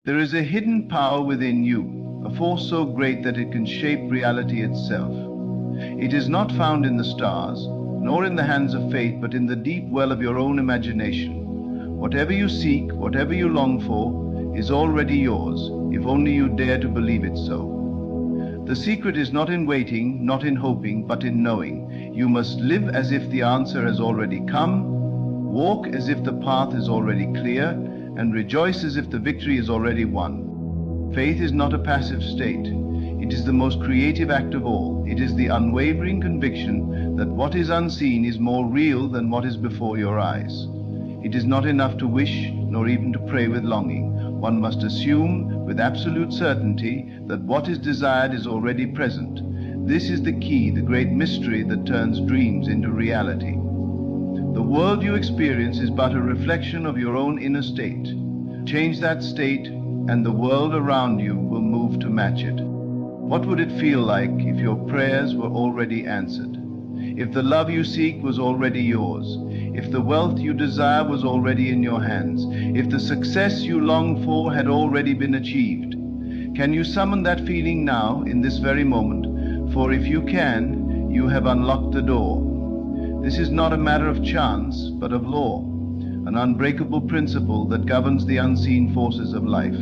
There is a hidden power within you, a force so great that it can shape reality itself. It is not found in the stars, nor in the hands of fate, but in the deep well of your own imagination. Whatever you seek, whatever you long for, is already yours, if only you dare to believe it so. The secret is not in waiting, not in hoping, but in knowing. You must live as if the answer has already come, walk as if the path is already clear, and rejoice as if the victory is already won. Faith is not a passive state. It is the most creative act of all. It is the unwavering conviction that what is unseen is more real than what is before your eyes. It is not enough to wish, nor even to pray with longing. One must assume with absolute certainty that what is desired is already present. This is the key, the great mystery that turns dreams into reality. The world you experience is but a reflection of your own inner state. Change that state, and the world around you will move to match it. What would it feel like if your prayers were already answered? If the love you seek was already yours? If the wealth you desire was already in your hands? If the success you long for had already been achieved? Can you summon that feeling now, in this very moment? For if you can, you have unlocked the door. This is not a matter of chance, but of law, an unbreakable principle that governs the unseen forces of life.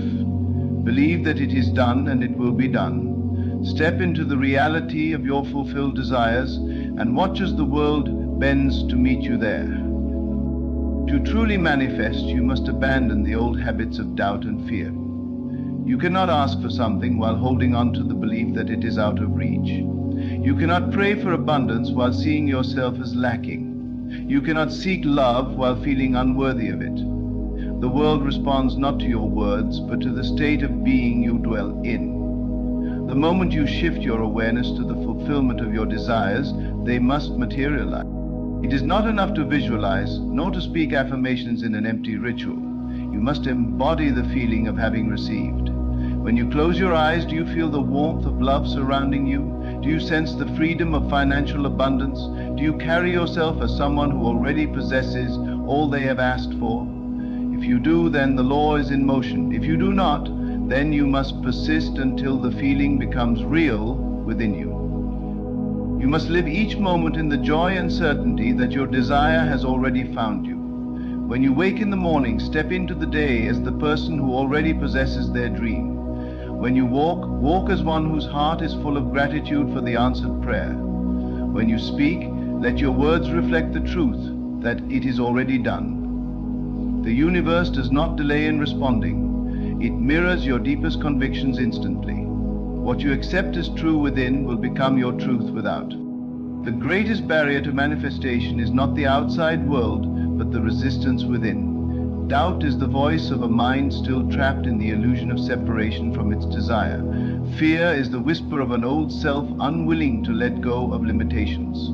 Believe that it is done, and it will be done. Step into the reality of your fulfilled desires, and watch as the world bends to meet you there. To truly manifest, you must abandon the old habits of doubt and fear. You cannot ask for something while holding on to the belief that it is out of reach. You cannot pray for abundance while seeing yourself as lacking. You cannot seek love while feeling unworthy of it. The world responds not to your words, but to the state of being you dwell in. The moment you shift your awareness to the fulfillment of your desires, they must materialize. It is not enough to visualize, nor to speak affirmations in an empty ritual. You must embody the feeling of having received. When you close your eyes, do you feel the warmth of love surrounding you? Do you sense the freedom of financial abundance? Do you carry yourself as someone who already possesses all they have asked for? If you do, then the law is in motion. If you do not, then you must persist until the feeling becomes real within you. You must live each moment in the joy and certainty that your desire has already found you. When you wake in the morning, step into the day as the person who already possesses their dream. When you walk, walk as one whose heart is full of gratitude for the answered prayer. When you speak, let your words reflect the truth that it is already done. The universe does not delay in responding. It mirrors your deepest convictions instantly. What you accept as true within will become your truth without. The greatest barrier to manifestation is not the outside world, but the resistance within. Doubt is the voice of a mind still trapped in the illusion of separation from its desire. Fear is the whisper of an old self unwilling to let go of limitations.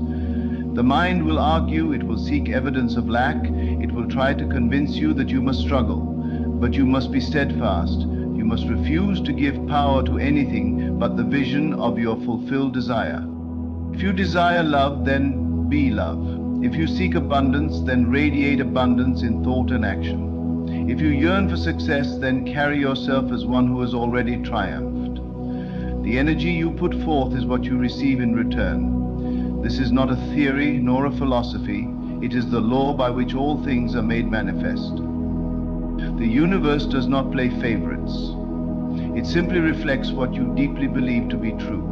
The mind will argue, it will seek evidence of lack, it will try to convince you that you must struggle. But you must be steadfast. You must refuse to give power to anything but the vision of your fulfilled desire. If you desire love, then be love. If you seek abundance, then radiate abundance in thought and action. If you yearn for success, then carry yourself as one who has already triumphed. The energy you put forth is what you receive in return. This is not a theory nor a philosophy. It is the law by which all things are made manifest. The universe does not play favorites. It simply reflects what you deeply believe to be true.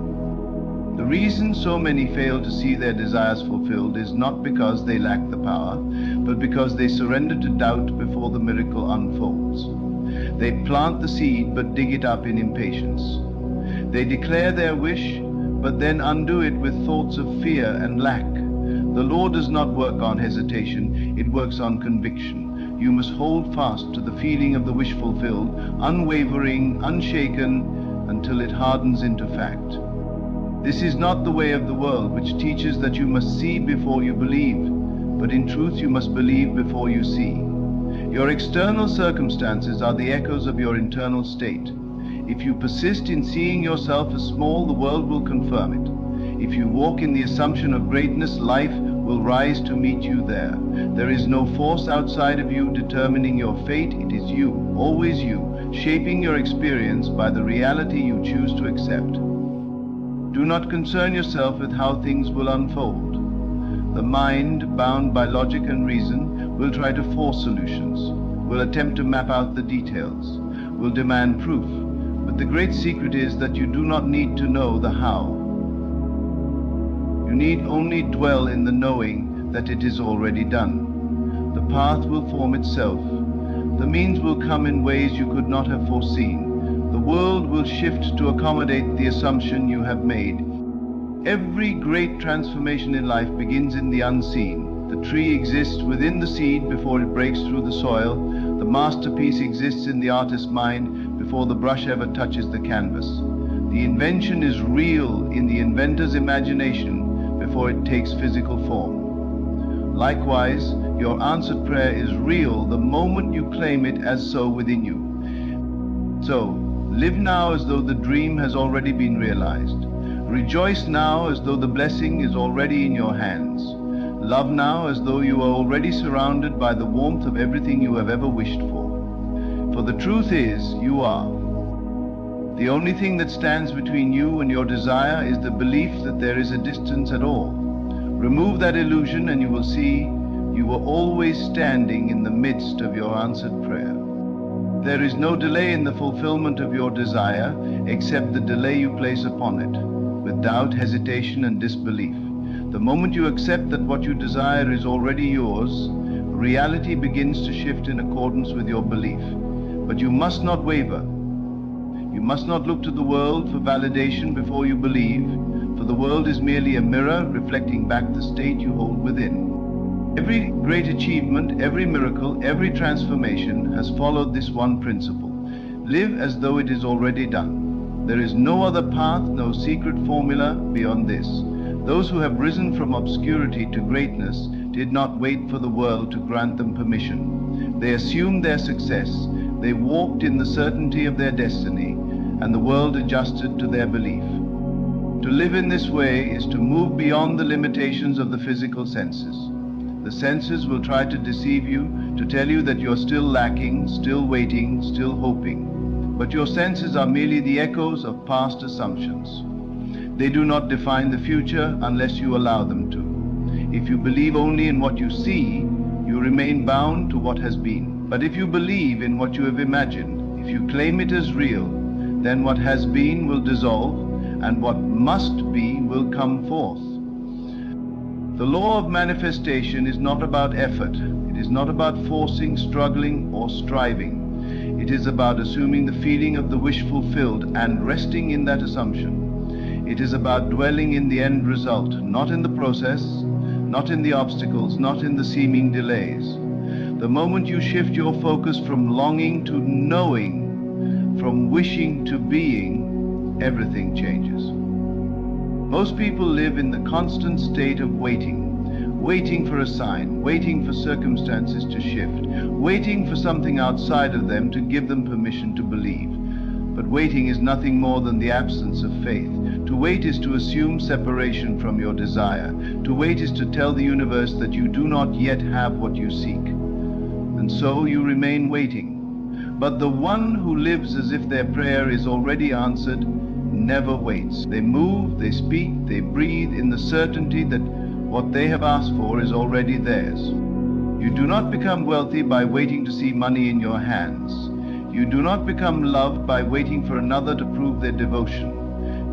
The reason so many fail to see their desires fulfilled is not because they lack the power, but because they surrender to doubt before the miracle unfolds. They plant the seed but dig it up in impatience. They declare their wish, but then undo it with thoughts of fear and lack. The law does not work on hesitation, it works on conviction. You must hold fast to the feeling of the wish fulfilled, unwavering, unshaken, until it hardens into fact. This is not the way of the world, which teaches that you must see before you believe, but in truth you must believe before you see. Your external circumstances are the echoes of your internal state. If you persist in seeing yourself as small, the world will confirm it. If you walk in the assumption of greatness, life will rise to meet you there. There is no force outside of you determining your fate. It is you, always you, shaping your experience by the reality you choose to accept. Do not concern yourself with how things will unfold. The mind, bound by logic and reason, will try to force solutions, will attempt to map out the details, will demand proof. But the great secret is that you do not need to know the how. You need only dwell in the knowing that it is already done. The path will form itself. The means will come in ways you could not have foreseen. The world will shift to accommodate the assumption you have made. Every great transformation in life begins in the unseen. The tree exists within the seed before it breaks through the soil. The masterpiece exists in the artist's mind before the brush ever touches the canvas. The invention is real in the inventor's imagination before it takes physical form. Likewise, your answered prayer is real the moment you claim it as so within you. So, live now as though the dream has already been realized. Rejoice now as though the blessing is already in your hands. Love now as though you are already surrounded by the warmth of everything you have ever wished for. For the truth is, you are. The only thing that stands between you and your desire is the belief that there is a distance at all. Remove that illusion and you will see you were always standing in the midst of your answered prayer. There is no delay in the fulfillment of your desire except the delay you place upon it, with doubt, hesitation, and disbelief. The moment you accept that what you desire is already yours, reality begins to shift in accordance with your belief. But you must not waver. You must not look to the world for validation before you believe, for the world is merely a mirror reflecting back the state you hold within. Every great achievement, every miracle, every transformation has followed this one principle. Live as though it is already done. There is no other path, no secret formula beyond this. Those who have risen from obscurity to greatness did not wait for the world to grant them permission. They assumed their success. They walked in the certainty of their destiny, and the world adjusted to their belief. To live in this way is to move beyond the limitations of the physical senses. The senses will try to deceive you, to tell you that you're still lacking, still waiting, still hoping. But your senses are merely the echoes of past assumptions. They do not define the future unless you allow them to. If you believe only in what you see, you remain bound to what has been. But if you believe in what you have imagined, if you claim it as real, then what has been will dissolve, and what must be will come forth. The law of manifestation is not about effort. It is not about forcing, struggling, or striving. It is about assuming the feeling of the wish fulfilled and resting in that assumption. It is about dwelling in the end result, not in the process, not in the obstacles, not in the seeming delays. The moment you shift your focus from longing to knowing, from wishing to being, everything changes. Most people live in the constant state of waiting for a sign, waiting for circumstances to shift, waiting for something outside of them to give them permission to believe. But waiting is nothing more than the absence of faith. To wait is to assume separation from your desire. To wait is to tell the universe that you do not yet have what you seek. And so you remain waiting. But the one who lives as if their prayer is already answered never waits. They move, they speak, they breathe in the certainty that what they have asked for is already theirs. You do not become wealthy by waiting to see money in your hands. You do not become loved by waiting for another to prove their devotion.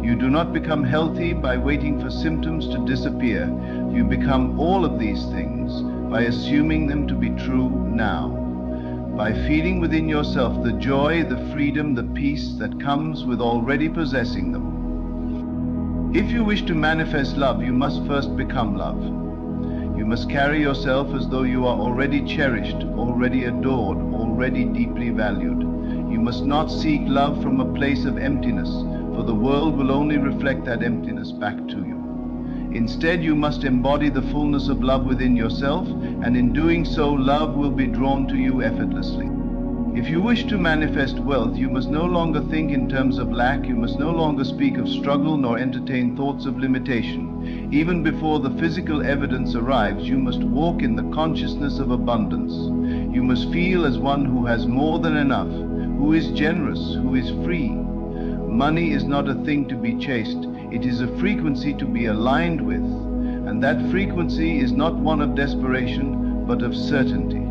You do not become healthy by waiting for symptoms to disappear. You become all of these things by assuming them to be true now, by feeling within yourself the joy, the freedom, the peace that comes with already possessing them. If you wish to manifest love, you must first become love. You must carry yourself as though you are already cherished, already adored, already deeply valued. You must not seek love from a place of emptiness, for the world will only reflect that emptiness back to you. Instead, you must embody the fullness of love within yourself, and in doing so, love will be drawn to you effortlessly. If you wish to manifest wealth, you must no longer think in terms of lack, you must no longer speak of struggle nor entertain thoughts of limitation. Even before the physical evidence arrives, you must walk in the consciousness of abundance. You must feel as one who has more than enough, who is generous, who is free. Money is not a thing to be chased, it is a frequency to be aligned with, and that frequency is not one of desperation, but of certainty.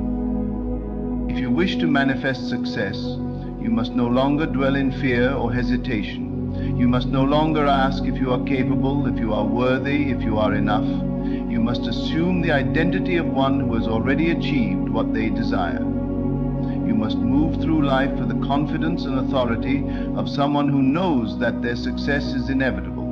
If you wish to manifest success, you must no longer dwell in fear or hesitation. You must no longer ask if you are capable, if you are worthy, if you are enough. You must assume the identity of one who has already achieved what they desire. You must move through life with the confidence and authority of someone who knows that their success is inevitable.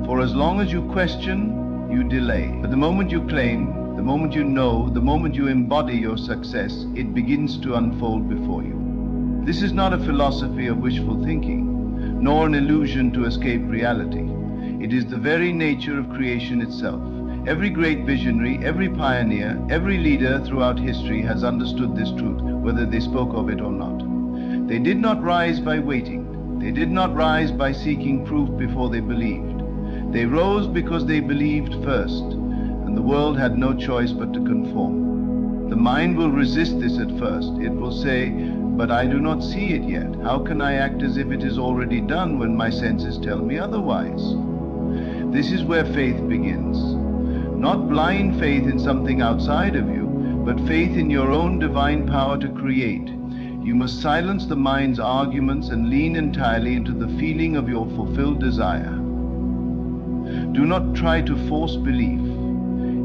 For as long as you question, you delay. But the moment you claim, the moment you know, the moment you embody your success, it begins to unfold before you. This is not a philosophy of wishful thinking, nor an illusion to escape reality. It is the very nature of creation itself. Every great visionary, every pioneer, every leader throughout history has understood this truth, whether they spoke of it or not. They did not rise by waiting. They did not rise by seeking proof before they believed. They rose because they believed first, and the world had no choice but to conform. The mind will resist this at first. It will say, "But I do not see it yet. How can I act as if it is already done when my senses tell me otherwise?" This is where faith begins. Not blind faith in something outside of you, but faith in your own divine power to create. You must silence the mind's arguments and lean entirely into the feeling of your fulfilled desire. Do not try to force belief.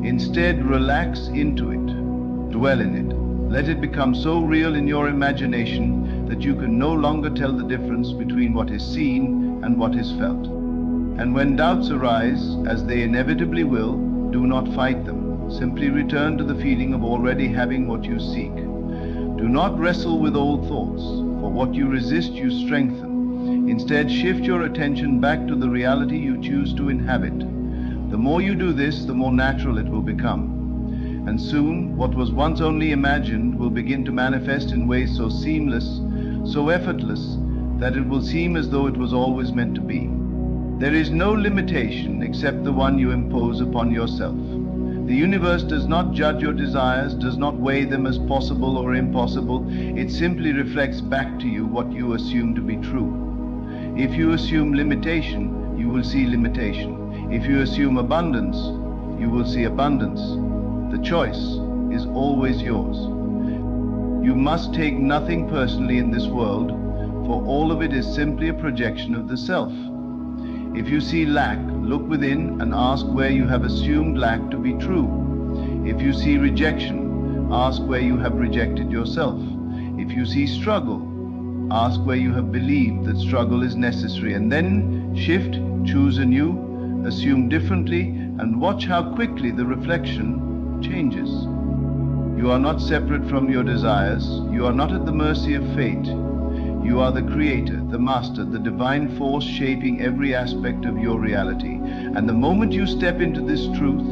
Instead, relax into it. Dwell in it. Let it become so real in your imagination that you can no longer tell the difference between what is seen and what is felt. And when doubts arise, as they inevitably will, do not fight them. Simply return to the feeling of already having what you seek. Do not wrestle with old thoughts, for what you resist you strengthen. Instead, shift your attention back to the reality you choose to inhabit. The more you do this, the more natural it will become. And soon, what was once only imagined will begin to manifest in ways so seamless, so effortless, that it will seem as though it was always meant to be. There is no limitation except the one you impose upon yourself. The universe does not judge your desires, does not weigh them as possible or impossible. It simply reflects back to you what you assume to be true. If you assume limitation, you will see limitation. If you assume abundance, you will see abundance. The choice is always yours. You must take nothing personally in this world, for all of it is simply a projection of the self. If you see lack, look within and ask where you have assumed lack to be true. If you see rejection, ask where you have rejected yourself. If you see struggle, ask where you have believed that struggle is necessary, and then shift, choose anew, assume differently, and watch how quickly the reflection changes. You are not separate from your desires. You are not at the mercy of fate. You are the creator, the master, the divine force shaping every aspect of your reality. And the moment you step into this truth,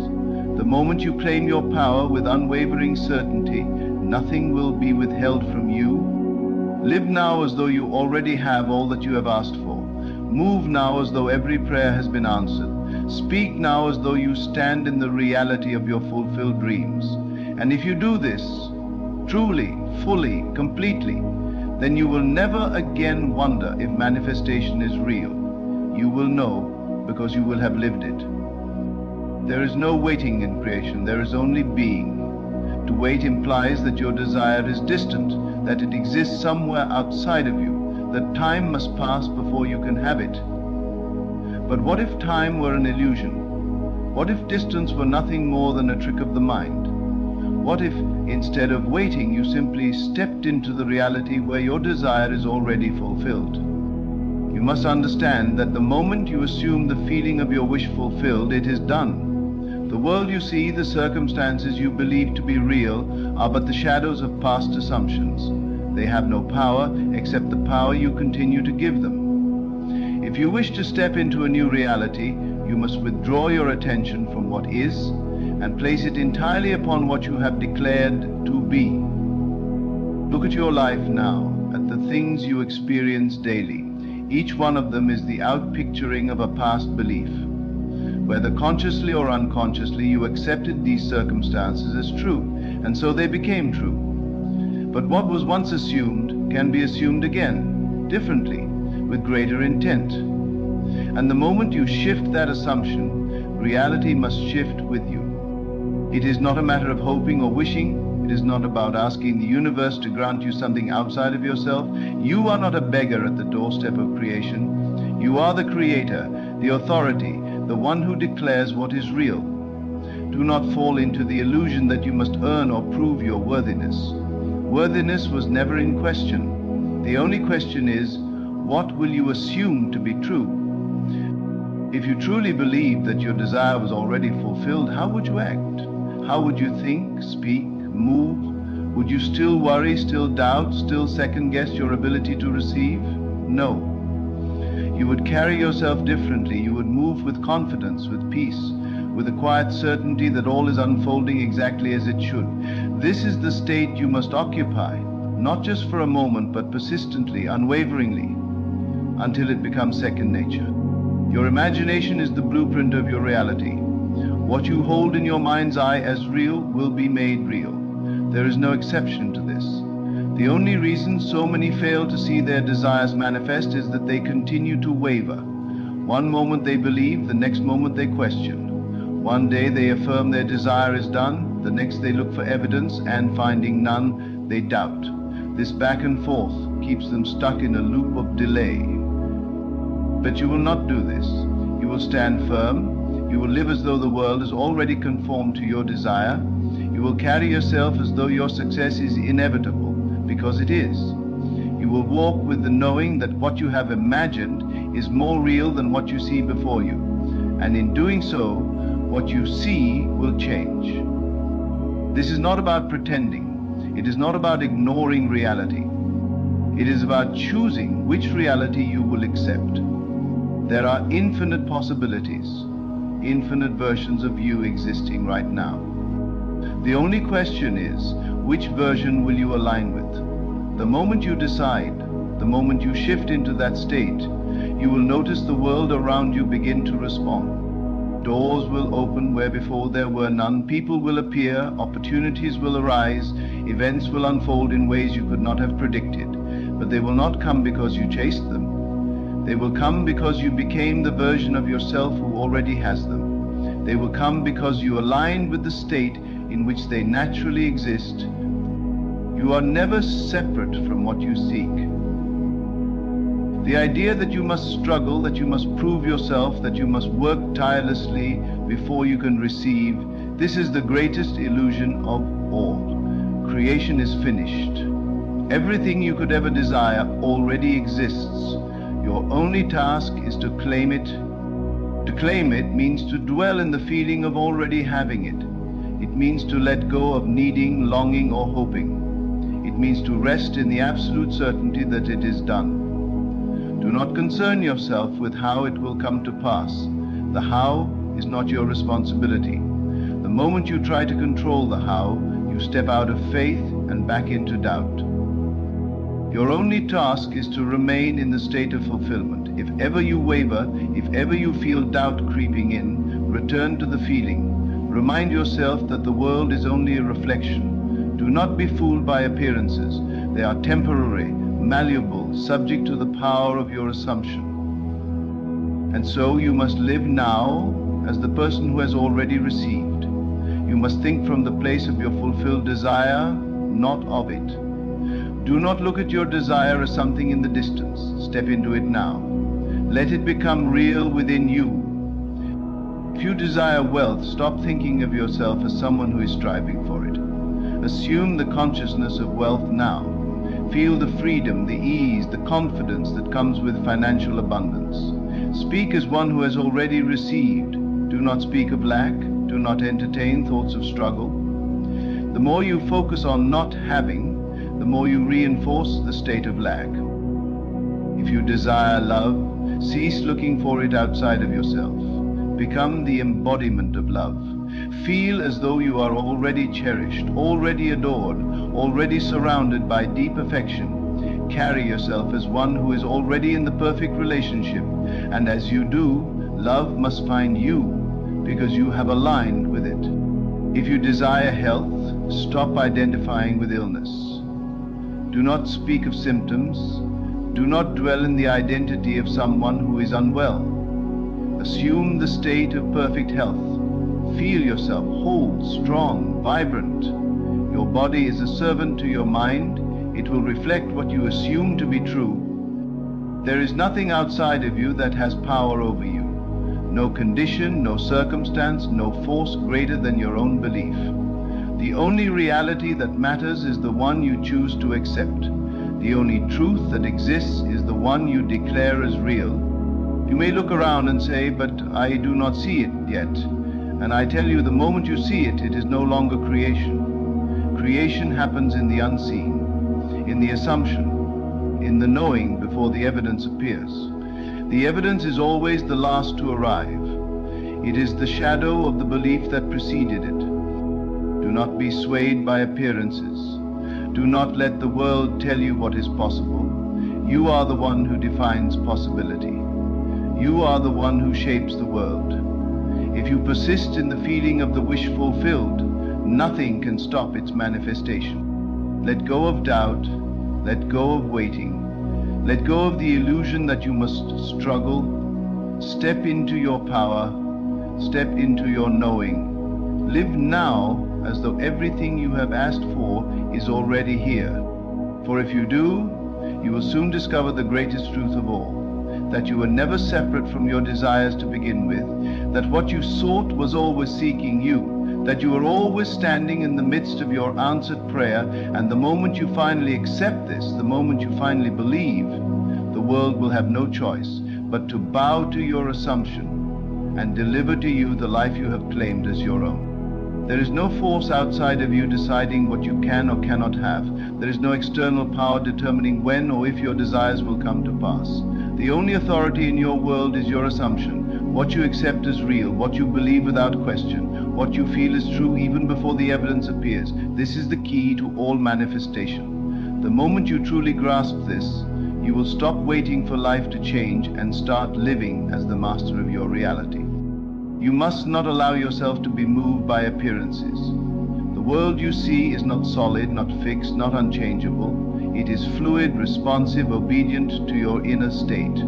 the moment you claim your power with unwavering certainty, nothing will be withheld from you. Live now as though you already have all that you have asked for. Move now as though every prayer has been answered. Speak now as though you stand in the reality of your fulfilled dreams. And if you do this, truly, fully, completely, then you will never again wonder if manifestation is real. You will know because you will have lived it. There is no waiting in creation, there is only being. To wait implies that your desire is distant, that it exists somewhere outside of you, that time must pass before you can have it. But what if time were an illusion? What if distance were nothing more than a trick of the mind? What if, instead of waiting, you simply stepped into the reality where your desire is already fulfilled? You must understand that the moment you assume the feeling of your wish fulfilled, it is done. The world you see, the circumstances you believe to be real, are but the shadows of past assumptions. They have no power except the power you continue to give them. If you wish to step into a new reality, you must withdraw your attention from what is and place it entirely upon what you have declared to be. Look at your life now, at the things you experience daily. Each one of them is the outpicturing of a past belief. Whether consciously or unconsciously, you accepted these circumstances as true, and so they became true. But what was once assumed can be assumed again, differently, with greater intent. And the moment you shift that assumption, reality must shift with you. It is not a matter of hoping or wishing. It is not about asking the universe to grant you something outside of yourself. You are not a beggar at the doorstep of creation. You are the creator, the authority, the one who declares what is real. Do not fall into the illusion that you must earn or prove your worthiness. Worthiness was never in question. The only question is, what will you assume to be true? If you truly believed that your desire was already fulfilled, how would you act? How would you think, speak, move? Would you still worry, still doubt, still second-guess your ability to receive? No. You would carry yourself differently. You would move with confidence, with peace, with a quiet certainty that all is unfolding exactly as it should. This is the state you must occupy, not just for a moment, but persistently, unwaveringly, until it becomes second nature. Your imagination is the blueprint of your reality. What you hold in your mind's eye as real will be made real. There is no exception to this. The only reason so many fail to see their desires manifest is that they continue to waver. One moment they believe, the next moment they question. One day they affirm their desire is done, the next they look for evidence, and finding none, they doubt. This back and forth keeps them stuck in a loop of delay. But you will not do this. You will stand firm. You will live as though the world is already conformed to your desire. You will carry yourself as though your success is inevitable, because it is. You will walk with the knowing that what you have imagined is more real than what you see before you. And in doing so, what you see will change. This is not about pretending. It is not about ignoring reality. It is about choosing which reality you will accept. There are infinite possibilities, infinite versions of you existing right now. The only question is, which version will you align with? The moment you decide, the moment you shift into that state, you will notice the world around you begin to respond. Doors will open where before there were none. People will appear, opportunities will arise, events will unfold in ways you could not have predicted. But they will not come because you chased them. They will come because you became the version of yourself who already has them. They will come because you aligned with the state in which they naturally exist. You are never separate from what you seek. The idea that you must struggle, that you must prove yourself, that you must work tirelessly before you can receive, this is the greatest illusion of all. Creation is finished. Everything you could ever desire already exists. Your only task is to claim it. To claim it means to dwell in the feeling of already having it. It means to let go of needing, longing, or hoping. It means to rest in the absolute certainty that it is done. Do not concern yourself with how it will come to pass. The how is not your responsibility. The moment you try to control the how, you step out of faith and back into doubt. Your only task is to remain in the state of fulfillment. If ever you waver, if ever you feel doubt creeping in, return to the feeling. Remind yourself that the world is only a reflection. Do not be fooled by appearances. They are temporary, malleable, subject to the power of your assumption. And so you must live now as the person who has already received. You must think from the place of your fulfilled desire, not of it. Do not look at your desire as something in the distance. Step into it now. Let it become real within you. If you desire wealth, stop thinking of yourself as someone who is striving for it. Assume the consciousness of wealth now. Feel the freedom, the ease, the confidence that comes with financial abundance. Speak as one who has already received. Do not speak of lack. Do not entertain thoughts of struggle. The more you focus on not having, the more you reinforce the state of lack. If you desire love, cease looking for it outside of yourself. Become the embodiment of love. Feel as though you are already cherished, already adored, already surrounded by deep affection. Carry yourself as one who is already in the perfect relationship, and as you do, love must find you because you have aligned with it. If you desire health, stop identifying with illness. Do not speak of symptoms. Do not dwell in the identity of someone who is unwell. Assume the state of perfect health. Feel yourself whole, strong, vibrant. Your body is a servant to your mind. It will reflect what you assume to be true. There is nothing outside of you that has power over you. No condition, no circumstance, no force greater than your own belief. The only reality that matters is the one you choose to accept. The only truth that exists is the one you declare as real. You may look around and say, "But I do not see it yet." And I tell you, the moment you see it, it is no longer creation. Creation happens in the unseen, in the assumption, in the knowing before the evidence appears. The evidence is always the last to arrive. It is the shadow of the belief that preceded it. Do not be swayed by appearances. Do not let the world tell you what is possible. You are the one who defines possibility. You are the one who shapes the world. If you persist in the feeling of the wish fulfilled, nothing can stop its manifestation. Let go of doubt. Let go of waiting. Let go of the illusion that you must struggle. Step into your power. Step into your knowing. Live now as though everything you have asked for is already here. For if you do, you will soon discover the greatest truth of all, that you were never separate from your desires to begin with, that what you sought was always seeking you, that you are always standing in the midst of your answered prayer, and the moment you finally accept this, the moment you finally believe, the world will have no choice but to bow to your assumption and deliver to you the life you have claimed as your own. There is no force outside of you deciding what you can or cannot have. There is no external power determining when or if your desires will come to pass. The only authority in your world is your assumption, what you accept as real, what you believe without question, what you feel is true even before the evidence appears. This is the key to all manifestation. The moment you truly grasp this, you will stop waiting for life to change and start living as the master of your reality. You must not allow yourself to be moved by appearances. The world you see is not solid, not fixed, not unchangeable. It is fluid, responsive, obedient to your inner state.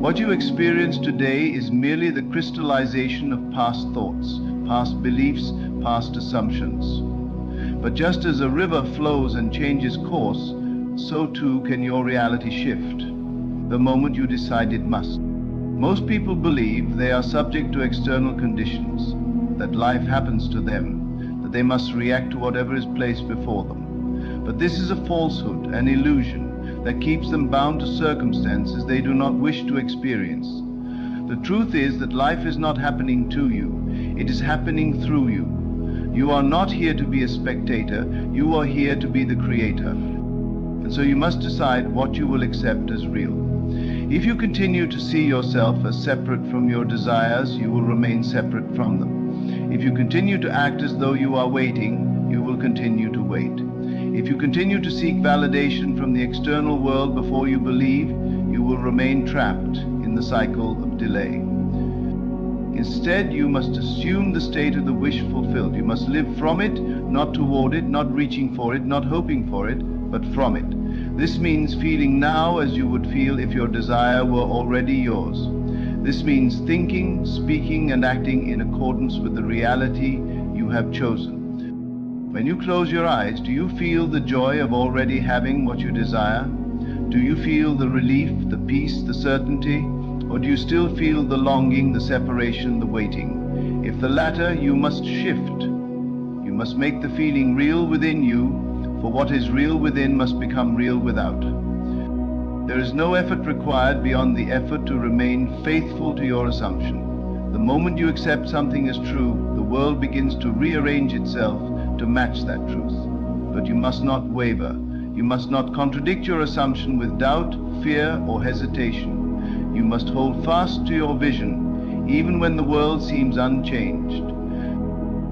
What you experience today is merely the crystallization of past thoughts, past beliefs, past assumptions. But just as a river flows and changes course, so too can your reality shift the moment you decide it must. Most people believe they are subject to external conditions, that life happens to them, that they must react to whatever is placed before them. But this is a falsehood, an illusion that keeps them bound to circumstances they do not wish to experience. The truth is that life is not happening to you, it is happening through you. You are not here to be a spectator, you are here to be the creator. And so you must decide what you will accept as real. If you continue to see yourself as separate from your desires, you will remain separate from them. If you continue to act as though you are waiting, you will continue to wait. If you continue to seek validation from the external world before you believe, you will remain trapped in the cycle of delay. Instead, you must assume the state of the wish fulfilled. You must live from it, not toward it, not reaching for it, not hoping for it, but from it. This means feeling now as you would feel if your desire were already yours. This means thinking, speaking, and acting in accordance with the reality you have chosen. When you close your eyes, do you feel the joy of already having what you desire? Do you feel the relief, the peace, the certainty? Or do you still feel the longing, the separation, the waiting? If the latter, you must shift. You must make the feeling real within you, for what is real within must become real without. There is no effort required beyond the effort to remain faithful to your assumption. The moment you accept something as true, the world begins to rearrange itself to match that truth. But you must not waver. You must not contradict your assumption with doubt, fear, or hesitation. You must hold fast to your vision, even when the world seems unchanged.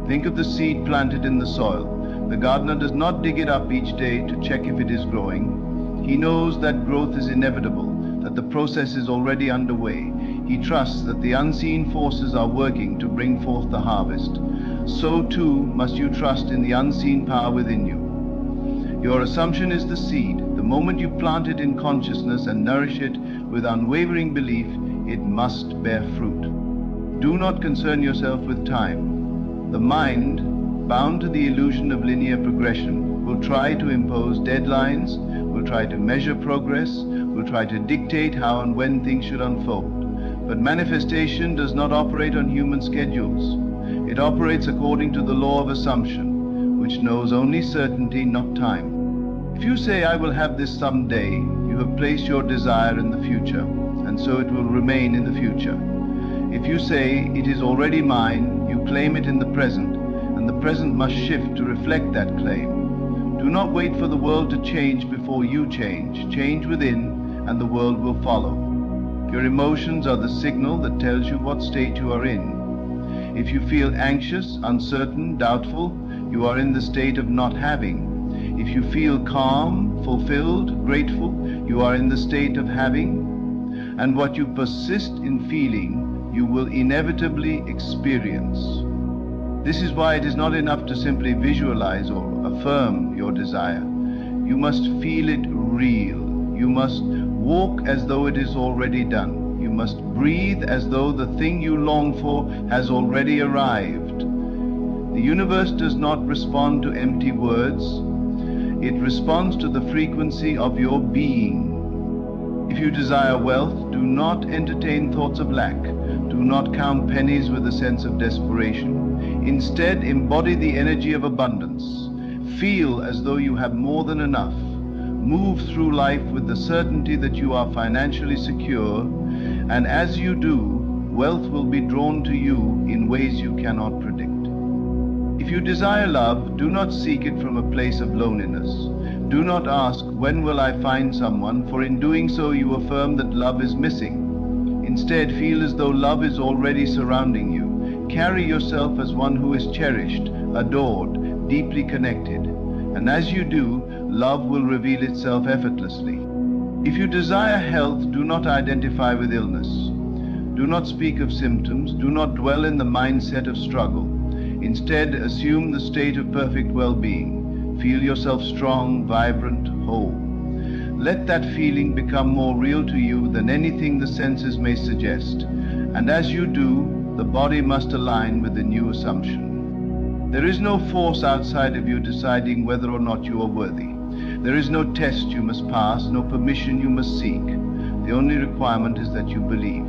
Think of the seed planted in the soil. The gardener does not dig it up each day to check if it is growing. He knows that growth is inevitable, that the process is already underway. He trusts that the unseen forces are working to bring forth the harvest. So too must you trust in the unseen power within you. Your assumption is the seed. The moment you plant it in consciousness and nourish it with unwavering belief, it must bear fruit. Do not concern yourself with time. The mind, bound to the illusion of linear progression, will try to impose deadlines, will try to measure progress, will try to dictate how and when things should unfold. But manifestation does not operate on human schedules. It operates according to the law of assumption, which knows only certainty, not time. If you say, "I will have this someday," you have placed your desire in the future, and so it will remain in the future. If you say, "It is already mine," you claim it in the present, and the present must shift to reflect that claim. Do not wait for the world to change before you change. Change within, and the world will follow. Your emotions are the signal that tells you what state you are in. If you feel anxious, uncertain, doubtful, you are in the state of not having. If you feel calm, fulfilled, grateful, you are in the state of having. And what you persist in feeling, you will inevitably experience. This is why it is not enough to simply visualize or affirm your desire. You must feel it real. You must walk as though it is already done. You must breathe as though the thing you long for has already arrived. The universe does not respond to empty words. It responds to the frequency of your being. If you desire wealth, do not entertain thoughts of lack. Do not count pennies with a sense of desperation. Instead, embody the energy of abundance. Feel as though you have more than enough. Move through life with the certainty that you are financially secure, and as you do, wealth will be drawn to you in ways you cannot predict. If you desire love, do not seek it from a place of loneliness. Do not ask, "When will I find someone?" for in doing so you affirm that love is missing. Instead, feel as though love is already surrounding you. Carry yourself as one who is cherished, adored, deeply connected. And as you do, love will reveal itself effortlessly. If you desire health, do not identify with illness. Do not speak of symptoms. Do not dwell in the mindset of struggle. Instead, assume the state of perfect well-being. Feel yourself strong, vibrant, whole. Let that feeling become more real to you than anything the senses may suggest. And as you do, the body must align with the new assumption. There is no force outside of you deciding whether or not you are worthy. There is no test you must pass, no permission you must seek. The only requirement is that you believe.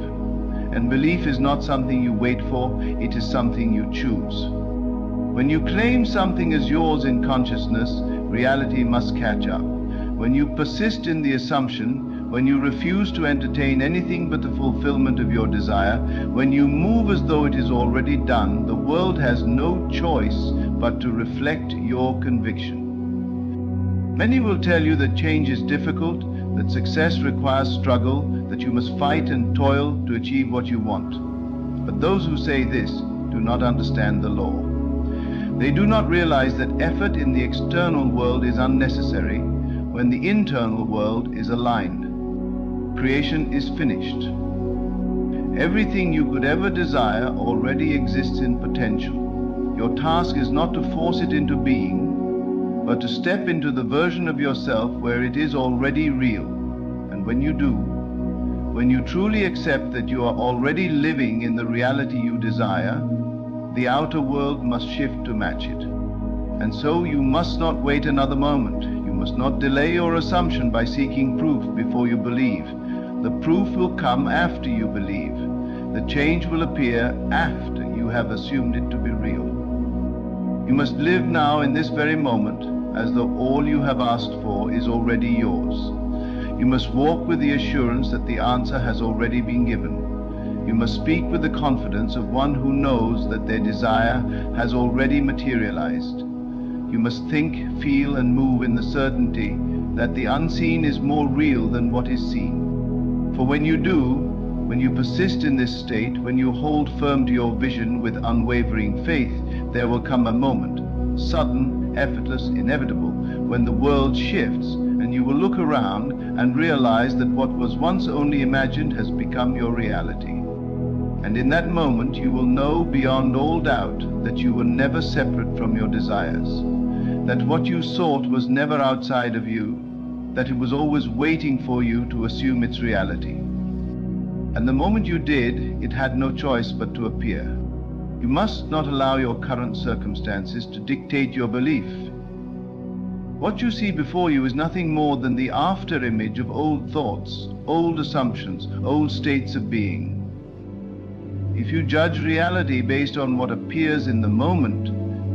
And belief is not something you wait for, it is something you choose. When you claim something as yours in consciousness, reality must catch up. When you persist in the assumption, when you refuse to entertain anything but the fulfillment of your desire, when you move as though it is already done, the world has no choice but to reflect your conviction. Many will tell you that change is difficult, that success requires struggle, that you must fight and toil to achieve what you want. But those who say this do not understand the law. They do not realize that effort in the external world is unnecessary when the internal world is aligned. Creation is finished. Everything you could ever desire already exists in potential. Your task is not to force it into being, but to step into the version of yourself where it is already real. And when you do, when you truly accept that you are already living in the reality you desire, the outer world must shift to match it. And so you must not wait another moment. You must not delay your assumption by seeking proof before you believe. The proof will come after you believe. The change will appear after you have assumed it to be real. You must live now in this very moment as though all you have asked for is already yours. You must walk with the assurance that the answer has already been given. You must speak with the confidence of one who knows that their desire has already materialized. You must think, feel, and move in the certainty that the unseen is more real than what is seen. For when you do, when you persist in this state, when you hold firm to your vision with unwavering faith, there will come a moment, sudden, effortless, inevitable, when the world shifts and you will look around and realize that what was once only imagined has become your reality. And in that moment you will know beyond all doubt that you were never separate from your desires, that what you sought was never outside of you, that it was always waiting for you to assume its reality. And the moment you did, it had no choice but to appear. You must not allow your current circumstances to dictate your belief. What you see before you is nothing more than the after-image of old thoughts, old assumptions, old states of being. If you judge reality based on what appears in the moment,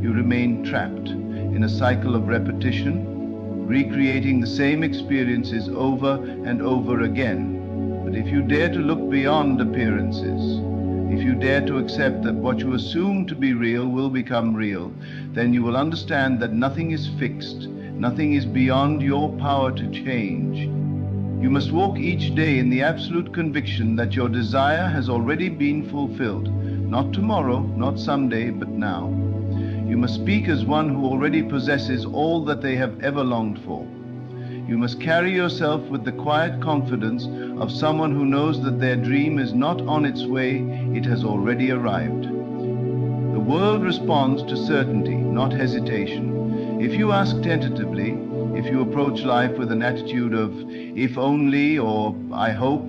you remain trapped in a cycle of repetition, recreating the same experiences over and over again. But if you dare to look beyond appearances, if you dare to accept that what you assume to be real will become real, then you will understand that nothing is fixed, nothing is beyond your power to change. You must walk each day in the absolute conviction that your desire has already been fulfilled, not tomorrow, not someday, but now. You must speak as one who already possesses all that they have ever longed for. You must carry yourself with the quiet confidence of someone who knows that their dream is not on its way, it has already arrived. The world responds to certainty, not hesitation. If you ask tentatively, if you approach life with an attitude of if only or I hope,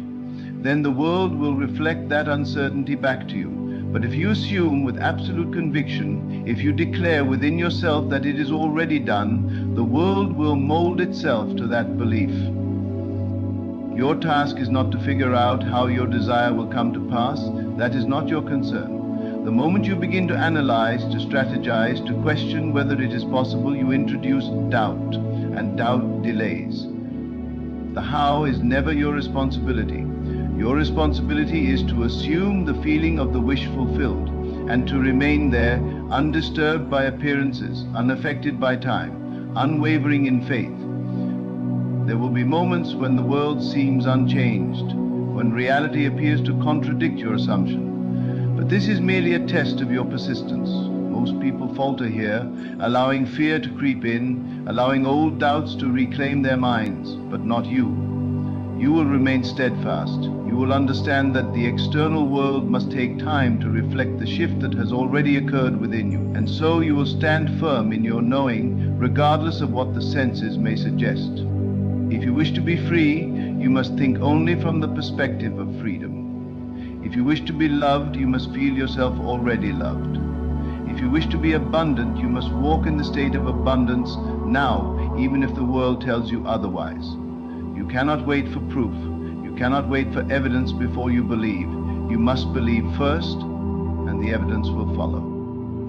then the world will reflect that uncertainty back to you. But if you assume with absolute conviction, if you declare within yourself that it is already done, the world will mold itself to that belief. Your task is not to figure out how your desire will come to pass. That is not your concern. The moment you begin to analyze, to strategize, to question whether it is possible, you introduce doubt, and doubt delays. The how is never your responsibility. Your responsibility is to assume the feeling of the wish fulfilled and to remain there undisturbed by appearances, unaffected by time, unwavering in faith. There will be moments when the world seems unchanged, when reality appears to contradict your assumption. But this is merely a test of your persistence. Most people falter here, allowing fear to creep in, allowing old doubts to reclaim their minds, but not you. You will remain steadfast. You will understand that the external world must take time to reflect the shift that has already occurred within you. And so you will stand firm in your knowing, regardless of what the senses may suggest. If you wish to be free, you must think only from the perspective of freedom. If you wish to be loved, you must feel yourself already loved. If you wish to be abundant, you must walk in the state of abundance now, even if the world tells you otherwise. You cannot wait for proof. You cannot wait for evidence before you believe. You must believe first, and the evidence will follow.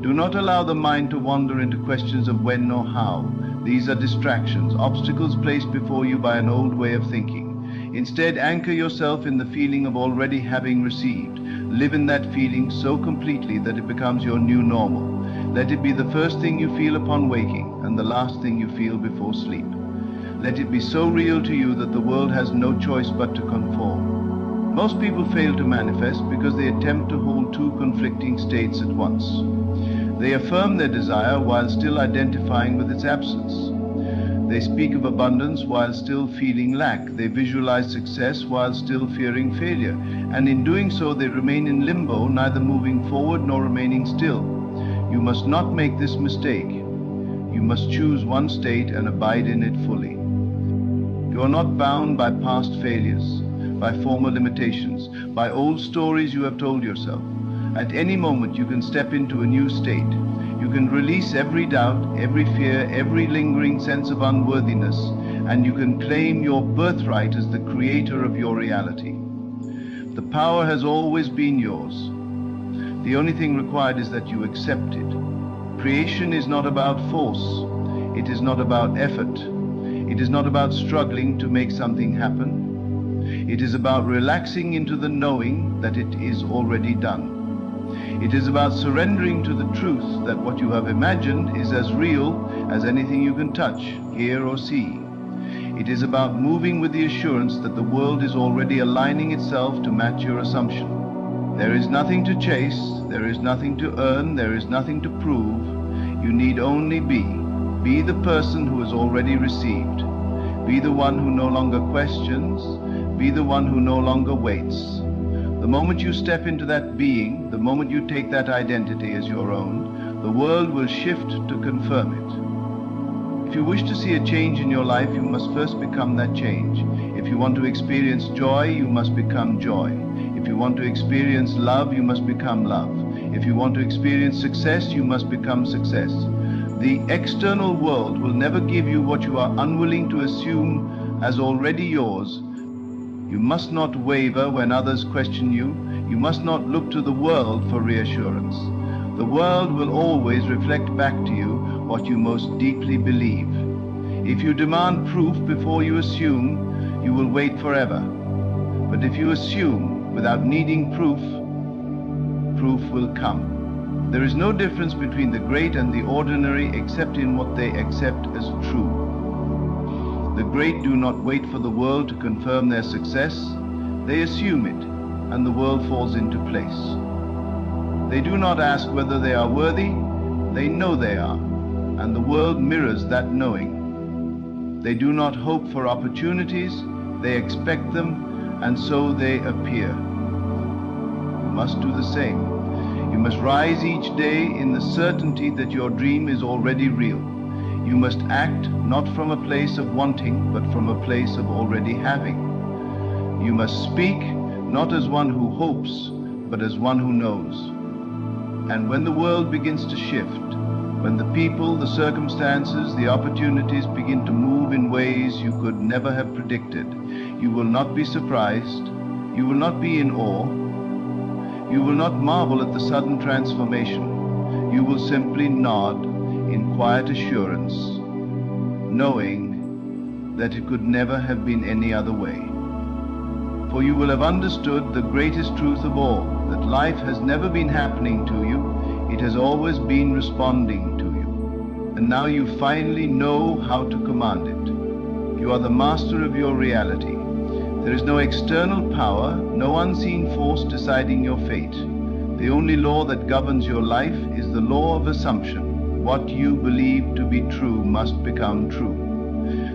Do not allow the mind to wander into questions of when or how. These are distractions, obstacles placed before you by an old way of thinking. Instead, anchor yourself in the feeling of already having received. Live in that feeling so completely that it becomes your new normal. Let it be the first thing you feel upon waking and the last thing you feel before sleep. Let it be so real to you that the world has no choice but to conform. Most people fail to manifest because they attempt to hold two conflicting states at once. They affirm their desire while still identifying with its absence. They speak of abundance while still feeling lack. They visualize success while still fearing failure. And in doing so, they remain in limbo, neither moving forward nor remaining still. You must not make this mistake. You must choose one state and abide in it fully. You are not bound by past failures, by former limitations, by old stories you have told yourself. At any moment you can step into a new state. You can release every doubt, every fear, every lingering sense of unworthiness, and you can claim your birthright as the creator of your reality. The power has always been yours. The only thing required is that you accept it. Creation is not about force. It is not about effort. It is not about struggling to make something happen. It is about relaxing into the knowing that it is already done. It is about surrendering to the truth that what you have imagined is as real as anything you can touch, hear, or see. It is about moving with the assurance that the world is already aligning itself to match your assumption. There is nothing to chase, there is nothing to earn, there is nothing to prove. You need only be. Be the person who has already received. Be the one who no longer questions. Be the one who no longer waits. The moment you step into that being, the moment you take that identity as your own, the world will shift to confirm it. If you wish to see a change in your life, you must first become that change. If you want to experience joy, you must become joy. If you want to experience love, you must become love. If you want to experience success, you must become success. The external world will never give you what you are unwilling to assume as already yours. You must not waver when others question you. You must not look to the world for reassurance. The world will always reflect back to you what you most deeply believe. If you demand proof before you assume, you will wait forever. But if you assume without needing proof, proof will come. There is no difference between the great and the ordinary except in what they accept as true. The great do not wait for the world to confirm their success. They assume it, and the world falls into place. They do not ask whether they are worthy. They know they are, and the world mirrors that knowing. They do not hope for opportunities. They expect them, and so they appear. You must do the same. You must rise each day in the certainty that your dream is already real. You must act not from a place of wanting, but from a place of already having. You must speak not as one who hopes, but as one who knows. And when the world begins to shift, when the people, the circumstances, the opportunities begin to move in ways you could never have predicted, you will not be surprised, you will not be in awe, you will not marvel at the sudden transformation. You will simply nod in quiet assurance, knowing that it could never have been any other way. For you will have understood the greatest truth of all, that life has never been happening to you, it has always been responding to you. And now you finally know how to command it. You are the master of your reality. There is no external power, no unseen force deciding your fate. The only law that governs your life is the law of assumption. What you believe to be true must become true.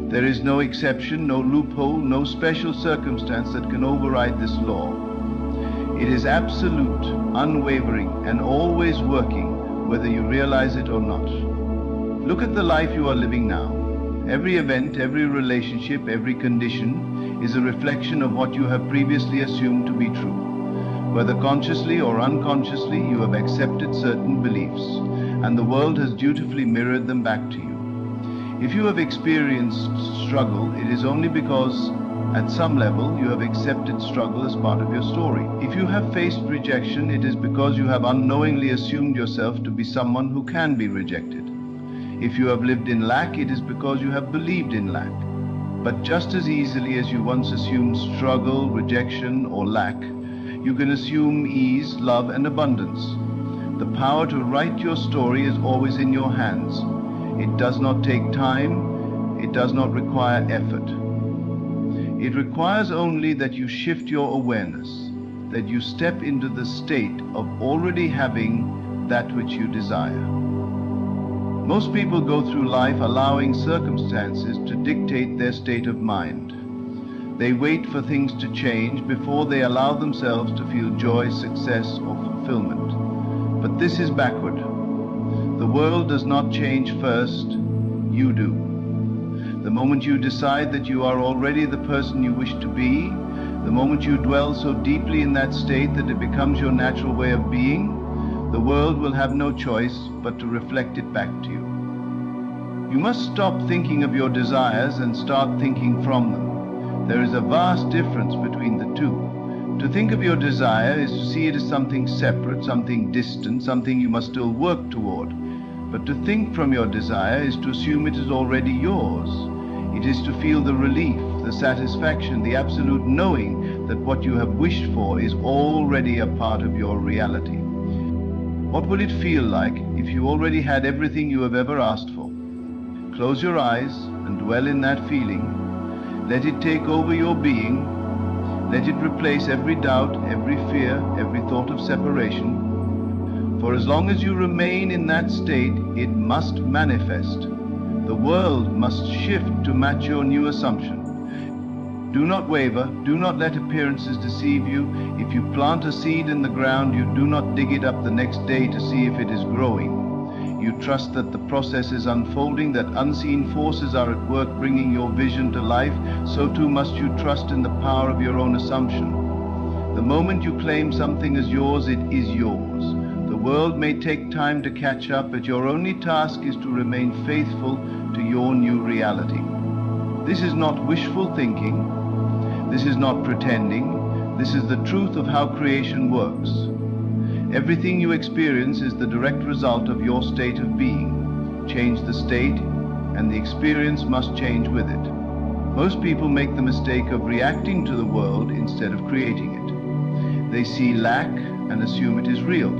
There is no exception, no loophole, no special circumstance that can override this law. It is absolute, unwavering, and always working, whether you realize it or not. Look at the life you are living now. Every event, every relationship, every condition is a reflection of what you have previously assumed to be true. Whether consciously or unconsciously, you have accepted certain beliefs, and the world has dutifully mirrored them back to you. If you have experienced struggle, it is only because at some level you have accepted struggle as part of your story. If you have faced rejection, it is because you have unknowingly assumed yourself to be someone who can be rejected. If you have lived in lack, it is because you have believed in lack. But just as easily as you once assumed struggle, rejection, or lack, you can assume ease, love, and abundance. The power to write your story is always in your hands. It does not take time. It does not require effort. It requires only that you shift your awareness, that you step into the state of already having that which you desire. Most people go through life allowing circumstances to dictate their state of mind. They wait for things to change before they allow themselves to feel joy, success, or fulfillment. But this is backward. The world does not change first, you do. The moment you decide that you are already the person you wish to be, the moment you dwell so deeply in that state that it becomes your natural way of being, the world will have no choice but to reflect it back to you. You must stop thinking of your desires and start thinking from them. There is a vast difference between the two. To think of your desire is to see it as something separate, something distant, something you must still work toward. But to think from your desire is to assume it is already yours. It is to feel the relief, the satisfaction, the absolute knowing that what you have wished for is already a part of your reality. What would it feel like if you already had everything you have ever asked for? Close your eyes and dwell in that feeling. Let it take over your being. Let it replace every doubt, every fear, every thought of separation. For as long as you remain in that state, it must manifest. The world must shift to match your new assumption. Do not waver. Do not let appearances deceive you. If you plant a seed in the ground, you do not dig it up the next day to see if it is growing. You trust that the process is unfolding, that unseen forces are at work bringing your vision to life. So too must you trust in the power of your own assumption. The moment you claim something as yours, it is yours. The world may take time to catch up, but your only task is to remain faithful to your new reality. This is not wishful thinking. This is not pretending. This is the truth of how creation works. Everything you experience is the direct result of your state of being. Change the state, and the experience must change with it. Most people make the mistake of reacting to the world instead of creating it. They see lack and assume it is real.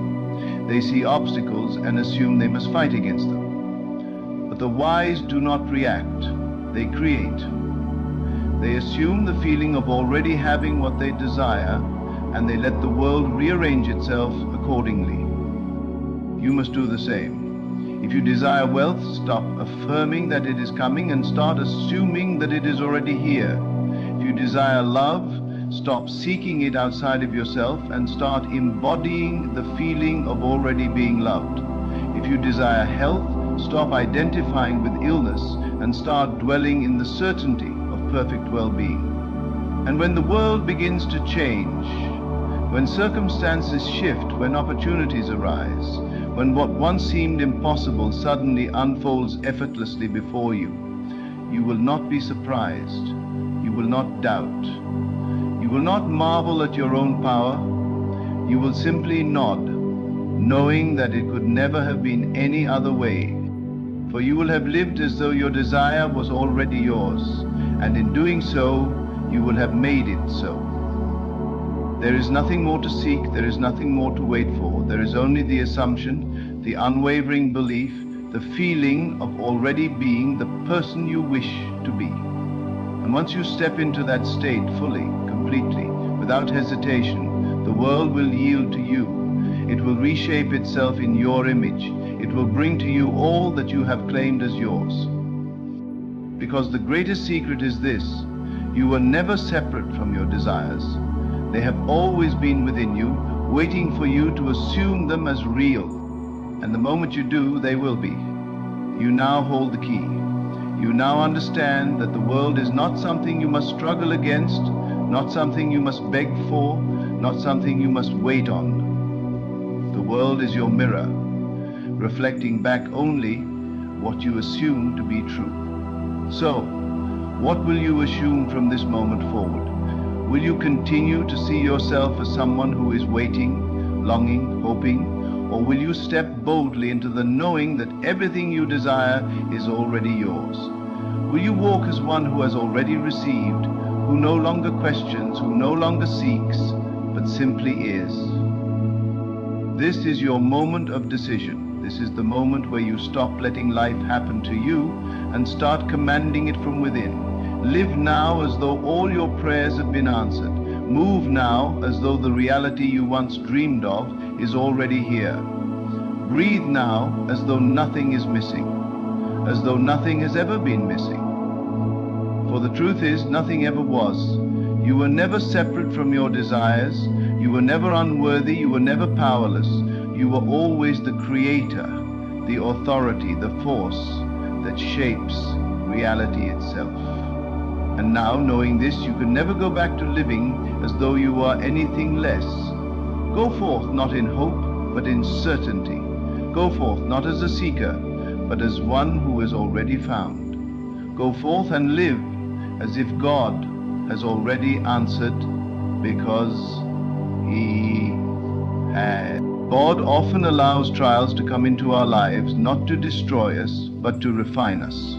They see obstacles and assume they must fight against them. But the wise do not react, they create. They assume the feeling of already having what they desire, and they let the world rearrange itself accordingly. You must do the same. If you desire wealth, stop affirming that it is coming and start assuming that it is already here. If you desire love, stop seeking it outside of yourself and start embodying the feeling of already being loved. If you desire health, stop identifying with illness and start dwelling in the certainty of perfect well-being. And when the world begins to change, when circumstances shift, when opportunities arise, when what once seemed impossible suddenly unfolds effortlessly before you, you will not be surprised. You will not doubt. You will not marvel at your own power. You will simply nod, knowing that it could never have been any other way. For you will have lived as though your desire was already yours, and in doing so, you will have made it so. There is nothing more to seek, there is nothing more to wait for. There is only the assumption, the unwavering belief, the feeling of already being the person you wish to be. And once you step into that state fully, completely, without hesitation, the world will yield to you. It will reshape itself in your image. It will bring to you all that you have claimed as yours. Because the greatest secret is this: you were never separate from your desires. They have always been within you, waiting for you to assume them as real. And the moment you do, they will be. You now hold the key. You now understand that the world is not something you must struggle against, not something you must beg for, not something you must wait on. The world is your mirror, reflecting back only what you assume to be true. So, what will you assume from this moment forward? Will you continue to see yourself as someone who is waiting, longing, hoping? Or will you step boldly into the knowing that everything you desire is already yours? Will you walk as one who has already received, who no longer questions, who no longer seeks, but simply is? This is your moment of decision. This is the moment where you stop letting life happen to you and start commanding it from within. Live now as though all your prayers have been answered. Move now as though the reality you once dreamed of is already here. Breathe now as though nothing is missing, as though nothing has ever been missing. For the truth is, nothing ever was. You were never separate from your desires. You were never unworthy. You were never powerless. You were always the creator, the authority, the force that shapes reality itself. And now, knowing this, you can never go back to living as though you are anything less. Go forth not in hope, but in certainty. Go forth not as a seeker, but as one who is already found. Go forth and live as if God has already answered, because He has. God often allows trials to come into our lives, not to destroy us, but to refine us.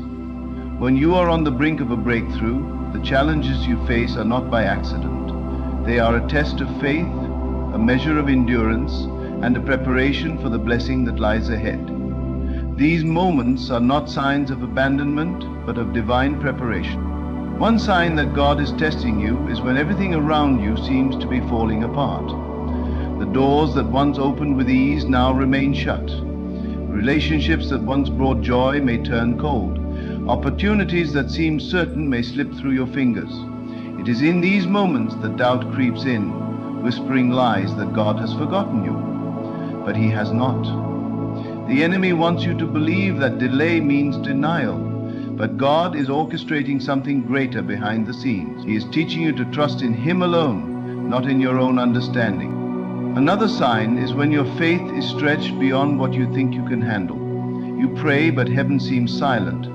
When you are on the brink of a breakthrough, the challenges you face are not by accident. They are a test of faith, a measure of endurance, and a preparation for the blessing that lies ahead. These moments are not signs of abandonment, but of divine preparation. One sign that God is testing you is when everything around you seems to be falling apart. The doors that once opened with ease now remain shut. Relationships that once brought joy may turn cold. Opportunities that seemed certain may slip through your fingers. It is in these moments that doubt creeps in, whispering lies that God has forgotten you. But He has not. The enemy wants you to believe that delay means denial. But God is orchestrating something greater behind the scenes. He is teaching you to trust in Him alone, not in your own understanding. Another sign is when your faith is stretched beyond what you think you can handle. You pray, but heaven seems silent.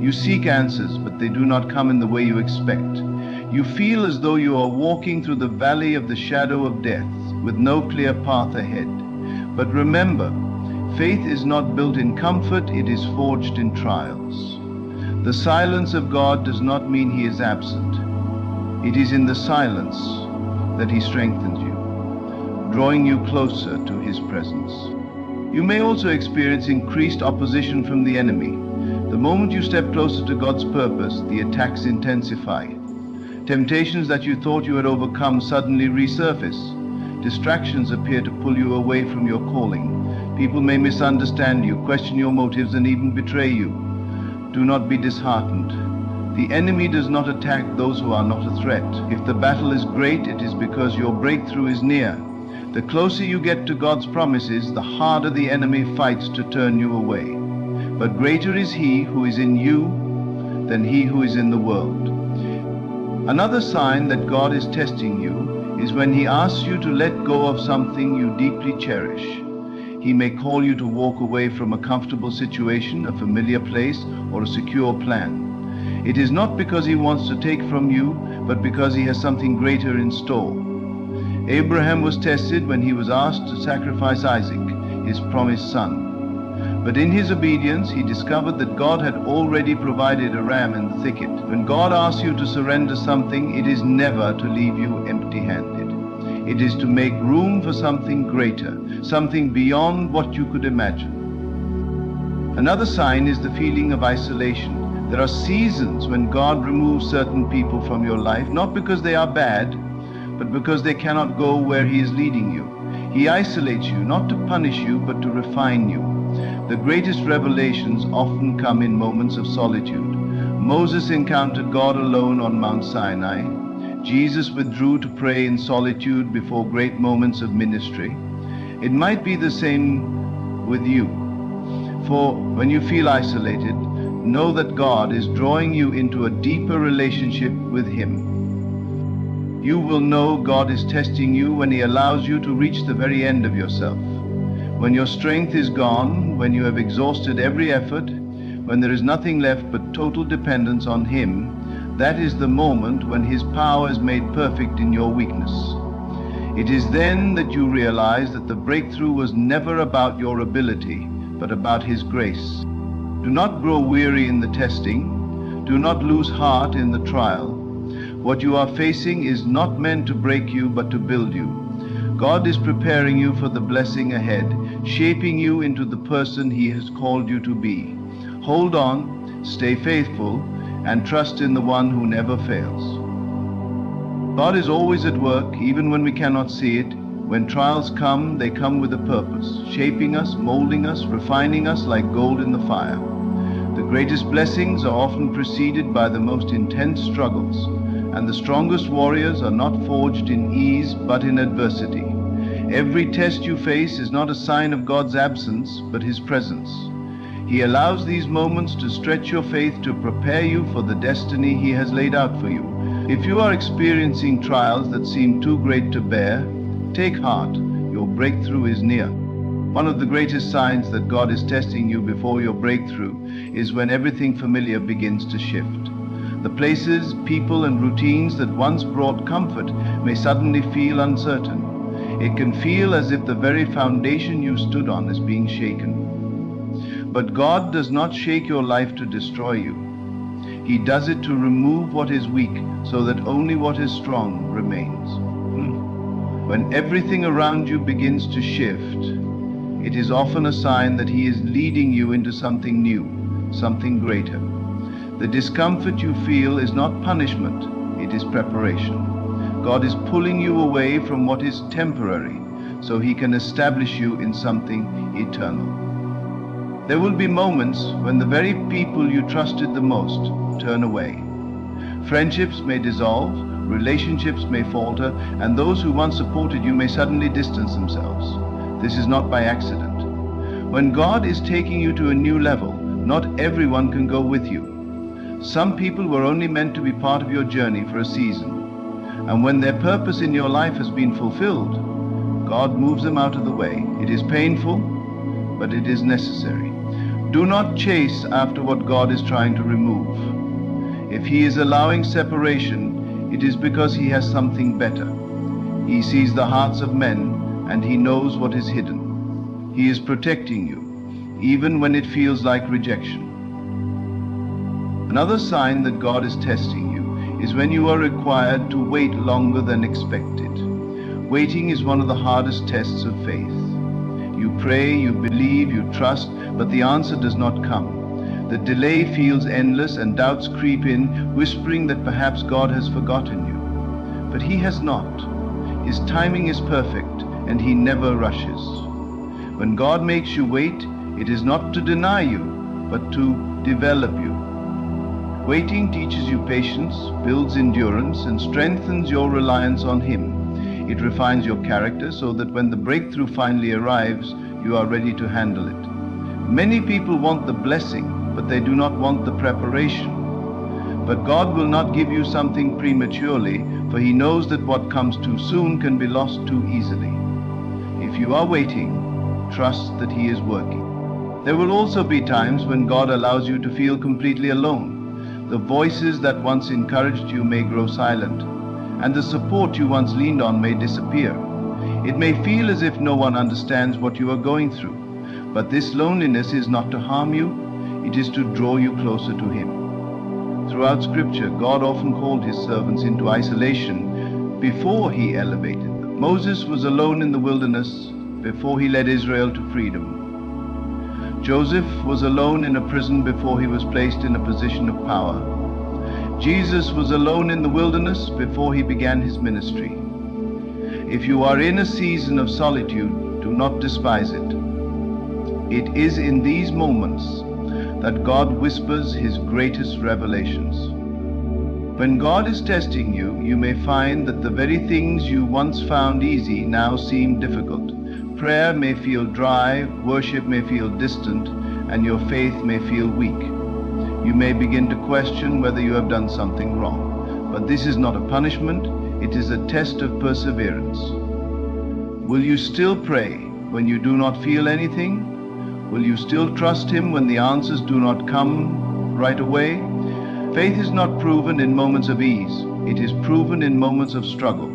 You seek answers, but they do not come in the way you expect. You feel as though you are walking through the valley of the shadow of death, with no clear path ahead. But remember, faith is not built in comfort, it is forged in trials. The silence of God does not mean He is absent. It is in the silence that He strengthens you, drawing you closer to His presence. You may also experience increased opposition from the enemy. The moment you step closer to God's purpose, the attacks intensify. Temptations that you thought you had overcome suddenly resurface. Distractions appear to pull you away from your calling. People may misunderstand you, question your motives, and even betray you. Do not be disheartened. The enemy does not attack those who are not a threat. If the battle is great, it is because your breakthrough is near. The closer you get to God's promises, the harder the enemy fights to turn you away. But greater is He who is in you than he who is in the world. Another sign that God is testing you is when He asks you to let go of something you deeply cherish. He may call you to walk away from a comfortable situation, a familiar place, or a secure plan. It is not because He wants to take from you, but because He has something greater in store. Abraham was tested when he was asked to sacrifice Isaac, his promised son. But in his obedience, he discovered that God had already provided a ram in the thicket. When God asks you to surrender something, it is never to leave you empty-handed. It is to make room for something greater, something beyond what you could imagine. Another sign is the feeling of isolation. There are seasons when God removes certain people from your life, not because they are bad, but because they cannot go where He is leading you. He isolates you, not to punish you, but to refine you. The greatest revelations often come in moments of solitude. Moses encountered God alone on Mount Sinai. Jesus withdrew to pray in solitude before great moments of ministry. It might be the same with you. For when you feel isolated, know that God is drawing you into a deeper relationship with Him. You will know God is testing you when He allows you to reach the very end of yourself. When your strength is gone, when you have exhausted every effort, when there is nothing left but total dependence on Him, that is the moment when His power is made perfect in your weakness. It is then that you realize that the breakthrough was never about your ability, but about His grace. Do not grow weary in the testing. Do not lose heart in the trial. What you are facing is not meant to break you, but to build you. God is preparing you for the blessing ahead, shaping you into the person He has called you to be. Hold on, stay faithful, and trust in the one who never fails. God is always at work, even when we cannot see it. When trials come, they come with a purpose, shaping us, molding us, refining us like gold in the fire. The greatest blessings are often preceded by the most intense struggles, and the strongest warriors are not forged in ease, but in adversity. Every test you face is not a sign of God's absence, but His presence. He allows these moments to stretch your faith, to prepare you for the destiny He has laid out for you. If you are experiencing trials that seem too great to bear, take heart, your breakthrough is near. One of the greatest signs that God is testing you before your breakthrough is when everything familiar begins to shift. The places, people, and routines that once brought comfort may suddenly feel uncertain. It can feel as if the very foundation you stood on is being shaken. But God does not shake your life to destroy you. He does it to remove what is weak, so that only what is strong remains. When everything around you begins to shift, it is often a sign that He is leading you into something new, something greater. The discomfort you feel is not punishment, it is preparation. God is pulling you away from what is temporary, so He can establish you in something eternal. There will be moments when the very people you trusted the most turn away. Friendships may dissolve, relationships may falter, and those who once supported you may suddenly distance themselves. This is not by accident. When God is taking you to a new level, not everyone can go with you. Some people were only meant to be part of your journey for a season. And when their purpose in your life has been fulfilled, God moves them out of the way. It is painful, but it is necessary. Do not chase after what God is trying to remove. If He is allowing separation, it is because He has something better. He sees the hearts of men, and He knows what is hidden. He is protecting you, even when it feels like rejection. Another sign that God is testing you is when you are required to wait longer than expected. Waiting is one of the hardest tests of faith. You pray, you believe, you trust, but the answer does not come. The delay feels endless and doubts creep in, whispering that perhaps God has forgotten you. But He has not. His timing is perfect, and He never rushes. When God makes you wait, it is not to deny you, but to develop you. Waiting teaches you patience, builds endurance, and strengthens your reliance on Him. It refines your character so that when the breakthrough finally arrives, you are ready to handle it. Many people want the blessing, but they do not want the preparation. But God will not give you something prematurely, for He knows that what comes too soon can be lost too easily. If you are waiting, trust that He is working. There will also be times when God allows you to feel completely alone. The voices that once encouraged you may grow silent, and the support you once leaned on may disappear. It may feel as if no one understands what you are going through, but this loneliness is not to harm you, it is to draw you closer to Him. Throughout Scripture, God often called His servants into isolation before He elevated them. Moses was alone in the wilderness before he led Israel to freedom. Joseph was alone in a prison before he was placed in a position of power. Jesus was alone in the wilderness before He began His ministry. If you are in a season of solitude, do not despise it. It is in these moments that God whispers His greatest revelations. When God is testing you, you may find that the very things you once found easy now seem difficult. Prayer may feel dry, worship may feel distant, and your faith may feel weak. You may begin to question whether you have done something wrong. But this is not a punishment, it is a test of perseverance. Will you still pray when you do not feel anything? Will you still trust Him when the answers do not come right away? Faith is not proven in moments of ease, it is proven in moments of struggle.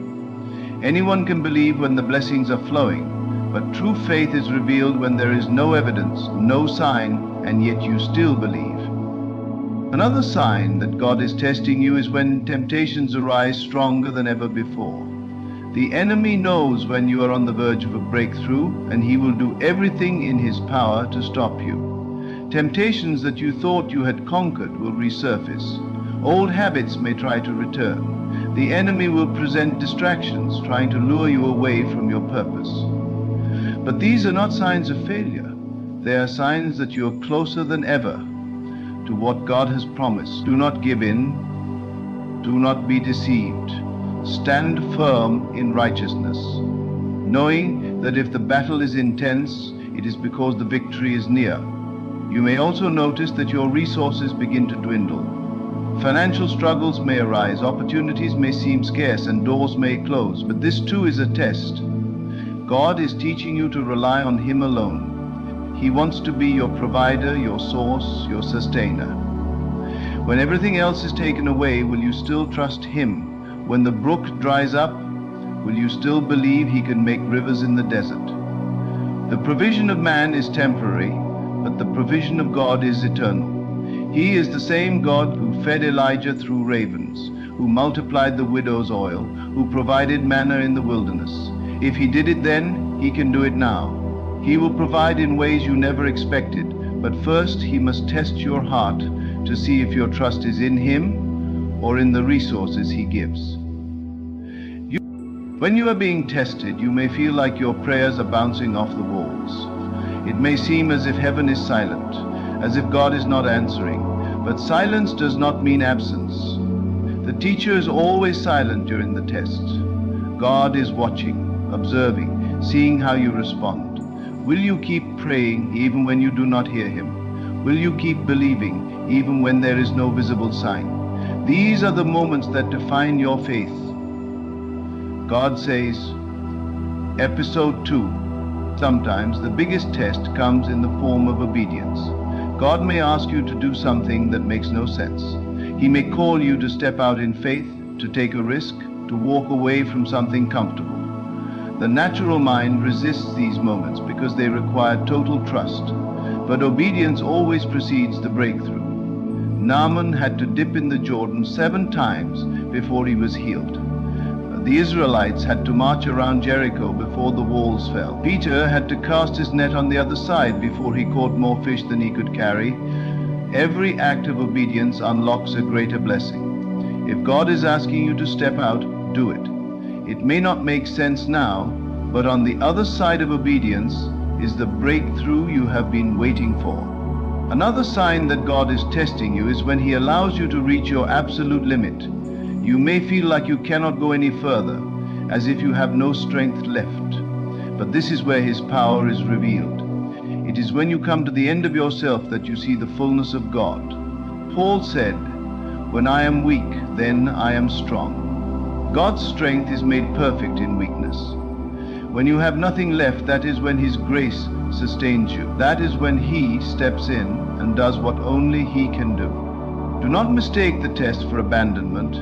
Anyone can believe when the blessings are flowing, but true faith is revealed when there is no evidence, no sign, and yet you still believe. Another sign that God is testing you is when temptations arise stronger than ever before. The enemy knows when you are on the verge of a breakthrough, and he will do everything in his power to stop you. Temptations that you thought you had conquered will resurface. Old habits may try to return. The enemy will present distractions, trying to lure you away from your purpose. But these are not signs of failure. They are signs that you are closer than ever to what God has promised. Do not give in. Do not be deceived. Stand firm in righteousness, knowing that if the battle is intense, it is because the victory is near. You may also notice that your resources begin to dwindle. Financial struggles may arise, opportunities may seem scarce, and doors may close, but this too is a test. God is teaching you to rely on Him alone. He wants to be your provider, your source, your sustainer. When everything else is taken away, will you still trust Him? When the brook dries up, will you still believe He can make rivers in the desert? The provision of man is temporary, but the provision of God is eternal. He is the same God who fed Elijah through ravens, who multiplied the widow's oil, who provided manna in the wilderness. If He did it then, He can do it now. He will provide in ways you never expected, but first He must test your heart to see if your trust is in Him or in the resources He gives. When you are being tested, you may feel like your prayers are bouncing off the walls. It may seem as if heaven is silent, as if God is not answering, but silence does not mean absence. The teacher is always silent during the test. God is watching, observing, seeing how you respond. Will you keep praying even when you do not hear him? Will you keep believing even when there is no visible sign? These are the moments that define your faith. God says, Episode 2. Sometimes the biggest test comes in the form of obedience. God may ask you to do something that makes no sense. He may call you to step out in faith, to take a risk, to walk away from something comfortable. The natural mind resists these moments because they require total trust. But obedience always precedes the breakthrough. Naaman had to dip in the Jordan 7 times before he was healed. The Israelites had to march around Jericho before the walls fell. Peter had to cast his net on the other side before he caught more fish than he could carry. Every act of obedience unlocks a greater blessing. If God is asking you to step out, do it. It may not make sense now, but on the other side of obedience is the breakthrough you have been waiting for. Another sign that God is testing you is when he allows you to reach your absolute limit. You may feel like you cannot go any further, as if you have no strength left. But this is where his power is revealed. It is when you come to the end of yourself that you see the fullness of God. Paul said, "When I am weak, then I am strong." God's strength is made perfect in weakness. When you have nothing left, that is when his grace sustains you. That is when he steps in and does what only he can do. Do not mistake the test for abandonment.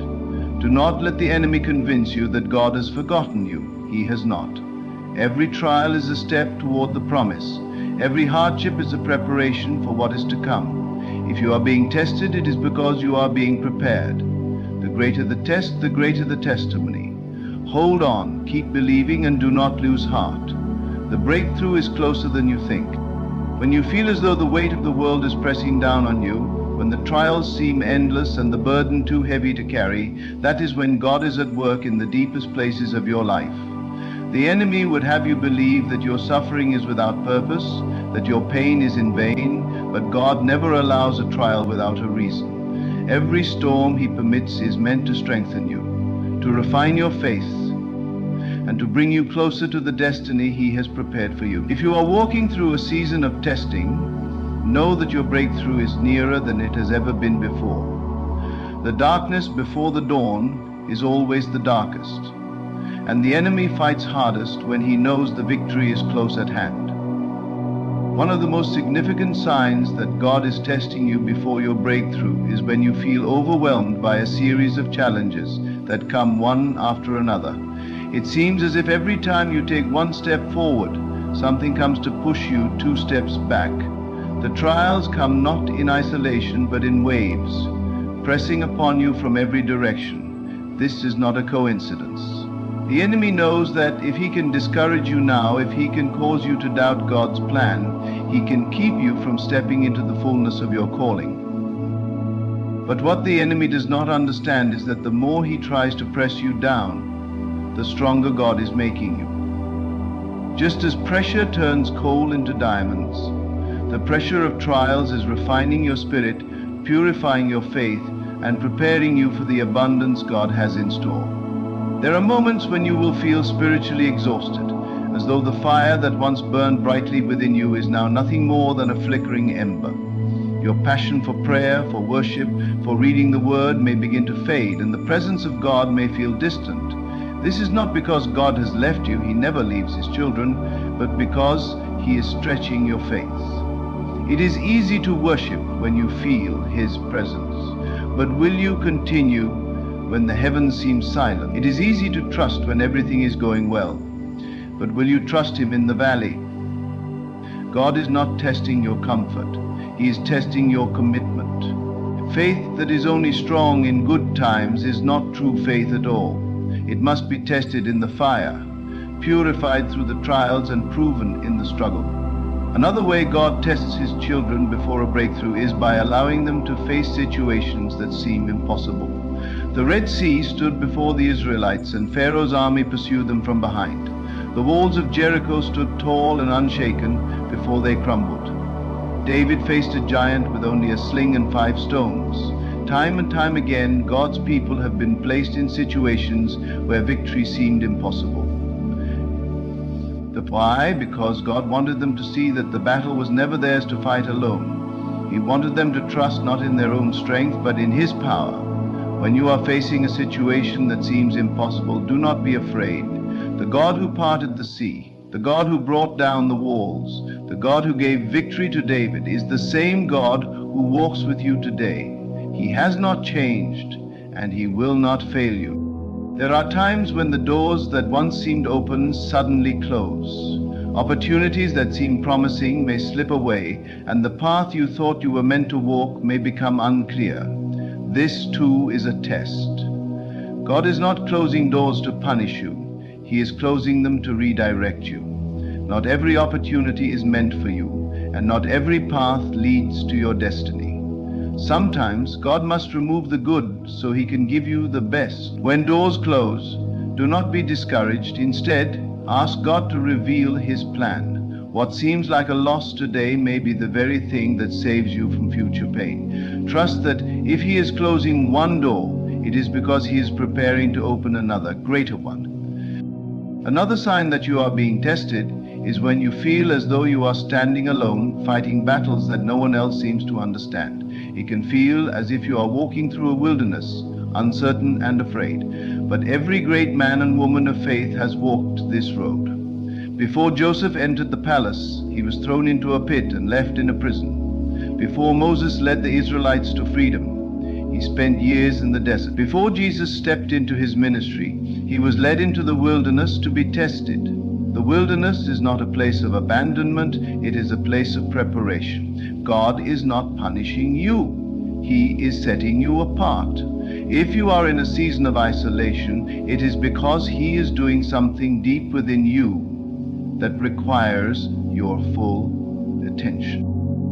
Do not let the enemy convince you that God has forgotten you. He has not. Every trial is a step toward the promise. Every hardship is a preparation for what is to come. If you are being tested, it is because you are being prepared. The greater the test, the greater the testimony. Hold on, keep believing, and do not lose heart. The breakthrough is closer than you think. When you feel as though the weight of the world is pressing down on you, when the trials seem endless and the burden too heavy to carry, that is when God is at work in the deepest places of your life. The enemy would have you believe that your suffering is without purpose, that your pain is in vain, but God never allows a trial without a reason. Every storm he permits is meant to strengthen you, to refine your faith, and to bring you closer to the destiny he has prepared for you. If you are walking through a season of testing, know that your breakthrough is nearer than it has ever been before. The darkness before the dawn is always the darkest, and the enemy fights hardest when he knows the victory is close at hand. One of the most significant signs that God is testing you before your breakthrough is when you feel overwhelmed by a series of challenges that come one after another. It seems as if every time you take one step forward, something comes to push you 2 steps back. The trials come not in isolation, but in waves, pressing upon you from every direction. This is not a coincidence. The enemy knows that if he can discourage you now, if he can cause you to doubt God's plan, he can keep you from stepping into the fullness of your calling. But what the enemy does not understand is that the more he tries to press you down, the stronger God is making you. Just as pressure turns coal into diamonds, the pressure of trials is refining your spirit, purifying your faith, and preparing you for the abundance God has in store. There are moments when you will feel spiritually exhausted, as though the fire that once burned brightly within you is now nothing more than a flickering ember. Your passion for prayer, for worship, for reading the Word may begin to fade, and the presence of God may feel distant. This is not because God has left you, he never leaves his children, but because he is stretching your faith. It is easy to worship when you feel his presence, but will you continue when the heavens seem silent? It is easy to trust when everything is going well, but will you trust him in the valley? God is not testing your comfort, he is testing your commitment. Faith that is only strong in good times is not true faith at all. It must be tested in the fire, purified through the trials, and proven in the struggle. Another way God tests his children before a breakthrough is by allowing them to face situations that seem impossible. The Red Sea stood before the Israelites, and Pharaoh's army pursued them from behind. The walls of Jericho stood tall and unshaken before they crumbled. David faced a giant with only a sling and 5 stones. Time and time again, God's people have been placed in situations where victory seemed impossible. Why? Because God wanted them to see that the battle was never theirs to fight alone. He wanted them to trust not in their own strength, but in His power. When you are facing a situation that seems impossible, do not be afraid. The God who parted the sea, the God who brought down the walls, the God who gave victory to David, is the same God who walks with you today. He has not changed, and He will not fail you. There are times when the doors that once seemed open suddenly close. Opportunities that seemed promising may slip away, and the path you thought you were meant to walk may become unclear. This too is a test. God is not closing doors to punish you. He is closing them to redirect you. Not every opportunity is meant for you, and not every path leads to your destiny. Sometimes God must remove the good so He can give you the best. When doors close, do not be discouraged. Instead, ask God to reveal His plan. What seems like a loss today may be the very thing that saves you from future pain. Trust that if He is closing one door, it is because He is preparing to open another, greater one. Another sign that you are being tested is when you feel as though you are standing alone, fighting battles that no one else seems to understand. It can feel as if you are walking through a wilderness, uncertain and afraid. But every great man and woman of faith has walked this road. Before Joseph entered the palace, he was thrown into a pit and left in a prison. Before Moses led the Israelites to freedom, he spent years in the desert. Before Jesus stepped into his ministry, he was led into the wilderness to be tested. The wilderness is not a place of abandonment, it is a place of preparation. God is not punishing you. He is setting you apart. If you are in a season of isolation, it is because He is doing something deep within you that requires your full attention.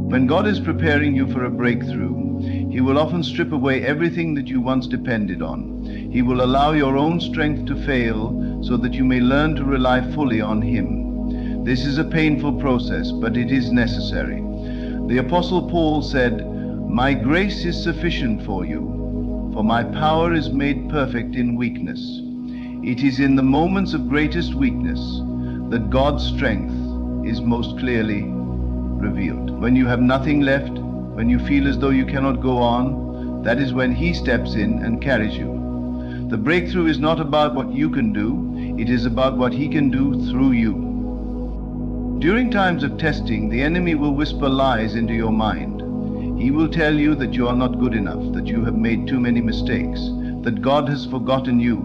When God is preparing you for a breakthrough, He will often strip away everything that you once depended on. He will allow your own strength to fail so that you may learn to rely fully on Him. This is a painful process, but it is necessary. The Apostle Paul said, "My grace is sufficient for you, for my power is made perfect in weakness." It is in the moments of greatest weakness that God's strength is most clearly revealed. When you have nothing left, when you feel as though you cannot go on, that is when He steps in and carries you. The breakthrough is not about what you can do, it is about what He can do through you. During times of testing, the enemy will whisper lies into your mind. He will tell you that you are not good enough, that you have made too many mistakes, that God has forgotten you.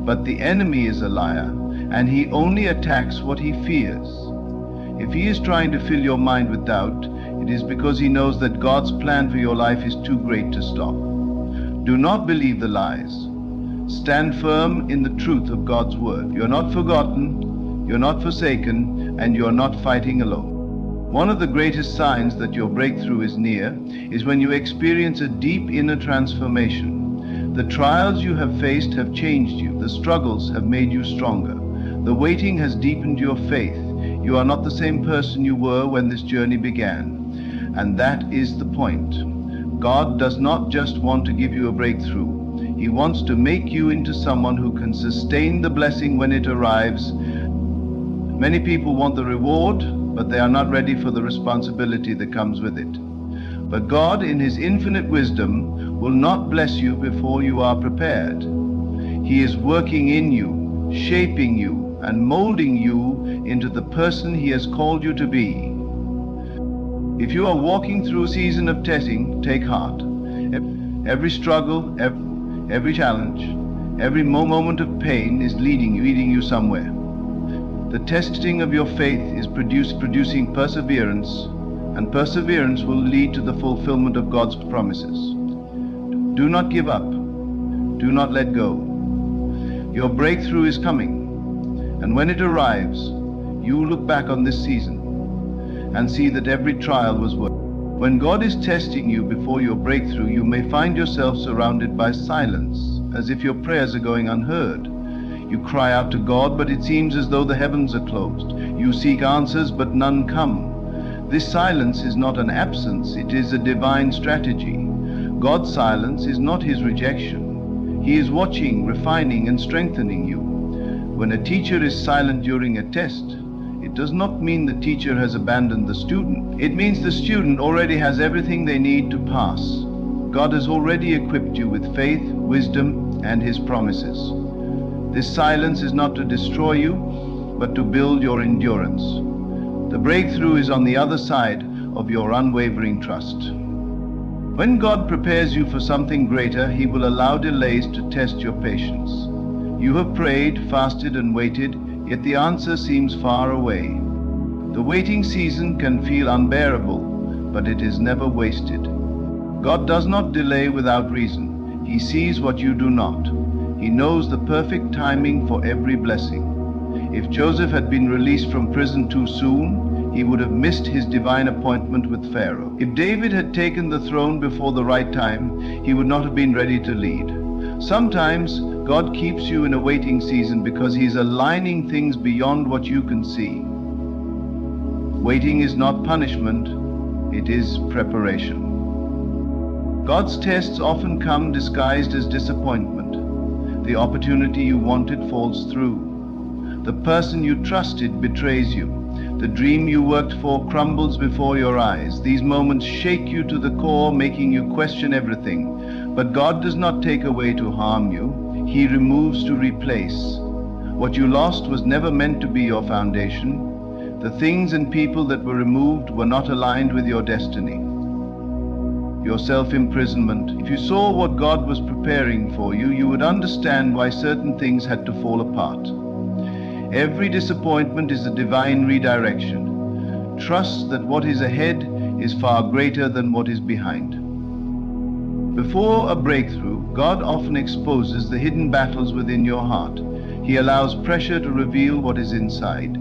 But the enemy is a liar, and he only attacks what he fears. If he is trying to fill your mind with doubt, it is because he knows that God's plan for your life is too great to stop. Do not believe the lies. Stand firm in the truth of God's word. You're not forgotten, you're not forsaken, and you're not fighting alone. One of the greatest signs that your breakthrough is near is when you experience a deep inner transformation. The trials you have faced have changed you. The struggles have made you stronger. The waiting has deepened your faith. You are not the same person you were when this journey began. And that is the point. God does not just want to give you a breakthrough. He wants to make you into someone who can sustain the blessing when it arrives. Many people want the reward, but they are not ready for the responsibility that comes with it. But God, in His infinite wisdom, will not bless you before you are prepared. He is working in you, shaping you, and molding you into the person He has called you to be. If you are walking through a season of testing, take heart. Every struggle, every challenge, every moment of pain is leading you somewhere. The testing of your faith is producing perseverance, and perseverance will lead to the fulfillment of God's promises. Do not give up. Do not let go. Your breakthrough is coming, and when it arrives, you look back on this season and see that every trial was worth it. When God is testing you before your breakthrough, you may find yourself surrounded by silence, as if your prayers are going unheard. You cry out to God, but it seems as though the heavens are closed. You seek answers, but none come. This silence is not an absence, it is a divine strategy. God's silence is not His rejection. He is watching, refining, and strengthening you. When a teacher is silent during a test, it does not mean the teacher has abandoned the student. It means the student already has everything they need to pass. God has already equipped you with faith, wisdom, and His promises. This silence is not to destroy you, but to build your endurance. The breakthrough is on the other side of your unwavering trust. When God prepares you for something greater, He will allow delays to test your patience. You have prayed, fasted, and waited, yet the answer seems far away. The waiting season can feel unbearable, but it is never wasted. God does not delay without reason. He sees what you do not. He knows the perfect timing for every blessing. If Joseph had been released from prison too soon, he would have missed his divine appointment with Pharaoh. If David had taken the throne before the right time, he would not have been ready to lead. Sometimes God keeps you in a waiting season because He's aligning things beyond what you can see. Waiting is not punishment, it is preparation. God's tests often come disguised as disappointment. The opportunity you wanted falls through. The person you trusted betrays you. The dream you worked for crumbles before your eyes. These moments shake you to the core, making you question everything. But God does not take away to harm you. He removes to replace. What you lost was never meant to be your foundation. The things and people that were removed were not aligned with your destiny. Your self-imprisonment. If you saw what God was preparing for you, you would understand why certain things had to fall apart. Every disappointment is a divine redirection. Trust that what is ahead is far greater than what is behind. Before a breakthrough, God often exposes the hidden battles within your heart. He allows pressure to reveal what is inside.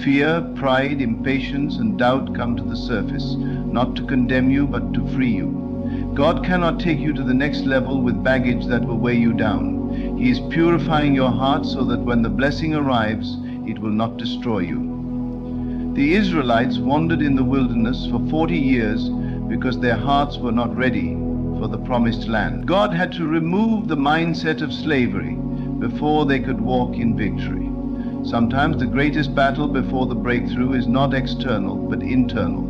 Fear, pride, impatience, and doubt come to the surface, not to condemn you, but to free you. God cannot take you to the next level with baggage that will weigh you down. He is purifying your heart so that when the blessing arrives, it will not destroy you. The Israelites wandered in the wilderness for 40 years because their hearts were not ready for the promised land. God had to remove the mindset of slavery before they could walk in victory. Sometimes the greatest battle before the breakthrough is not external, but internal.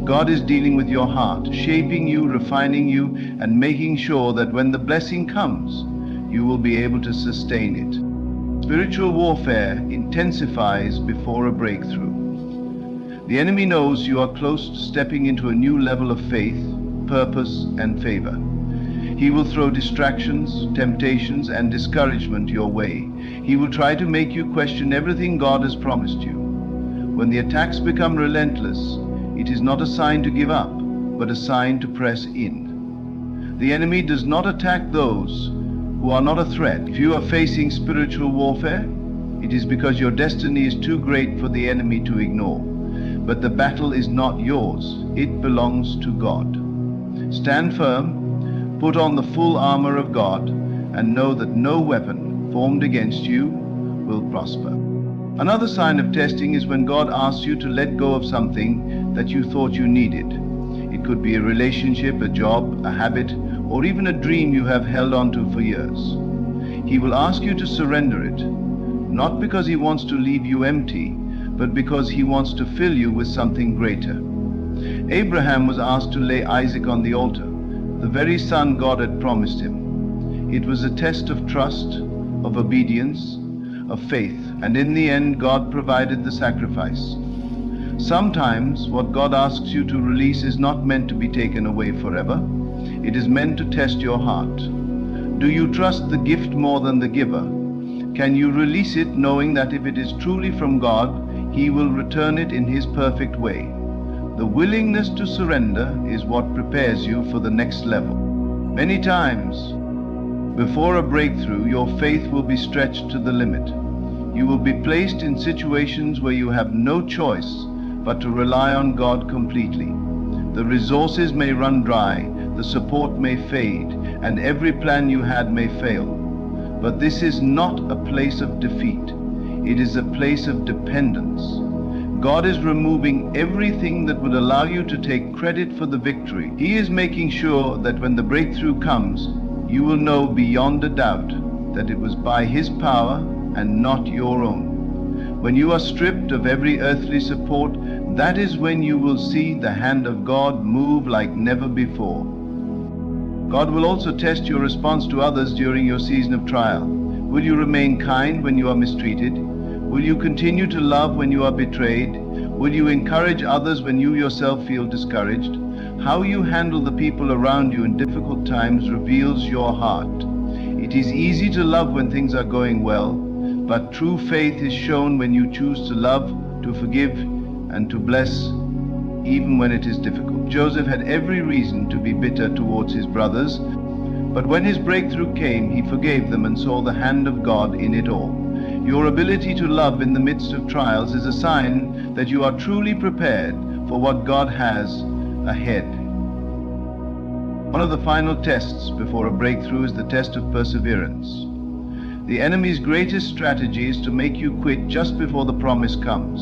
God is dealing with your heart, shaping you, refining you, and making sure that when the blessing comes, you will be able to sustain it. Spiritual warfare intensifies before a breakthrough. The enemy knows you are close to stepping into a new level of faith, purpose, and favor. He will throw distractions, temptations, and discouragement your way. He will try to make you question everything God has promised you. When the attacks become relentless, it is not a sign to give up, but a sign to press in. The enemy does not attack those who are not a threat. If you are facing spiritual warfare, it is because your destiny is too great for the enemy to ignore. But the battle is not yours, it belongs to God. Stand firm, put on the full armor of God, and know that no weapon formed against you will prosper. Another sign of testing is when God asks you to let go of something that you thought you needed. It could be a relationship, a job, a habit, or even a dream you have held onto for years. He will ask you to surrender it, not because He wants to leave you empty, but because He wants to fill you with something greater. Abraham was asked to lay Isaac on the altar, the very son God had promised him. It was a test of trust, of obedience, of faith, and in the end God provided the sacrifice. Sometimes what God asks you to release is not meant to be taken away forever. It is meant to test your heart. Do you trust the gift more than the giver? Can you release it knowing that if it is truly from God, He will return it in His perfect way? The willingness to surrender is what prepares you for the next level. Many times, before a breakthrough, your faith will be stretched to the limit. You will be placed in situations where you have no choice but to rely on God completely. The resources may run dry, the support may fade, and every plan you had may fail. But this is not a place of defeat. It is a place of dependence. God is removing everything that would allow you to take credit for the victory. He is making sure that when the breakthrough comes, you will know beyond a doubt that it was by His power and not your own. When you are stripped of every earthly support, that is when you will see the hand of God move like never before. God will also test your response to others during your season of trial. Will you remain kind when you are mistreated? Will you continue to love when you are betrayed? Will you encourage others when you yourself feel discouraged? How you handle the people around you in difficult times reveals your heart. It is easy to love when things are going well, but true faith is shown when you choose to love, to forgive, and to bless, even when it is difficult. Joseph had every reason to be bitter towards his brothers, but when his breakthrough came, he forgave them and saw the hand of God in it all. Your ability to love in the midst of trials is a sign that you are truly prepared for what God has ahead. One of the final tests before a breakthrough is the test of perseverance. The enemy's greatest strategy is to make you quit just before the promise comes.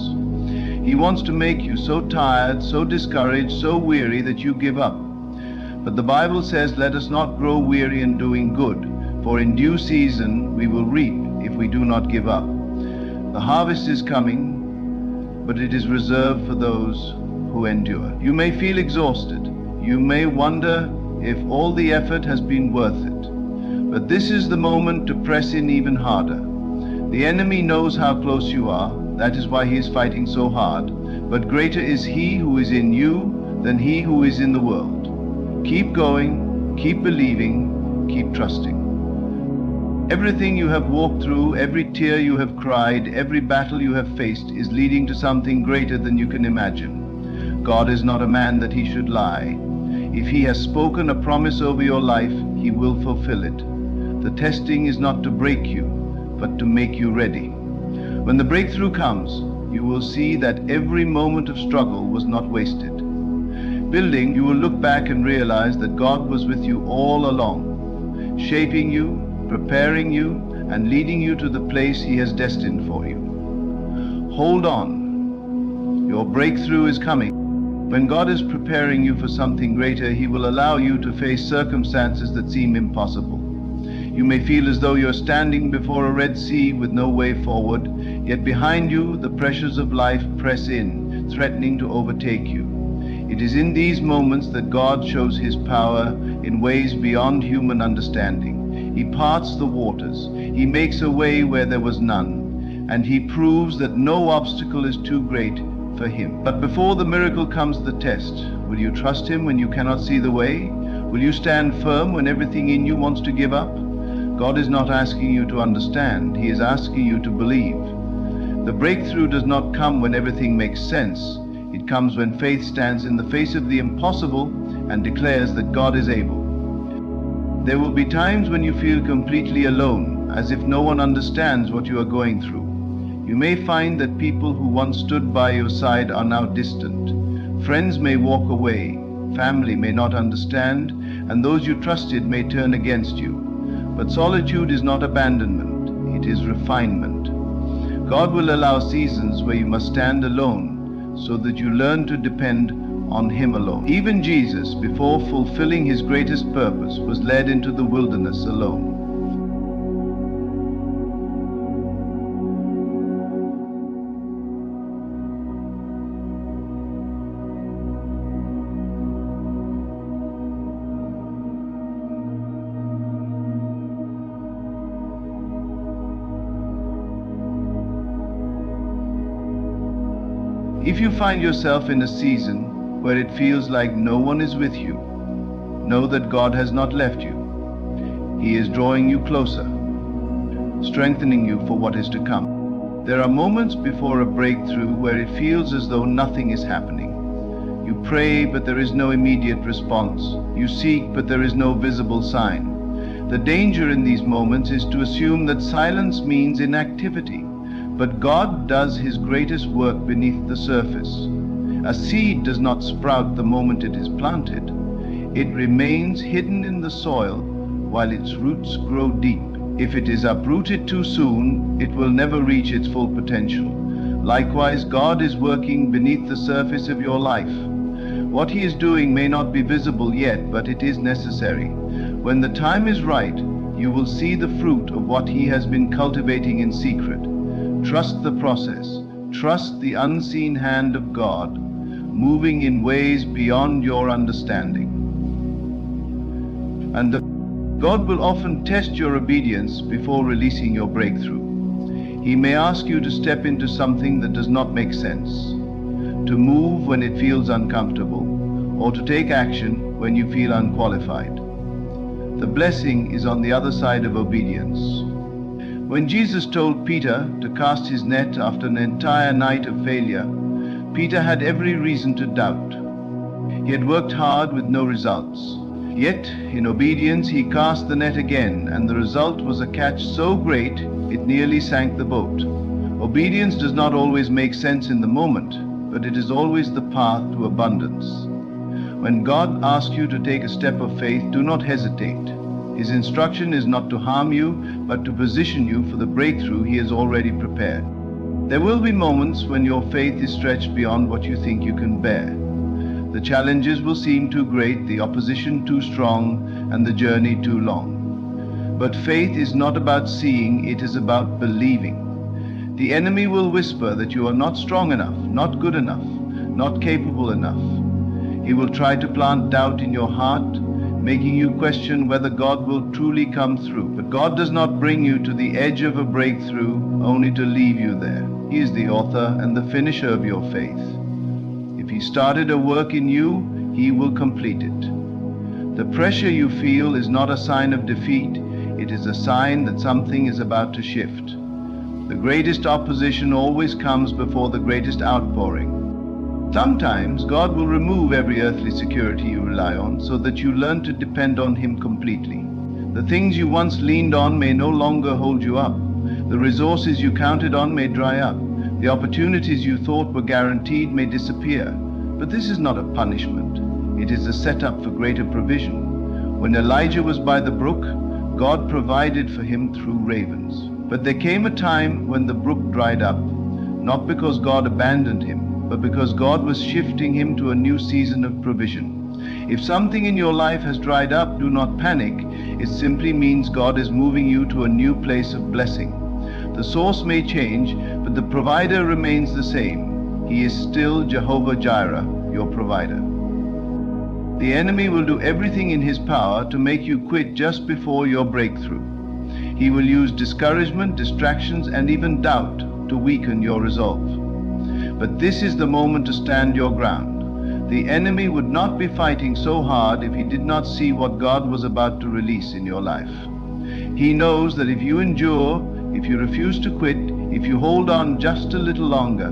He wants to make you so tired, so discouraged, so weary that you give up. But the Bible says, "Let us not grow weary in doing good, for in due season we will reap if we do not give up." The harvest is coming, but it is reserved for those who endure. You may feel exhausted. You may wonder if all the effort has been worth it. But this is the moment to press in even harder. The enemy knows how close you are. That is why he is fighting so hard. But greater is he who is in you than he who is in the world. Keep going, keep believing, keep trusting. Everything you have walked through, every tear you have cried, every battle you have faced is leading to something greater than you can imagine. God is not a man that he should lie. If he has spoken a promise over your life, he will fulfill it. The testing is not to break you, but to make you ready. When the breakthrough comes, you will see that every moment of struggle was not wasted. Building, you will look back and realize that God was with you all along, shaping you, preparing you, and leading you to the place he has destined for you. Hold on. Your breakthrough is coming. When God is preparing you for something greater, he will allow you to face circumstances that seem impossible. You may feel as though you're standing before a Red Sea with no way forward, yet behind you the pressures of life press in, threatening to overtake you. It is in these moments that God shows his power in ways beyond human understanding. He parts the waters, he makes a way where there was none, and he proves that no obstacle is too great for him. But before the miracle comes the test. Will you trust him when you cannot see the way? Will you stand firm when everything in you wants to give up? God is not asking you to understand, he is asking you to believe. The breakthrough does not come when everything makes sense. It comes when faith stands in the face of the impossible and declares that God is able. There will be times when you feel completely alone, as if no one understands what you are going through. You may find that people who once stood by your side are now distant. Friends may walk away, family may not understand, and those you trusted may turn against you. But solitude is not abandonment, it is refinement. God will allow seasons where you must stand alone so that you learn to depend on him alone. Even Jesus, before fulfilling his greatest purpose, was led into the wilderness alone. If you find yourself in a season where it feels like no one is with you, know that God has not left you. He is drawing you closer, strengthening you for what is to come. There are moments before a breakthrough where it feels as though nothing is happening. You pray, but there is no immediate response. You seek, but there is no visible sign. The danger in these moments is to assume that silence means inactivity. But God does his greatest work beneath the surface. A seed does not sprout the moment it is planted. It remains hidden in the soil while its roots grow deep. If it is uprooted too soon, it will never reach its full potential. Likewise, God is working beneath the surface of your life. What he is doing may not be visible yet, but it is necessary. When the time is right, you will see the fruit of what he has been cultivating in secret. Trust the process. Trust the unseen hand of God, moving in ways beyond your understanding. And God will often test your obedience before releasing your breakthrough. He may ask you to step into something that does not make sense, to move when it feels uncomfortable, or to take action when you feel unqualified. The blessing is on the other side of obedience. When Jesus told Peter to cast his net after an entire night of failure, Peter had every reason to doubt. He had worked hard with no results. Yet, in obedience, he cast the net again, and the result was a catch so great it nearly sank the boat. Obedience does not always make sense in the moment, but it is always the path to abundance. When God asks you to take a step of faith, do not hesitate. His instruction is not to harm you, but to position you for the breakthrough He has already prepared. There will be moments when your faith is stretched beyond what you think you can bear. The challenges will seem too great, the opposition too strong, and the journey too long. But faith is not about seeing, it is about believing. The enemy will whisper that you are not strong enough, not good enough, not capable enough. He will try to plant doubt in your heart, making you question whether God will truly come through. But God does not bring you to the edge of a breakthrough only to leave you there. He is the author and the finisher of your faith. If He started a work in you, He will complete it. The pressure you feel is not a sign of defeat, it is a sign that something is about to shift. The greatest opposition always comes before the greatest outpouring. Sometimes God will remove every earthly security you rely on so that you learn to depend on Him completely. The things you once leaned on may no longer hold you up. The resources you counted on may dry up. The opportunities you thought were guaranteed may disappear. But this is not a punishment. It is a setup for greater provision. When Elijah was by the brook, God provided for him through ravens. But there came a time when the brook dried up, not because God abandoned him, but because God was shifting him to a new season of provision. If something in your life has dried up, do not panic. It simply means God is moving you to a new place of blessing. The source may change, but the provider remains the same. He is still Jehovah Jireh, your provider. The enemy will do everything in his power to make you quit just before your breakthrough. He will use discouragement, distractions, and even doubt to weaken your resolve. But this is the moment to stand your ground. The enemy would not be fighting so hard if he did not see what God was about to release in your life. He knows that if you endure, if you refuse to quit, if you hold on just a little longer,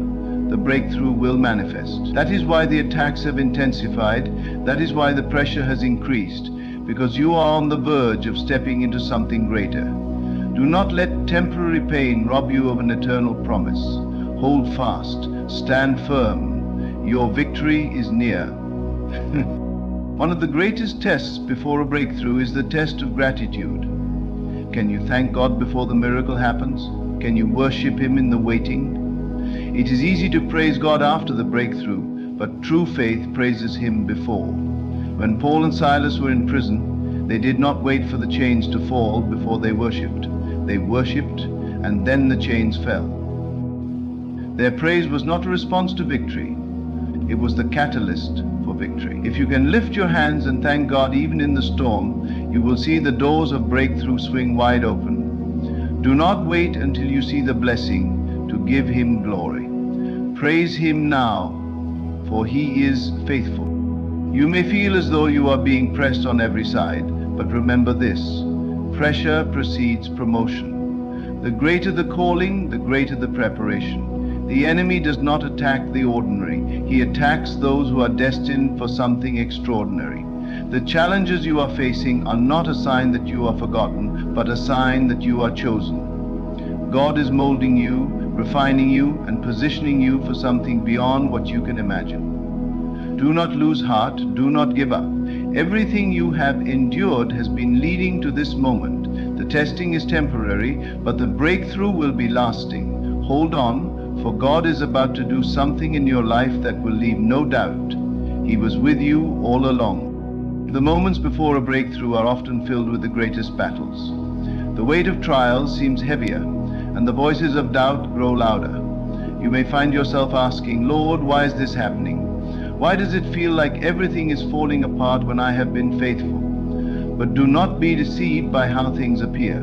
the breakthrough will manifest. That is why the attacks have intensified. That is why the pressure has increased, because you are on the verge of stepping into something greater. Do not let temporary pain rob you of an eternal promise. Hold fast. Stand firm. Your victory is near. One of the greatest tests before a breakthrough is the test of gratitude. Can you thank God before the miracle happens? Can you worship Him in the waiting? It is easy to praise God after the breakthrough, but true faith praises Him before. When Paul and Silas were in prison, they did not wait for the chains to fall before they worshipped. They worshipped, and then the chains fell. Their praise was not a response to victory. It was the catalyst for victory. If you can lift your hands and thank God even in the storm, you will see the doors of breakthrough swing wide open. Do not wait until you see the blessing to give Him glory. Praise Him now, for He is faithful. You may feel as though you are being pressed on every side, but remember this: pressure precedes promotion. The greater the calling, the greater the preparation. The enemy does not attack the ordinary. He attacks those who are destined for something extraordinary. The challenges you are facing are not a sign that you are forgotten, but a sign that you are chosen. God is molding you, refining you, and positioning you for something beyond what you can imagine. Do not lose heart. Do not give up. Everything you have endured has been leading to this moment. The testing is temporary, but the breakthrough will be lasting. Hold on, for God is about to do something in your life that will leave no doubt. He was with you all along. The moments before a breakthrough are often filled with the greatest battles. The weight of trials seems heavier, and the voices of doubt grow louder. You may find yourself asking, Lord, why is this happening? Why does it feel like everything is falling apart when I have been faithful? But do not be deceived by how things appear.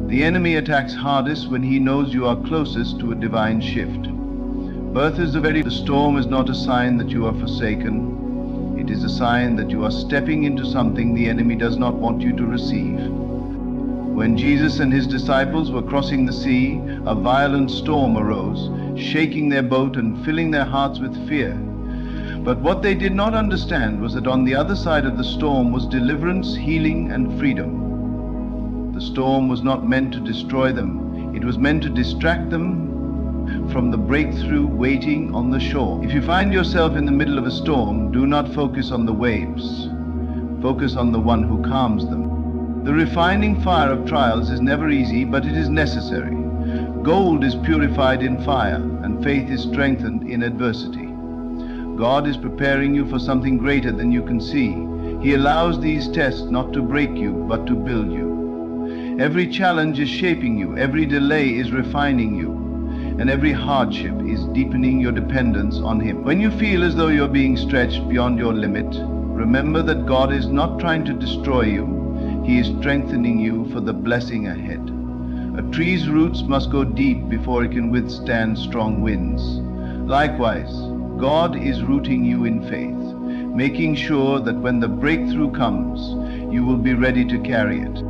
The enemy attacks hardest when he knows you are closest to a divine shift. Birth is the storm is not a sign that you are forsaken. It is a sign that you are stepping into something the enemy does not want you to receive. When Jesus and his disciples were crossing the sea, a violent storm arose, shaking their boat and filling their hearts with fear. But what they did not understand was that on the other side of the storm was deliverance, healing, and freedom. The storm was not meant to destroy them. It was meant to distract them from the breakthrough waiting on the shore. If you find yourself in the middle of a storm, do not focus on the waves. Focus on the one who calms them. The refining fire of trials is never easy, but it is necessary. Gold is purified in fire, and faith is strengthened in adversity. God is preparing you for something greater than you can see. He allows these tests not to break you, but to build you. Every challenge is shaping you, every delay is refining you, and every hardship is deepening your dependence on Him. When you feel as though you're being stretched beyond your limit, remember that God is not trying to destroy you. He is strengthening you for the blessing ahead. A tree's roots must go deep before it can withstand strong winds. Likewise, God is rooting you in faith, making sure that when the breakthrough comes, you will be ready to carry it.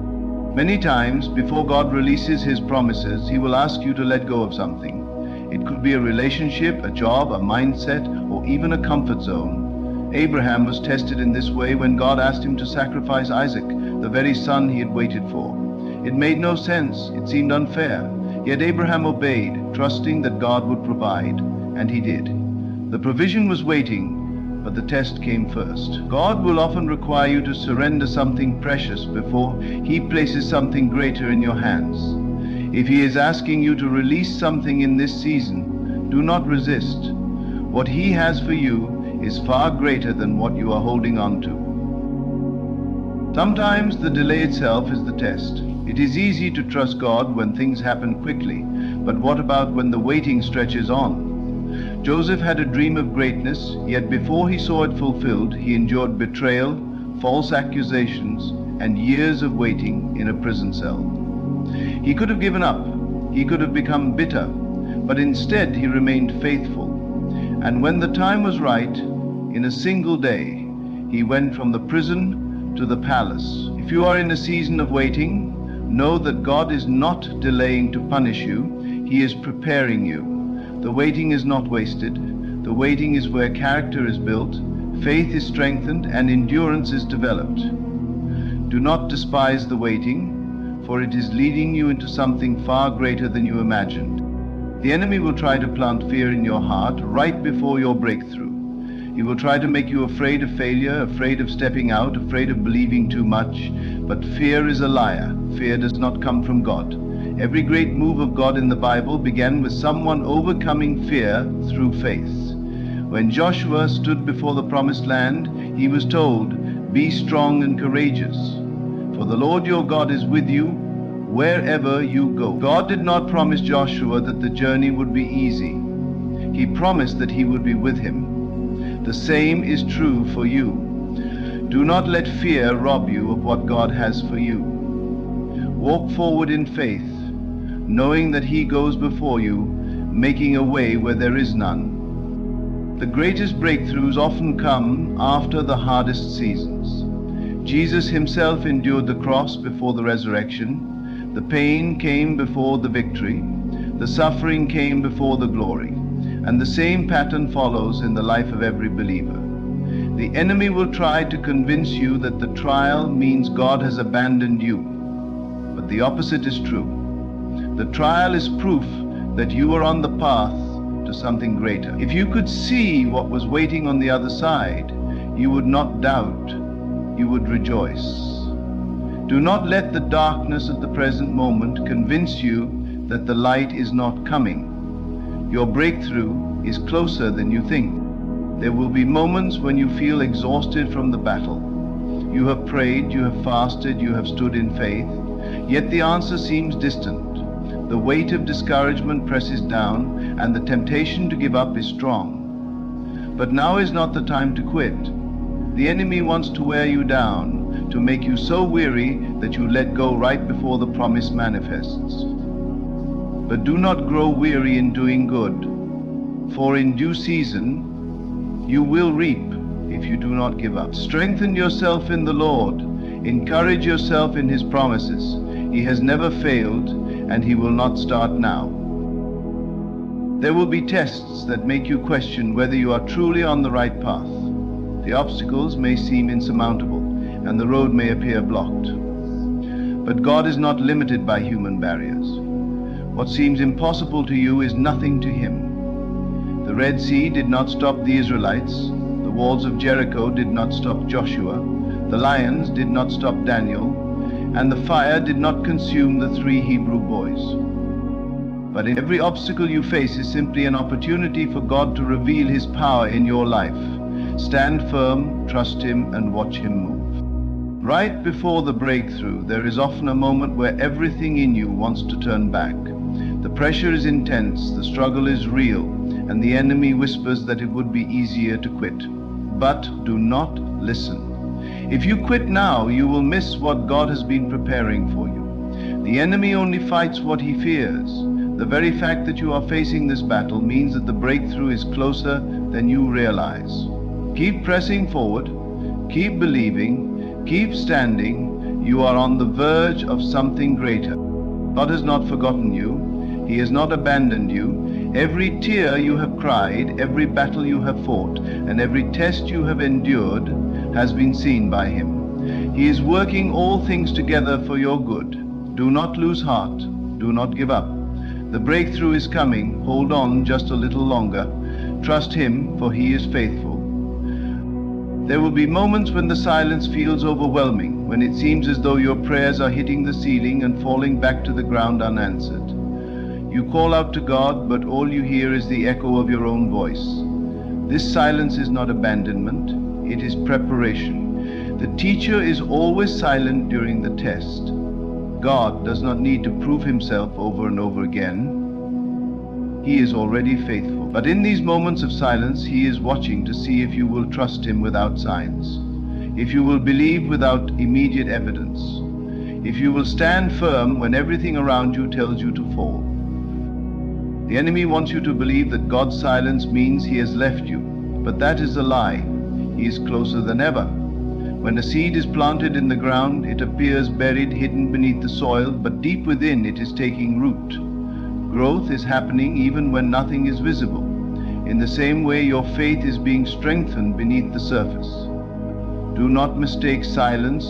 Many times, before God releases His promises, He will ask you to let go of something. It could be a relationship, a job, a mindset, or even a comfort zone. Abraham was tested in this way when God asked him to sacrifice Isaac, the very son he had waited for. It made no sense. It seemed unfair. Yet Abraham obeyed, trusting that God would provide, and he did. The provision was waiting, but the test came first. God will often require you to surrender something precious before He places something greater in your hands. If He is asking you to release something in this season, do not resist. What He has for you is far greater than what you are holding on to. Sometimes the delay itself is the test. It is easy to trust God when things happen quickly, but what about when the waiting stretches on? Joseph had a dream of greatness, yet before he saw it fulfilled, he endured betrayal, false accusations, and years of waiting in a prison cell. He could have given up. He could have become bitter, but instead he remained faithful. And when the time was right, in a single day, he went from the prison to the palace. If you are in a season of waiting, know that God is not delaying to punish you. He is preparing you. The waiting is not wasted. The waiting is where character is built, faith is strengthened, and endurance is developed. Do not despise the waiting, for it is leading you into something far greater than you imagined. The enemy will try to plant fear in your heart right before your breakthrough. He will try to make you afraid of failure, afraid of stepping out, afraid of believing too much. But fear is a liar. Fear does not come from God. Every great move of God in the Bible began with someone overcoming fear through faith. When Joshua stood before the promised land, he was told, "Be strong and courageous, for the Lord your God is with you wherever you go." God did not promise Joshua that the journey would be easy. He promised that he would be with him. The same is true for you. Do not let fear rob you of what God has for you. Walk forward in faith, knowing that He goes before you, making a way where there is none. The greatest breakthroughs often come after the hardest seasons. Jesus Himself endured the cross before the resurrection. The pain came before the victory. The suffering came before the glory. And the same pattern follows in the life of every believer. The enemy will try to convince you that the trial means God has abandoned you. But the opposite is true. The trial is proof that you are on the path to something greater. If you could see what was waiting on the other side, you would not doubt, you would rejoice. Do not let the darkness of the present moment convince you that the light is not coming. Your breakthrough is closer than you think. There will be moments when you feel exhausted from the battle. You have prayed, you have fasted, you have stood in faith, yet the answer seems distant. The weight of discouragement presses down, and the temptation to give up is strong. But now is not the time to quit. The enemy wants to wear you down, to make you so weary that you let go right before the promise manifests. But do not grow weary in doing good, for in due season you will reap if you do not give up. Strengthen yourself in the Lord. Encourage yourself in His promises. He has never failed, and He will not start now. There will be tests that make you question whether you are truly on the right path. The obstacles may seem insurmountable, and the road may appear blocked. But God is not limited by human barriers. What seems impossible to you is nothing to Him. The Red Sea did not stop the Israelites. The walls of Jericho did not stop Joshua. The lions did not stop Daniel. And the fire did not consume the 3 Hebrew boys. But in every obstacle you face is simply an opportunity for God to reveal His power in your life. Stand firm, trust Him, and watch Him move. Right before the breakthrough, there is often a moment where everything in you wants to turn back. The pressure is intense, the struggle is real, and the enemy whispers that it would be easier to quit. But do not listen. If you quit now, you will miss what God has been preparing for you. The enemy only fights what he fears. The very fact that you are facing this battle means that the breakthrough is closer than you realize. Keep pressing forward, keep believing, keep standing. You are on the verge of something greater. God has not forgotten you. He has not abandoned you. Every tear you have cried, every battle you have fought, and every test you have endured has been seen by Him. He is working all things together for your good. Do not lose heart. Do not give up. The breakthrough is coming. Hold on just a little longer. Trust Him, for He is faithful. There will be moments when the silence feels overwhelming, when it seems as though your prayers are hitting the ceiling and falling back to the ground unanswered. You call out to God, but all you hear is the echo of your own voice. This silence is not abandonment. It is preparation. The teacher is always silent during the test. God does not need to prove Himself over and over again. He is already faithful. But in these moments of silence, He is watching to see if you will trust Him without signs, if you will believe without immediate evidence, if you will stand firm when everything around you tells you to fall. The enemy wants you to believe that God's silence means He has left you, but that is a lie. He is closer than ever. When a seed is planted in the ground, it appears buried, hidden beneath the soil, but deep within it is taking root. Growth is happening even when nothing is visible. In the same way, your faith is being strengthened beneath the surface. Do not mistake silence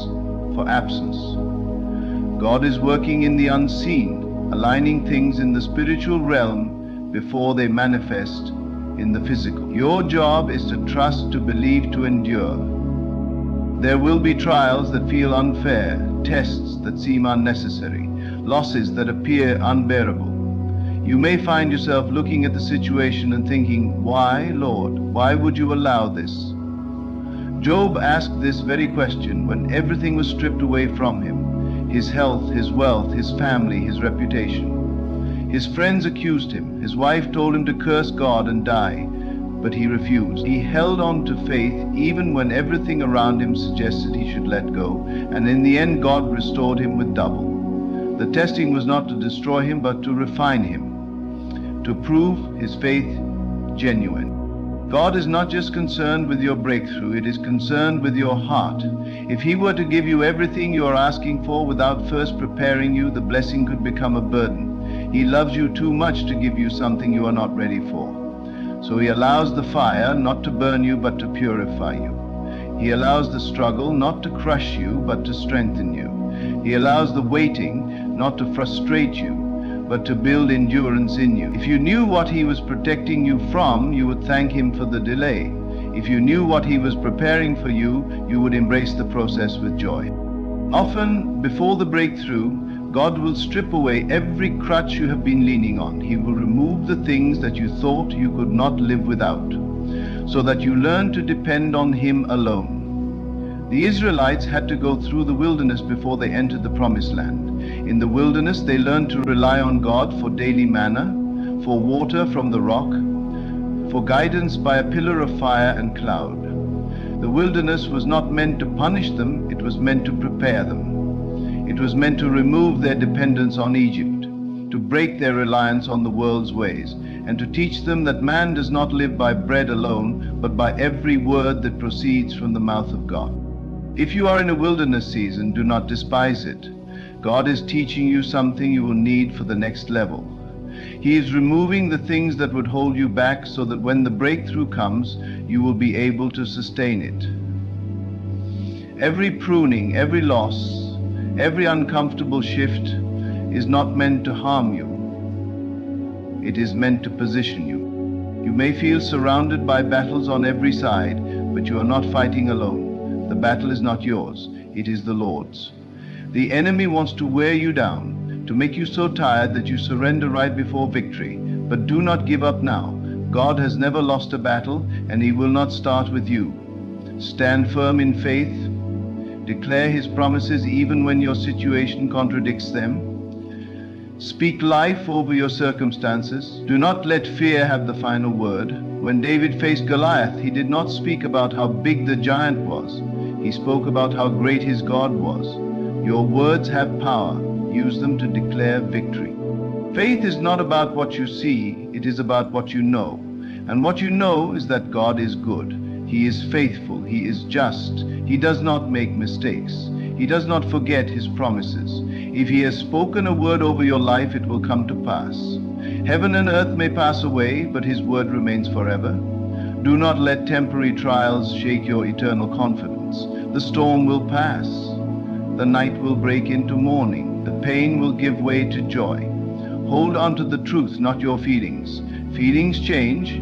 for absence. God is working in the unseen, aligning things in the spiritual realm before they manifest in the physical. Your job is to trust, to believe, to endure. There will be trials that feel unfair, tests that seem unnecessary, losses that appear unbearable. You may find yourself looking at the situation and thinking, "Why, Lord? Why would you allow this?" Job asked this very question when everything was stripped away from him: his health, his wealth, his family, his reputation. His friends accused him. His wife told him to curse God and die, but he refused. He held on to faith even when everything around him suggested he should let go, and in the end God restored him with double. The testing was not to destroy him, but to refine him, to prove his faith genuine. God is not just concerned with your breakthrough, it is concerned with your heart. If He were to give you everything you are asking for without first preparing you, the blessing could become a burden. He loves you too much to give you something you are not ready for. So He allows the fire not to burn you, but to purify you. He allows the struggle not to crush you, but to strengthen you. He allows the waiting not to frustrate you, but to build endurance in you. If you knew what He was protecting you from, you would thank Him for the delay. If you knew what He was preparing for you, you would embrace the process with joy. Often, before the breakthrough, God will strip away every crutch you have been leaning on. He will remove the things that you thought you could not live without, so that you learn to depend on Him alone. The Israelites had to go through the wilderness before they entered the promised land. In the wilderness, they learned to rely on God for daily manna, for water from the rock, for guidance by a pillar of fire and cloud. The wilderness was not meant to punish them, it was meant to prepare them. It was meant to remove their dependence on Egypt, to break their reliance on the world's ways, and to teach them that man does not live by bread alone, but by every word that proceeds from the mouth of God. If you are in a wilderness season, do not despise it. God is teaching you something you will need for the next level. He is removing the things that would hold you back so that when the breakthrough comes, you will be able to sustain it. Every pruning, every loss, every uncomfortable shift is not meant to harm you. It is meant to position you. You may feel surrounded by battles on every side, but you are not fighting alone. The battle is not yours, it is the Lord's. The enemy wants to wear you down, to make you so tired that you surrender right before victory. But do not give up now. God has never lost a battle, and He will not start with you. Stand firm in faith. Declare His promises even when your situation contradicts them. Speak life over your circumstances. Do not let fear have the final word. When David faced Goliath, he did not speak about how big the giant was. He spoke about how great his God was. Your words have power. Use them to declare victory. Faith is not about what you see, it is about what you know. And what you know is that God is good. He is faithful. He is just. He does not make mistakes. He does not forget His promises. If He has spoken a word over your life, it will come to pass. Heaven and earth may pass away, but His word remains forever. Do not let temporary trials shake your eternal confidence. The storm will pass. The night will break into morning. The pain will give way to joy. Hold on to the truth, not your feelings. Feelings change,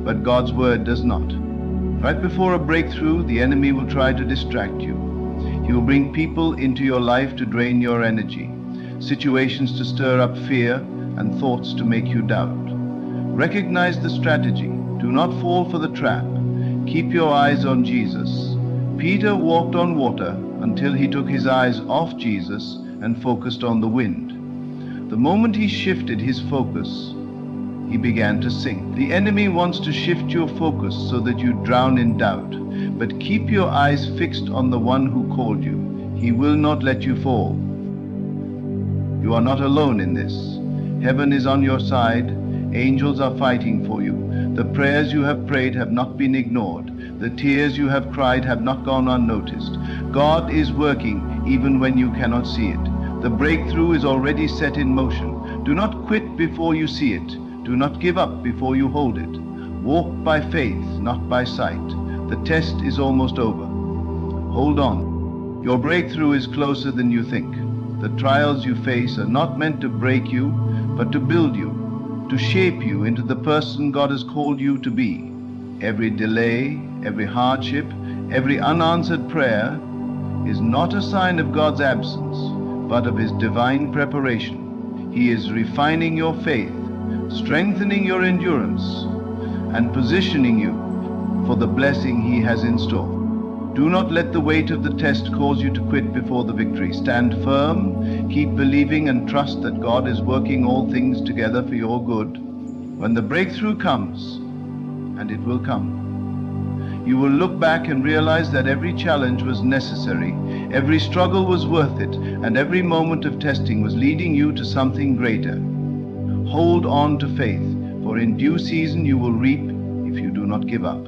but God's word does not. Right before a breakthrough, the enemy will try to distract you. He will bring people into your life to drain your energy, situations to stir up fear, and thoughts to make you doubt. Recognize the strategy. Do not fall for the trap. Keep your eyes on Jesus. Peter walked on water until he took his eyes off Jesus and focused on the wind. The moment he shifted his focus, he began to sink. The enemy wants to shift your focus so that you drown in doubt, but keep your eyes fixed on the one who called you. He will not let you fall. You are not alone in this. Heaven is on your side. Angels are fighting for you. The prayers you have prayed have not been ignored. The tears you have cried have not gone unnoticed. God is working even when you cannot see it. The breakthrough is already set in motion. Do not quit before you see it. Do not give up before you hold it. Walk by faith, not by sight. The test is almost over. Hold on. Your breakthrough is closer than you think. The trials you face are not meant to break you, but to build you, to shape you into the person God has called you to be. Every delay, every hardship, every unanswered prayer is not a sign of God's absence, but of His divine preparation. He is refining your faith, strengthening your endurance, and positioning you for the blessing He has in store. Do not let the weight of the test cause you to quit before the victory. Stand firm, keep believing, and trust that God is working all things together for your good. When the breakthrough comes, and it will come, you will look back and realize that every challenge was necessary, every struggle was worth it, and every moment of testing was leading you to something greater. Hold on to faith, for in due season you will reap if you do not give up.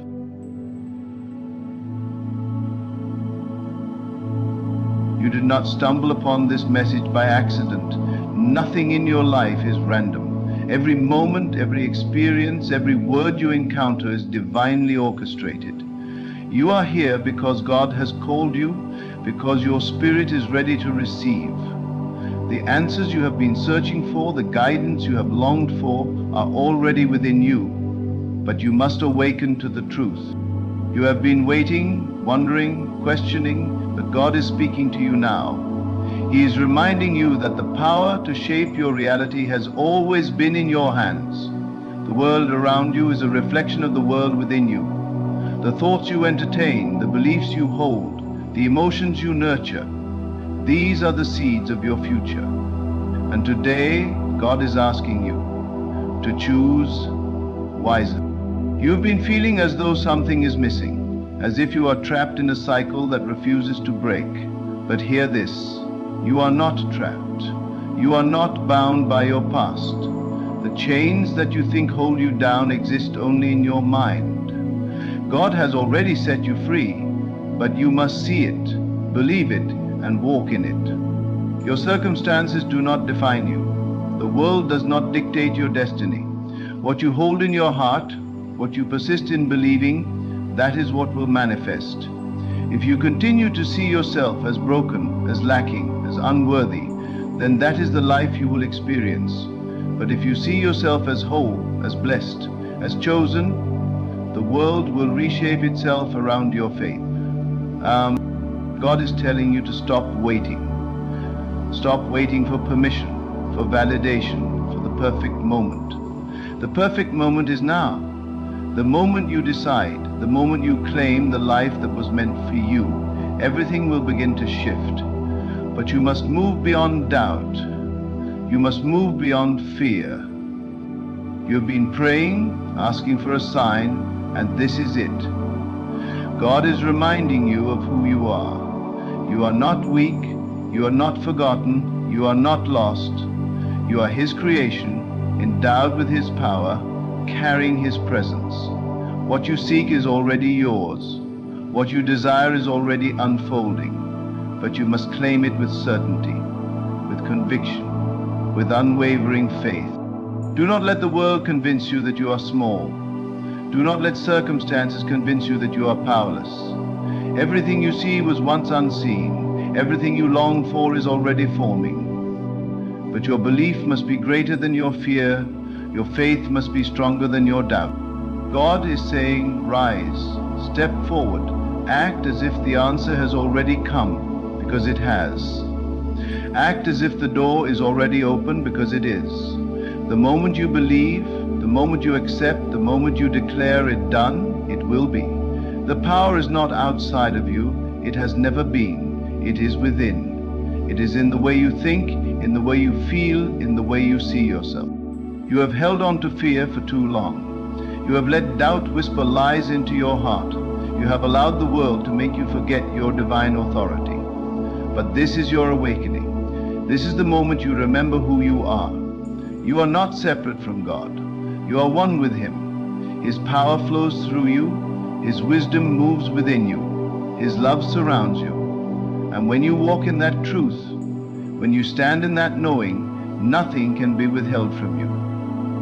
You did not stumble upon this message by accident. Nothing in your life is random. Every moment, every experience, every word you encounter is divinely orchestrated. You are here because God has called you, because your spirit is ready to receive. The answers you have been searching for, the guidance you have longed for, are already within you. But you must awaken to the truth. You have been waiting, wondering, questioning, but God is speaking to you now. He is reminding you that the power to shape your reality has always been in your hands. The world around you is a reflection of the world within you. The thoughts you entertain, the beliefs you hold, the emotions you nurture, these are the seeds of your future. And today, God is asking you to choose wisely. You've been feeling as though something is missing, as if you are trapped in a cycle that refuses to break. But hear this, you are not trapped. You are not bound by your past. The chains that you think hold you down exist only in your mind. God has already set you free, but you must see it, believe it, and walk in it. Your circumstances do not define you. The world does not dictate your destiny. What you hold in your heart, what you persist in believing, that is what will manifest. If you continue to see yourself as broken, as lacking, as unworthy, then that is the life you will experience. But if you see yourself as whole, as blessed, as chosen, the world will reshape itself around your faith. God is telling you to stop waiting. Stop waiting for permission, for validation, for the perfect moment. The perfect moment is now. The moment you decide, the moment you claim the life that was meant for you, everything will begin to shift. But you must move beyond doubt. You must move beyond fear. You have been praying, asking for a sign, and this is it. God is reminding you of who you are. You are not weak, you are not forgotten, you are not lost. You are His creation, endowed with His power, carrying His presence. What you seek is already yours. What you desire is already unfolding. But you must claim it with certainty, with conviction, with unwavering faith. Do not let the world convince you that you are small. Do not let circumstances convince you that you are powerless. Everything you see was once unseen. Everything you long for is already forming. But your belief must be greater than your fear. Your faith must be stronger than your doubt. God is saying, rise, step forward, act as if the answer has already come, because it has. Act as if the door is already open, because it is. The moment you believe, the moment you accept, the moment you declare it done, it will be. The power is not outside of you. It has never been. It is within. It is in the way you think, in the way you feel, in the way you see yourself. You have held on to fear for too long. You have let doubt whisper lies into your heart. You have allowed the world to make you forget your divine authority. But this is your awakening. This is the moment you remember who you are. You are not separate from God. You are one with Him. His power flows through you. His wisdom moves within you. His love surrounds you. And when you walk in that truth, when you stand in that knowing, nothing can be withheld from you.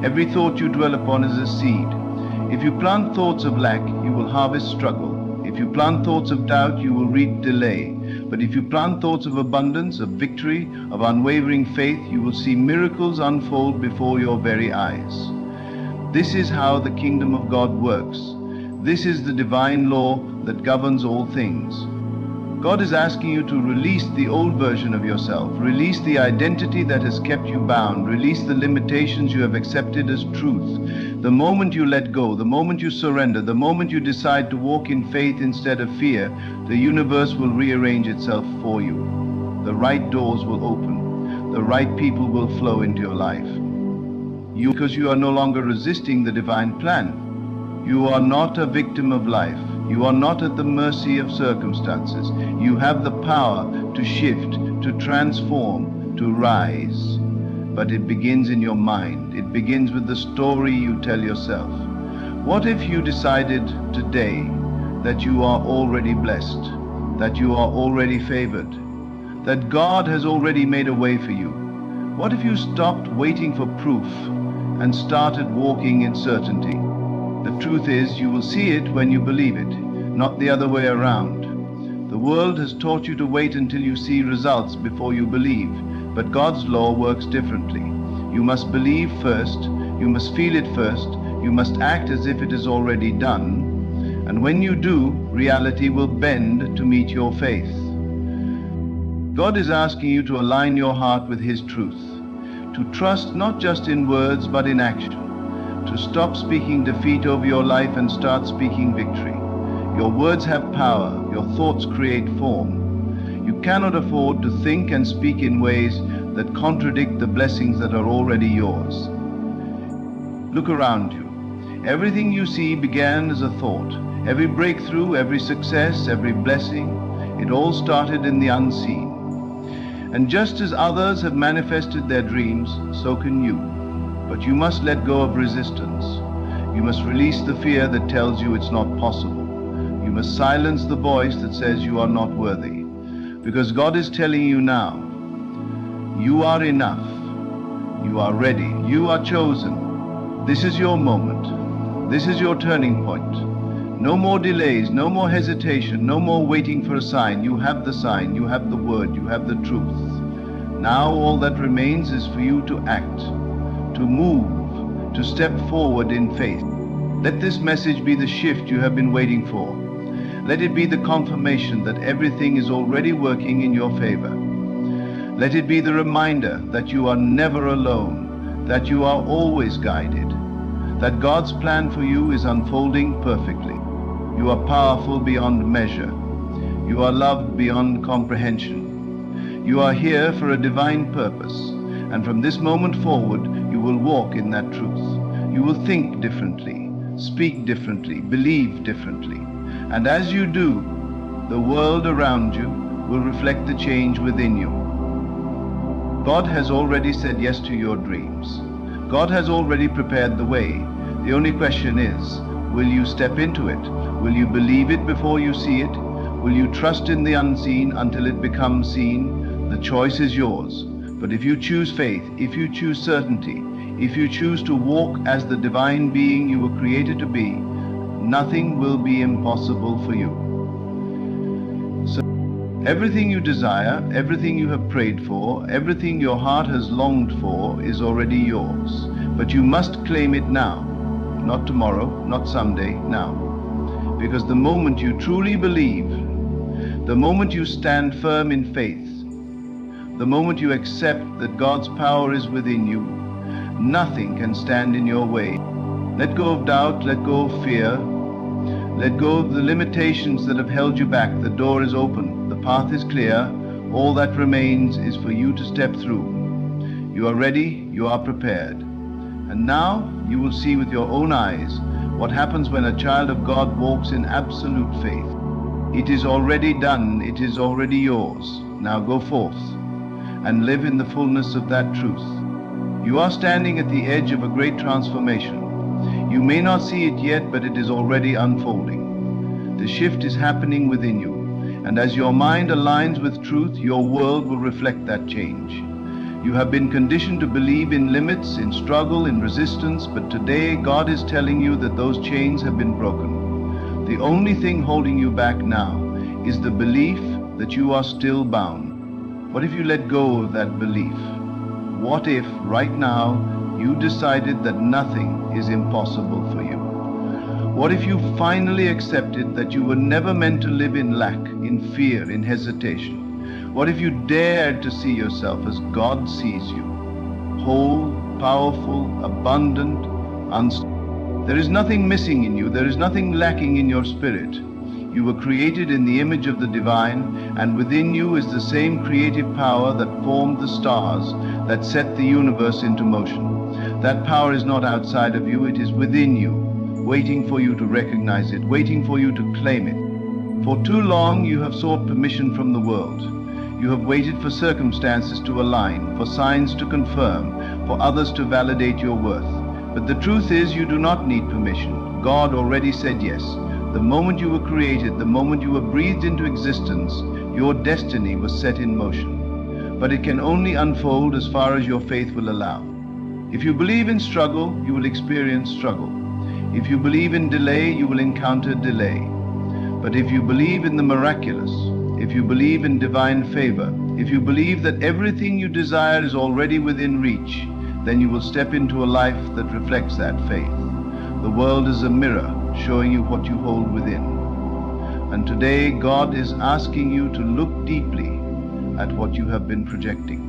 Every thought you dwell upon is a seed. If you plant thoughts of lack, you will harvest struggle. If you plant thoughts of doubt, you will reap delay. But if you plant thoughts of abundance, of victory, of unwavering faith, you will see miracles unfold before your very eyes. This is how the kingdom of God works. This is the divine law that governs all things. God is asking you to release the old version of yourself, release the identity that has kept you bound, release the limitations you have accepted as truth. The moment you let go, the moment you surrender, the moment you decide to walk in faith instead of fear, the universe will rearrange itself for you. The right doors will open. The right people will flow into your life. Because you are no longer resisting the divine plan. You are not a victim of life. You are not at the mercy of circumstances. You have the power to shift, to transform, to rise. But it begins in your mind. It begins with the story you tell yourself. What if you decided today that you are already blessed, that you are already favored, that God has already made a way for you? What if you stopped waiting for proof and started walking in certainty? The truth is, you will see it when you believe it, not the other way around. The world has taught you to wait until you see results before you believe, but God's law works differently. You must believe first, you must feel it first, you must act as if it is already done, and when you do, reality will bend to meet your faith. God is asking you to align your heart with His truth, to trust not just in words but in action, to stop speaking defeat over your life and start speaking victory. Your words have power. Your thoughts create form. You cannot afford to think and speak in ways that contradict the blessings that are already yours. Look around you. Everything you see began as a thought. Every breakthrough, every success, every blessing, it all started in the unseen. And just as others have manifested their dreams, so can you. But you must let go of resistance. You must release the fear that tells you it's not possible. You must silence the voice that says you are not worthy. Because God is telling you now, you are enough. You are ready. You are chosen. This is your moment. This is your turning point. No more delays, no more hesitation, no more waiting for a sign. You have the sign, you have the word, you have the truth. Now all that remains is for you to act, to move, to step forward in faith. Let this message be the shift you have been waiting for. Let it be the confirmation that everything is already working in your favor. Let it be the reminder that you are never alone, that you are always guided, that God's plan for you is unfolding perfectly. You are powerful beyond measure. You are loved beyond comprehension. You are here for a divine purpose, and from this moment forward, you will walk in that truth. You will think differently, speak differently, believe differently. And as you do, the world around you will reflect the change within you. God has already said yes to your dreams. God has already prepared the way. The only question is, will you step into it? Will you believe it before you see it? Will you trust in the unseen until it becomes seen? The choice is yours. But if you choose faith, if you choose certainty, if you choose to walk as the divine being you were created to be, nothing will be impossible for you. So everything you desire, everything you have prayed for, everything your heart has longed for is already yours. But you must claim it now. Not tomorrow, not someday, now. Because the moment you truly believe, the moment you stand firm in faith, the moment you accept that God's power is within you, nothing can stand in your way. Let go of doubt, let go of fear, let go of the limitations that have held you back. The door is open, the path is clear. All that remains is for you to step through. You are ready, you are prepared. And now you will see with your own eyes what happens when a child of God walks in absolute faith. It is already done, it is already yours. Now go forth and live in the fullness of that truth. You are standing at the edge of a great transformation. You may not see it yet, but it is already unfolding. The shift is happening within you, and as your mind aligns with truth, your world will reflect that change. You have been conditioned to believe in limits, in struggle, in resistance, but today God is telling you that those chains have been broken. The only thing holding you back now is the belief that you are still bound. What if you let go of that belief? What if right now you decided that nothing is impossible for you? What if you finally accepted that you were never meant to live in lack, in fear, in hesitation? What if you dared to see yourself as God sees you? Whole, powerful, abundant, unstoppable. There is nothing missing in you. There is nothing lacking in your spirit. You were created in the image of the divine, and within you is the same creative power that formed the stars, that set the universe into motion. That power is not outside of you. It is within you, waiting for you to recognize it, waiting for you to claim it. For too long you have sought permission from the world. You have waited for circumstances to align, for signs to confirm, for others to validate your worth. But the truth is, you do not need permission. God already said yes. The moment you were created, the moment you were breathed into existence, your destiny was set in motion. But it can only unfold as far as your faith will allow. If you believe in struggle, you will experience struggle. If you believe in delay, you will encounter delay. But if you believe in the miraculous, if you believe in divine favor, if you believe that everything you desire is already within reach, then you will step into a life that reflects that faith. The world is a mirror showing you what you hold within. And today God is asking you to look deeply at what you have been projecting.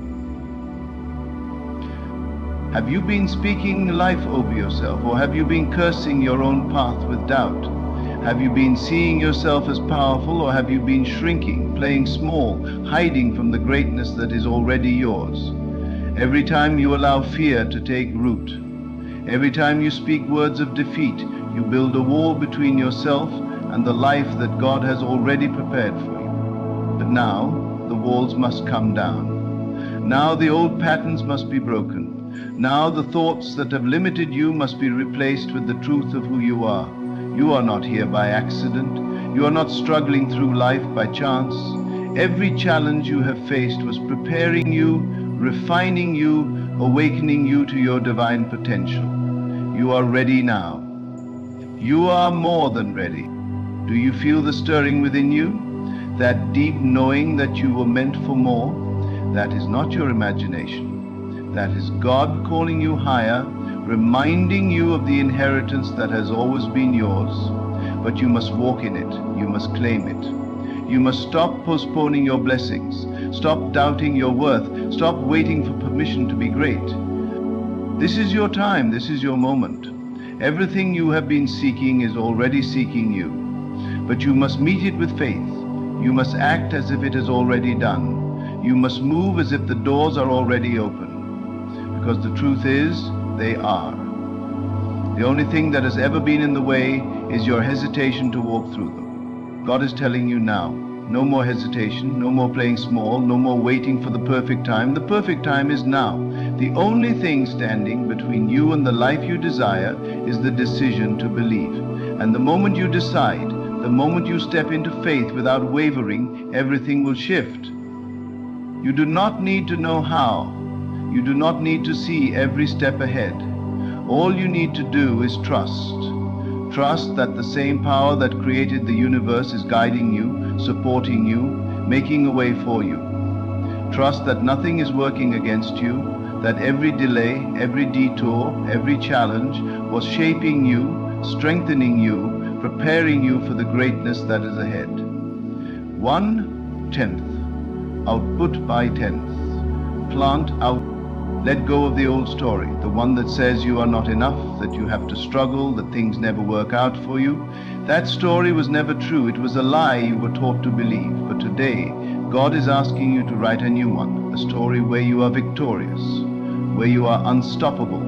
Have you been speaking life over yourself, or have you been cursing your own path with doubt? Have you been seeing yourself as powerful, or have you been shrinking, playing small, hiding from the greatness that is already yours? Every time you allow fear to take root, every time you speak words of defeat, you build a wall between yourself and the life that God has already prepared for you. But now, the walls must come down. Now the old patterns must be broken. Now the thoughts that have limited you must be replaced with the truth of who you are. You are not here by accident. You are not struggling through life by chance. Every challenge you have faced was preparing you, refining you, awakening you to your divine potential. You are ready now. You are more than ready. Do you feel the stirring within you? That deep knowing that you were meant for more? That is not your imagination. That is God calling you higher, reminding you of the inheritance that has always been yours. But you must walk in it. You must claim it. You must stop postponing your blessings. Stop doubting your worth. Stop waiting for permission to be great. This is your time. This is your moment. Everything you have been seeking is already seeking you. But you must meet it with faith. You must act as if it is already done. You must move as if the doors are already open. Because the truth is, they are. The only thing that has ever been in the way is your hesitation to walk through them. God is telling you now, no more hesitation, no more playing small, no more waiting for the perfect time. The perfect time is now. The only thing standing between you and the life you desire is the decision to believe. And the moment you decide, the moment you step into faith without wavering, everything will shift. You do not need to know how. You do not need to see every step ahead. All you need to do is trust. Trust that the same power that created the universe is guiding you, supporting you, making a way for you. Trust that nothing is working against you, that every delay, every detour, every challenge was shaping you, strengthening you, preparing you for the greatness that is ahead. 1/10, output by tenth. Plant out. Let go of the old story, the one that says you are not enough, that you have to struggle, that things never work out for you. That story was never true. It was a lie you were taught to believe. But today, God is asking you to write a new one, a story where you are victorious, where you are unstoppable,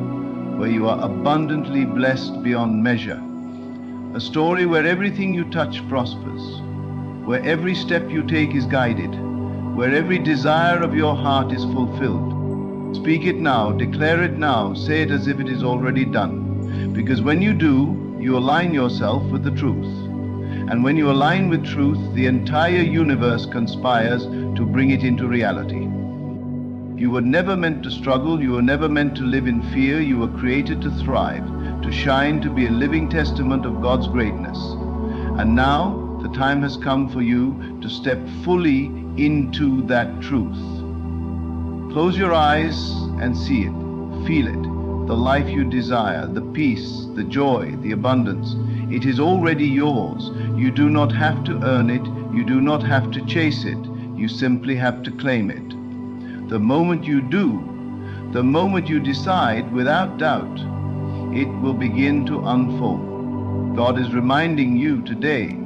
where you are abundantly blessed beyond measure. A story where everything you touch prospers, where every step you take is guided, where every desire of your heart is fulfilled. Speak it now, declare it now, say it as if it is already done. Because when you do, you align yourself with the truth. And when you align with truth, the entire universe conspires to bring it into reality. You were never meant to struggle, you were never meant to live in fear, you were created to thrive, to shine, to be a living testament of God's greatness. And now, the time has come for you to step fully into that truth. Close your eyes and see it, feel it, the life you desire, the peace, the joy, the abundance. It is already yours. You do not have to earn it, you do not have to chase it, you simply have to claim it. The moment you do, the moment you decide without doubt, it will begin to unfold. God is reminding you today,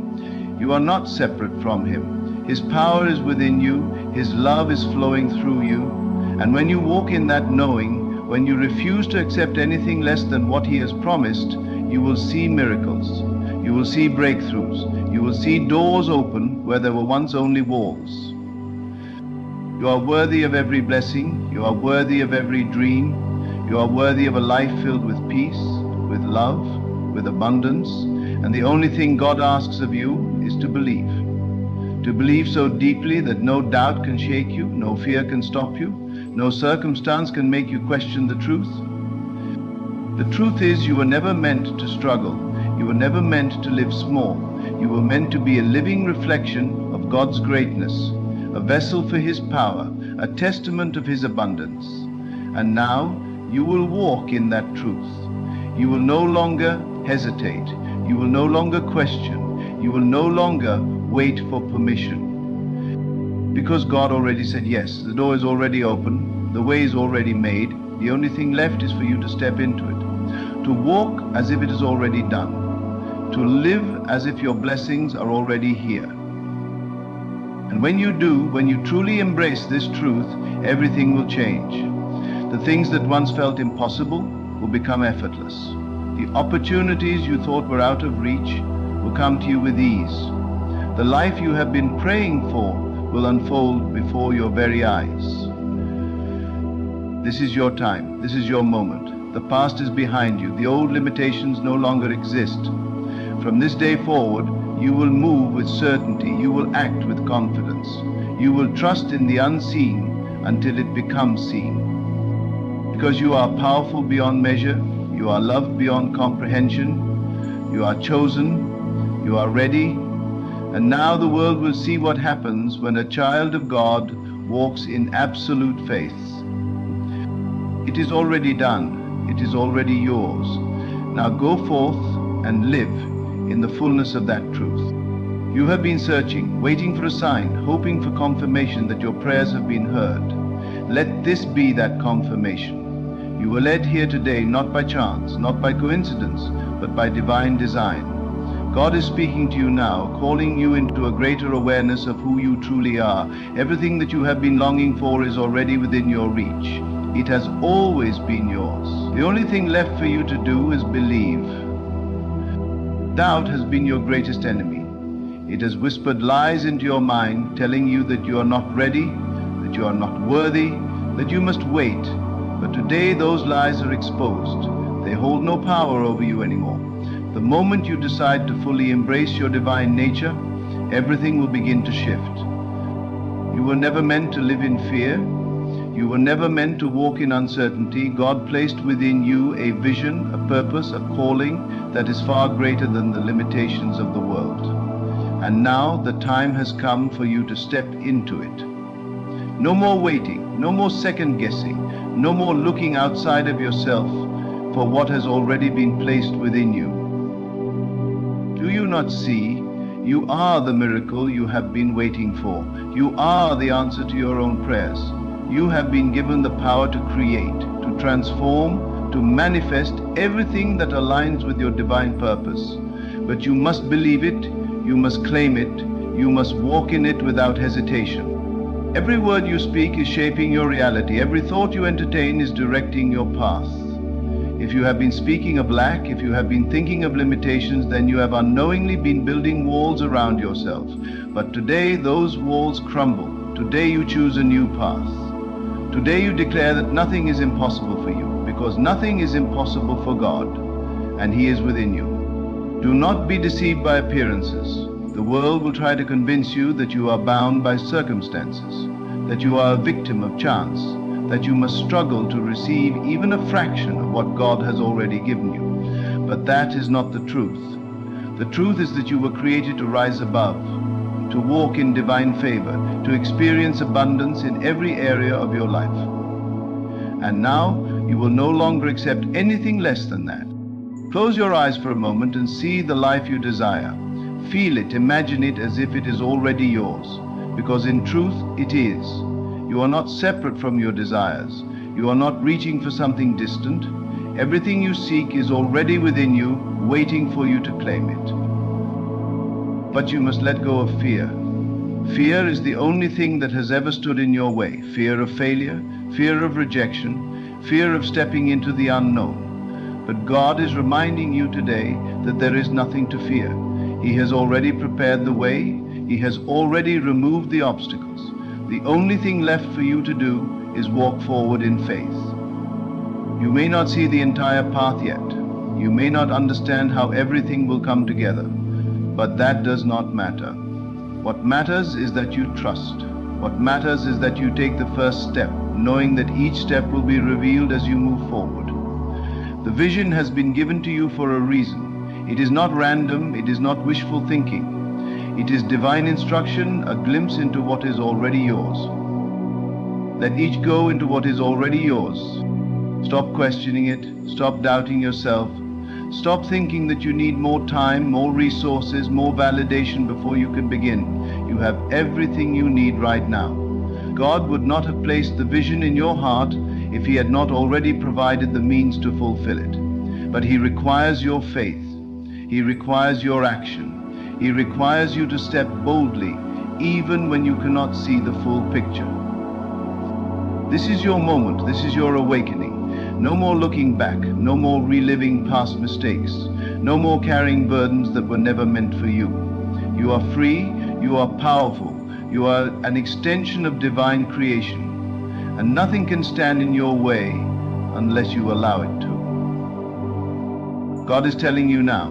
you are not separate from Him. His power is within you, His love is flowing through you. And when you walk in that knowing, when you refuse to accept anything less than what He has promised, you will see miracles. You will see breakthroughs. You will see doors open where there were once only walls. You are worthy of every blessing. You are worthy of every dream. You are worthy of a life filled with peace, with love, with abundance. And the only thing God asks of you is to believe. To believe so deeply that no doubt can shake you, no fear can stop you, no circumstance can make you question the truth. The truth is, you were never meant to struggle. You were never meant to live small. You were meant to be a living reflection of God's greatness, a vessel for His power, a testament of His abundance. And now you will walk in that truth. You will no longer hesitate. You will no longer question. You will no longer wait for permission. Because God already said yes, the door is already open, the way is already made, the only thing left is for you to step into it. To walk as if it is already done. To live as if your blessings are already here. And when you do, when you truly embrace this truth, everything will change. The things that once felt impossible will become effortless. The opportunities you thought were out of reach will come to you with ease. The life you have been praying for will unfold before your very eyes. This is your time. This is your moment. The past is behind you. The old limitations no longer exist. From this day forward, you will move with certainty. You will act with confidence. You will trust in the unseen until it becomes seen. Because you are powerful beyond measure, you are loved beyond comprehension, you are chosen, you are ready, and now the world will see what happens when a child of God walks in absolute faith. It is already done. It is already yours. Now go forth and live in the fullness of that truth. You have been searching, waiting for a sign, hoping for confirmation that your prayers have been heard. Let this be that confirmation. You were led here today not by chance, not by coincidence, but by divine design. God is speaking to you now, calling you into a greater awareness of who you truly are. Everything that you have been longing for is already within your reach. It has always been yours. The only thing left for you to do is believe. Doubt has been your greatest enemy. It has whispered lies into your mind, telling you that you are not ready, that you are not worthy, that you must wait. But today those lies are exposed. They hold no power over you anymore. The moment you decide to fully embrace your divine nature, everything will begin to shift. You were never meant to live in fear. You were never meant to walk in uncertainty. God placed within you a vision, a purpose, a calling that is far greater than the limitations of the world. And now the time has come for you to step into it. No more waiting, no more second guessing, no more looking outside of yourself for what has already been placed within you. Do you not see? You are the miracle you have been waiting for. You are the answer to your own prayers. You have been given the power to create, to transform, to manifest everything that aligns with your divine purpose. But you must believe it, you must claim it, you must walk in it without hesitation. Every word you speak is shaping your reality. Every thought you entertain is directing your path. If you have been speaking of lack, if you have been thinking of limitations, then you have unknowingly been building walls around yourself. But today those walls crumble. Today you choose a new path. Today you declare that nothing is impossible for you, because nothing is impossible for God, and He is within you. Do not be deceived by appearances. The world will try to convince you that you are bound by circumstances, that you are a victim of chance, that you must struggle to receive even a fraction of what God has already given you. But that is not the truth. The truth is that you were created to rise above, to walk in divine favor, to experience abundance in every area of your life. And now you will no longer accept anything less than that. Close your eyes for a moment and see the life you desire. Feel it, imagine it as if it is already yours, because in truth it is. You are not separate from your desires. You are not reaching for something distant. Everything you seek is already within you, waiting for you to claim it. But you must let go of fear. Fear is the only thing that has ever stood in your way. Fear of failure, fear of rejection, fear of stepping into the unknown. But God is reminding you today that there is nothing to fear. He has already prepared the way. He has already removed the obstacles. The only thing left for you to do is walk forward in faith. You may not see the entire path yet. You may not understand how everything will come together. But that does not matter. What matters is that you trust. What matters is that you take the first step, knowing that each step will be revealed as you move forward. The vision has been given to you for a reason. It is not random, it is not wishful thinking. It is divine instruction, a glimpse into what is already yours. Let each go into what is already yours. Stop questioning it, stop doubting yourself. Stop thinking that you need more time, more resources, more validation before you can begin. You have everything you need right now. God would not have placed the vision in your heart if He had not already provided the means to fulfill it. But He requires your faith. He requires your action. He requires you to step boldly, even when you cannot see the full picture. This is your moment. This is your awakening. No more looking back. No more reliving past mistakes. No more carrying burdens that were never meant for you. You are free. You are powerful. You are an extension of divine creation. And nothing can stand in your way unless you allow it to. God is telling you now,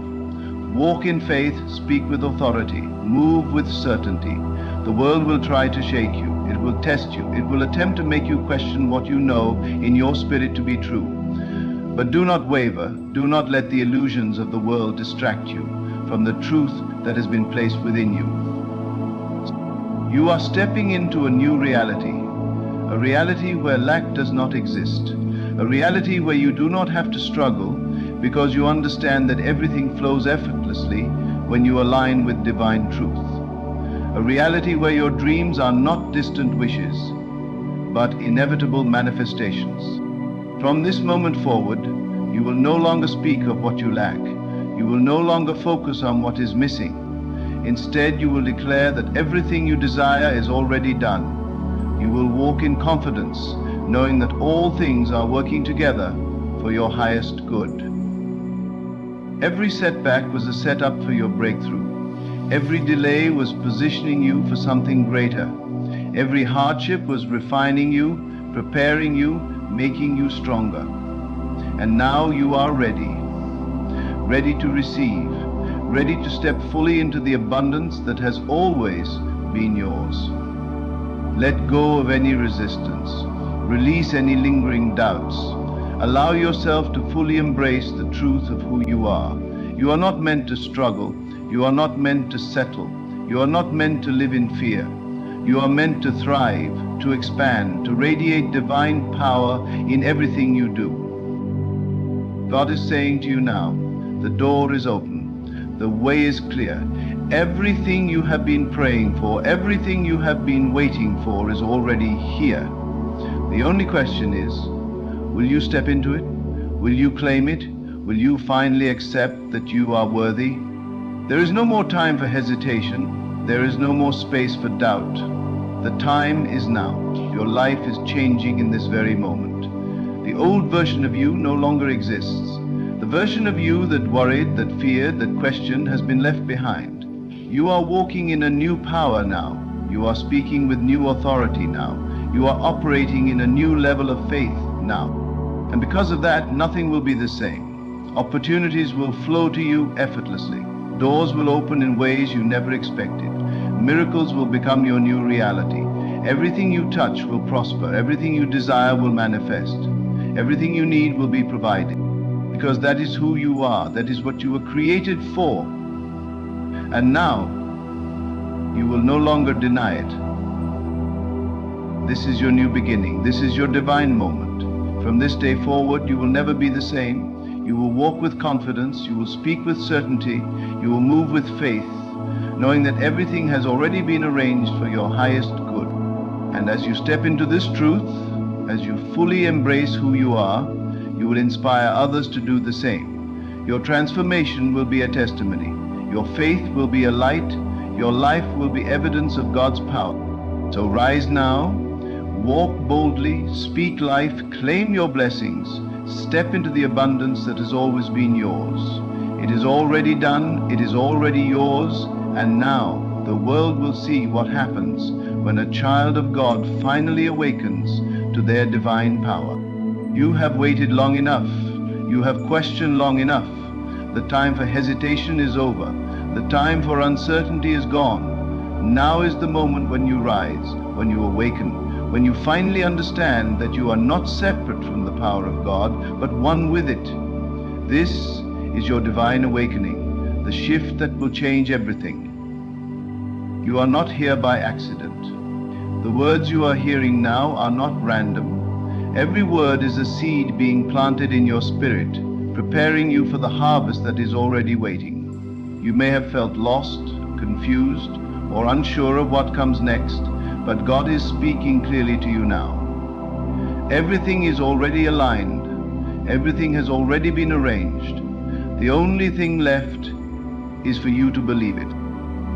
walk in faith, speak with authority, move with certainty. The world will try to shake you. It will test you. It will attempt to make you question what you know in your spirit to be true. But do not waver. Do not let the illusions of the world distract you from the truth that has been placed within you. You are stepping into a new reality. A reality where lack does not exist. A reality where you do not have to struggle because you understand that everything flows effortlessly when you align with divine truth. A reality where your dreams are not distant wishes, but inevitable manifestations. From this moment forward, you will no longer speak of what you lack. You will no longer focus on what is missing. Instead, you will declare that everything you desire is already done. You will walk in confidence, knowing that all things are working together for your highest good. Every setback was a setup for your breakthrough. Every delay was positioning you for something greater. Every hardship was refining you, preparing you, making you stronger. And now you are ready. Ready to receive. Ready to step fully into the abundance that has always been yours. Let go of any resistance. Release any lingering doubts. Allow yourself to fully embrace the truth of who you are. You are not meant to struggle. You are not meant to settle. You are not meant to live in fear. You are meant to thrive, to expand, to radiate divine power in everything you do. God is saying to you now, the door is open. The way is clear. Everything you have been praying for, everything you have been waiting for is already here. The only question is, will you step into it? Will you claim it? Will you finally accept that you are worthy? There is no more time for hesitation. There is no more space for doubt. The time is now. Your life is changing in this very moment. The old version of you no longer exists. The version of you that worried, that feared, that questioned has been left behind. You are walking in a new power now. You are speaking with new authority now. You are operating in a new level of faith now. And because of that, nothing will be the same. Opportunities will flow to you effortlessly. Doors will open in ways you never expected. Miracles will become your new reality. Everything you touch will prosper. Everything you desire will manifest. Everything you need will be provided. Because that is who you are. That is what you were created for. And now, you will no longer deny it. This is your new beginning. This is your divine moment. From this day forward, you will never be the same. You will walk with confidence. You will speak with certainty. You will move with faith, knowing that everything has already been arranged for your highest good. And as you step into this truth, as you fully embrace who you are, you will inspire others to do the same. Your transformation will be a testimony. Your faith will be a light. Your life will be evidence of God's power. So rise now, walk boldly, speak life, claim your blessings, step into the abundance that has always been yours. It is already done, it is already yours, and now the world will see what happens when a child of God finally awakens to their divine power. You have waited long enough. You have questioned long enough. The time for hesitation is over. The time for uncertainty is gone. Now is the moment when you rise, when you awaken, when you finally understand that you are not separate from the power of God, but one with it. This is your divine awakening, the shift that will change everything. You are not here by accident. The words you are hearing now are not random. Every word is a seed being planted in your spirit, preparing you for the harvest that is already waiting. You may have felt lost, confused, or unsure of what comes next, but God is speaking clearly to you now. Everything is already aligned. Everything has already been arranged. The only thing left is for you to believe it.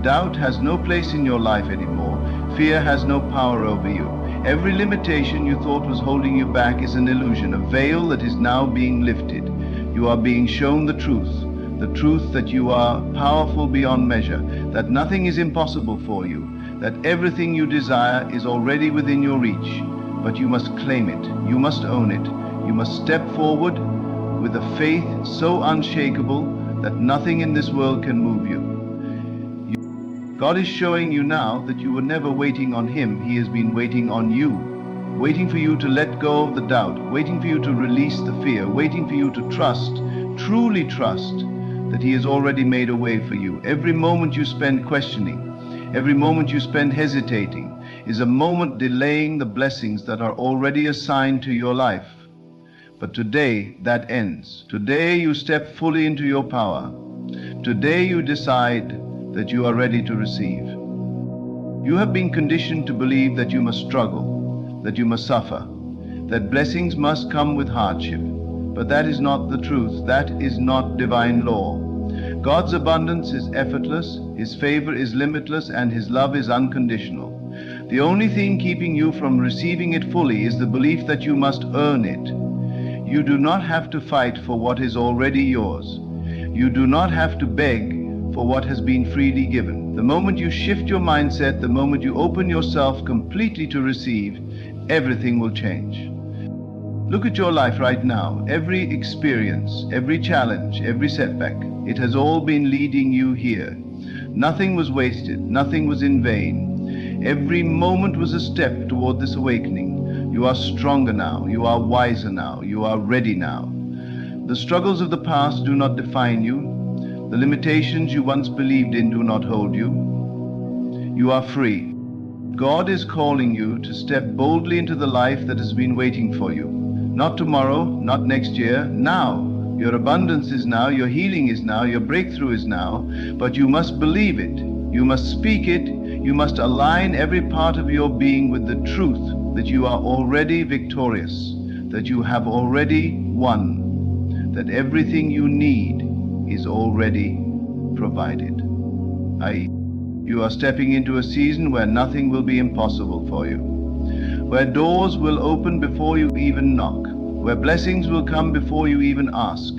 Doubt has no place in your life anymore. Fear has no power over you. Every limitation you thought was holding you back is an illusion, a veil that is now being lifted. You are being shown the truth that you are powerful beyond measure, that nothing is impossible for you, that everything you desire is already within your reach. But you must claim it, you must own it, you must step forward with a faith so unshakable that nothing in this world can move you. God is showing you now that you were never waiting on Him. He has been waiting on you, waiting for you to let go of the doubt, waiting for you to release the fear, waiting for you to trust, truly trust, that He has already made a way for you. Every moment you spend questioning, every moment you spend hesitating, is a moment delaying the blessings that are already assigned to your life. But today that ends. Today you step fully into your power. Today you decide that you are ready to receive. You have been conditioned to believe that you must struggle, that you must suffer, that blessings must come with hardship. But that is not the truth. That is not divine law. God's abundance is effortless, His favor is limitless, and His love is unconditional. The only thing keeping you from receiving it fully is the belief that you must earn it. You do not have to fight for what is already yours. You do not have to beg for what has been freely given. The moment you shift your mindset, the moment you open yourself completely to receive, everything will change. Look at your life right now. Every experience, every challenge, every setback, it has all been leading you here. Nothing was wasted, nothing was in vain. Every moment was a step toward this awakening. You are stronger now, you are wiser now, you are ready now. The struggles of the past do not define you. The limitations you once believed in do not hold you. You are free. God is calling you to step boldly into the life that has been waiting for you. Not tomorrow, not next year, now. Your abundance is now, your healing is now, your breakthrough is now, but you must believe it. You must speak it. You must align every part of your being with the truth that you are already victorious, that you have already won, that everything you need is already provided. You are stepping into a season where nothing will be impossible for you, where doors will open before you even knock, where blessings will come before you even ask,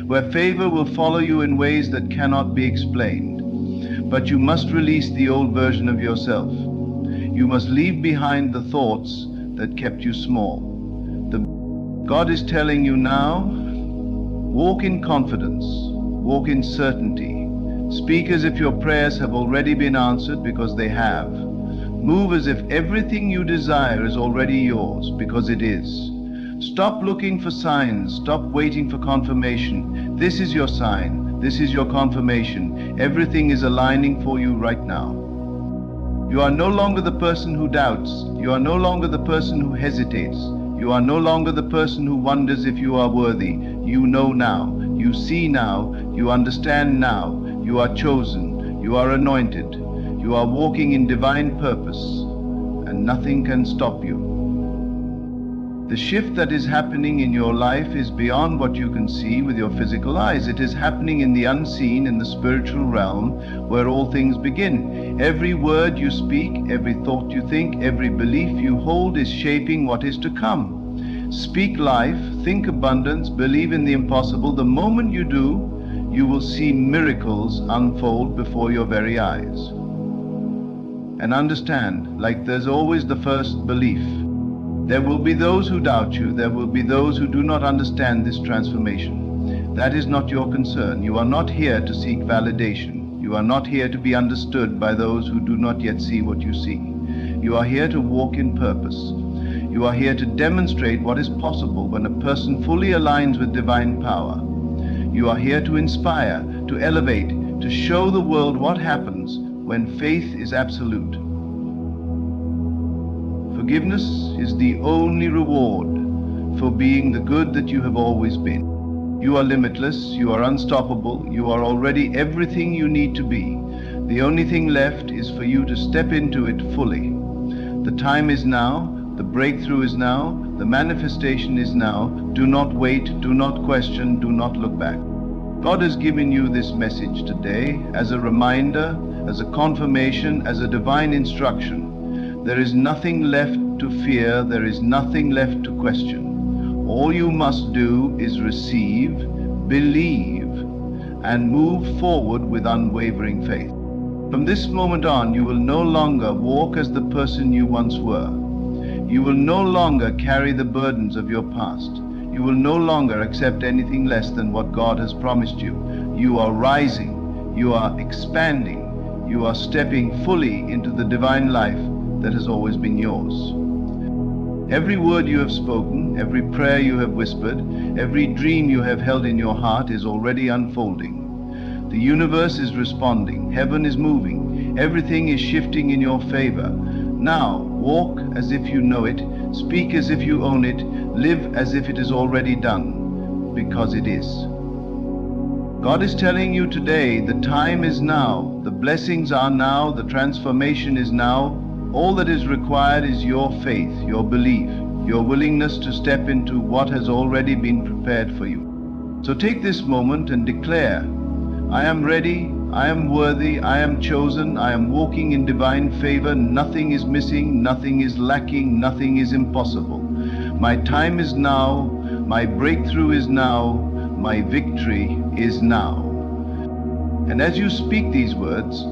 where favor will follow you in ways that cannot be explained. But you must release the old version of yourself. You must leave behind the thoughts that kept you small. God is telling you now, walk in confidence, walk in certainty. Speak as if your prayers have already been answered, because they have. Move as if everything you desire is already yours, because it is. Stop looking for signs. Stop waiting for confirmation. This is your sign. This is your confirmation. Everything is aligning for you right now. You are no longer the person who doubts. You are no longer the person who hesitates. You are no longer the person who wonders if you are worthy. You know now. You see now. You understand now. You are chosen. You are anointed. You are walking in divine purpose, and nothing can stop you. The shift that is happening in your life is beyond what you can see with your physical eyes. It is happening in the unseen, in the spiritual realm, where all things begin. Every word you speak, every thought you think, every belief you hold is shaping what is to come. Speak life, think abundance, believe in the impossible. The moment you do, you will see miracles unfold before your very eyes. And understand, like there's always the first belief, there will be those who doubt you. There will be those who do not understand this transformation. That is not your concern. You are not here to seek validation. You are not here to be understood by those who do not yet see what you see. You are here to walk in purpose. You are here to demonstrate what is possible when a person fully aligns with divine power. You are here to inspire, to elevate, to show the world what happens when faith is absolute. Forgiveness is the only reward for being the good that you have always been. You are limitless, you are unstoppable, you are already everything you need to be. The only thing left is for you to step into it fully. The time is now, the breakthrough is now, the manifestation is now. Do not wait, do not question, do not look back. God has given you this message today as a reminder, as a confirmation, as a divine instruction. There is nothing left to fear, there is nothing left to question. All you must do is receive, believe, and move forward with unwavering faith. From this moment on, you will no longer walk as the person you once were. You will no longer carry the burdens of your past. You will no longer accept anything less than what God has promised you. You are rising, you are expanding, you are stepping fully into the divine life that has always been yours. Every word you have spoken, every prayer you have whispered, every dream you have held in your heart is already unfolding. The universe is responding, heaven is moving, everything is shifting in your favor. Now, walk as if you know it, speak as if you own it, live as if it is already done, because it is. God is telling you today, the time is now, the blessings are now, the transformation is now. All that is required is your faith, your belief, your willingness to step into what has already been prepared for you. So take this moment and declare, I am ready, I am worthy, I am chosen, I am walking in divine favor, nothing is missing, nothing is lacking, nothing is impossible. My time is now, my breakthrough is now, my victory is now. And as you speak these words,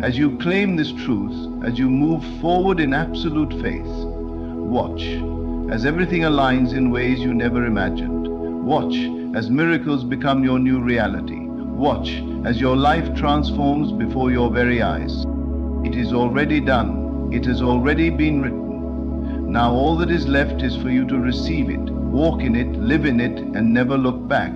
as you claim this truth, as you move forward in absolute faith, watch as everything aligns in ways you never imagined. Watch as miracles become your new reality. Watch as your life transforms before your very eyes. It is already done. It has already been written. Now all that is left is for you to receive it, walk in it, live in it, and never look back.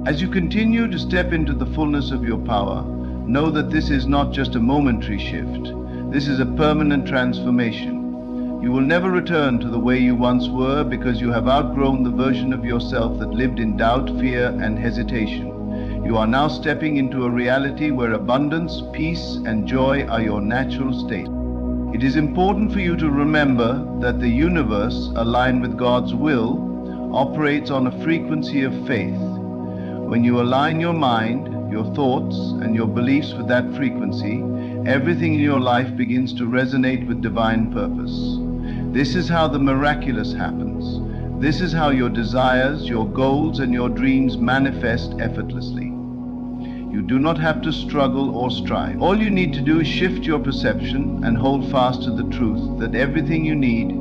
As you continue to step into the fullness of your power, know that this is not just a momentary shift. This is a permanent transformation. You will never return to the way you once were because you have outgrown the version of yourself that lived in doubt, fear, and hesitation. You are now stepping into a reality where abundance, peace, and joy are your natural state. It is important for you to remember that the universe, aligned with God's will, operates on a frequency of faith. When you align your mind, your thoughts, and your beliefs with that frequency, everything in your life begins to resonate with divine purpose. This is how the miraculous happens. This is how your desires, your goals, and your dreams manifest effortlessly. You do not have to struggle or strive. All you need to do is shift your perception and hold fast to the truth that everything you need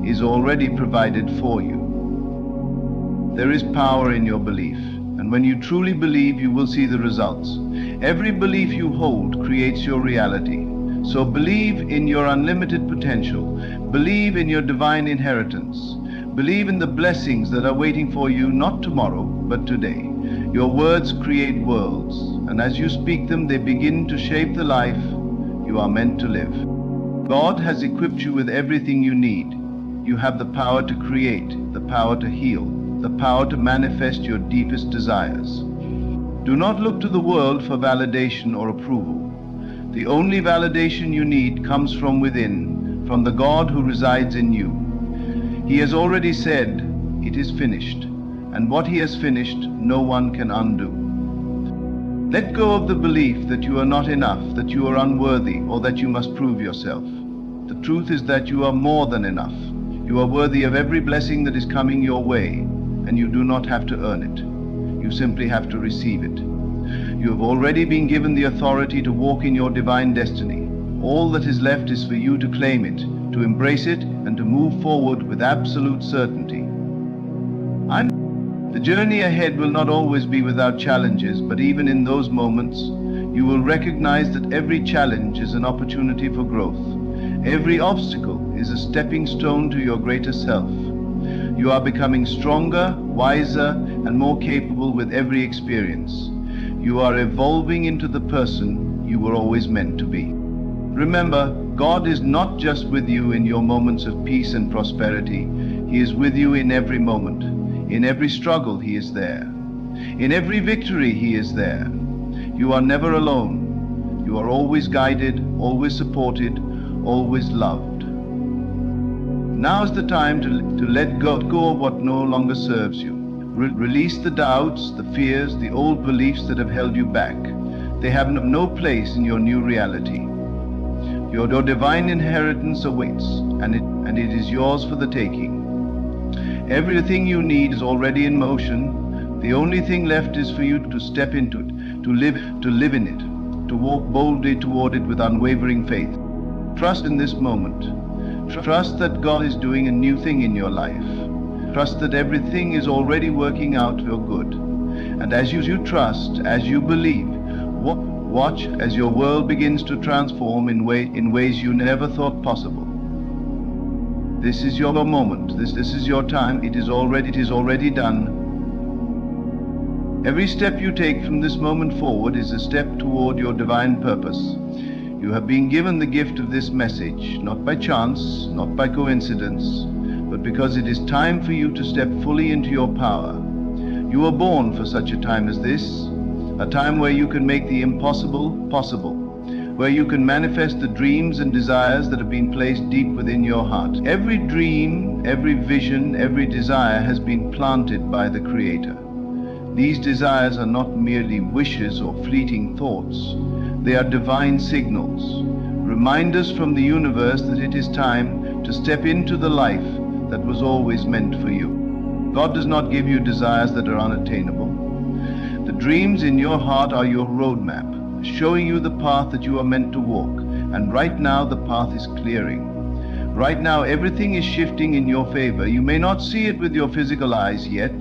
is already provided for you. There is power in your belief, and when you truly believe, you will see the results. Every belief you hold creates your reality. So believe in your unlimited potential. Believe in your divine inheritance. Believe in the blessings that are waiting for you, not tomorrow, but today. Your words create worlds, and as you speak them, they begin to shape the life you are meant to live. God has equipped you with everything you need. You have the power to create, the power to heal, the power to manifest your deepest desires. Do not look to the world for validation or approval. The only validation you need comes from within, from the God who resides in you. He has already said, "It is finished," and what He has finished, no one can undo. Let go of the belief that you are not enough, that you are unworthy, or that you must prove yourself. The truth is that you are more than enough. You are worthy of every blessing that is coming your way, and you do not have to earn it. You simply have to receive it. You have already been given the authority to walk in your divine destiny. All that is left is for you to claim it, to embrace it, and to move forward with absolute certainty. The journey ahead will not always be without challenges, but even in those moments, you will recognize that every challenge is an opportunity for growth. Every obstacle is a stepping stone to your greater self. You are becoming stronger, wiser, and more capable with every experience. You are evolving into the person you were always meant to be. Remember, God is not just with you in your moments of peace and prosperity. He is with you in every moment. In every struggle, He is there. In every victory, He is there. You are never alone. You are always guided, always supported, always loved. Now is the time to let go of what no longer serves you. Release the doubts, the fears, the old beliefs that have held you back. They have no place in your new reality. Your divine inheritance awaits, and it is yours for the taking. Everything you need is already in motion. The only thing left is for you to step into it, to live in it, to walk boldly toward it with unwavering faith. Trust in this moment. Trust that God is doing a new thing in your life. Trust that everything is already working out for your good. And as you trust, as you believe, watch as your world begins to transform in ways you never thought possible. This is your moment. This is your time. It is already done. Every step you take from this moment forward is a step toward your divine purpose. You have been given the gift of this message, not by chance, not by coincidence, but because it is time for you to step fully into your power. You were born for such a time as this, a time where you can make the impossible possible, where you can manifest the dreams and desires that have been placed deep within your heart. Every dream, every vision, every desire has been planted by the Creator. These desires are not merely wishes or fleeting thoughts. They are divine signals, reminders from the universe that it is time to step into the life that was always meant for you. God does not give you desires that are unattainable. The dreams in your heart are your roadmap, showing you the path that you are meant to walk. And right now the path is clearing. Right now everything is shifting in your favor. You may not see it with your physical eyes yet,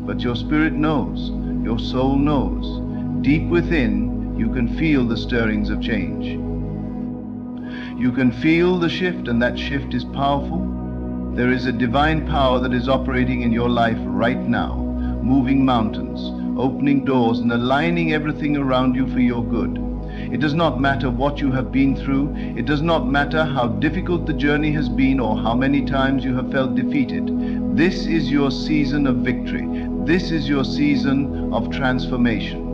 but your spirit knows, your soul knows. Deep within, you can feel the stirrings of change. You can feel the shift, and that shift is powerful. There is a divine power that is operating in your life right now, moving mountains, opening doors, and aligning everything around you for your good. It does not matter what you have been through. It does not matter how difficult the journey has been or how many times you have felt defeated. This is your season of victory. This is your season of transformation.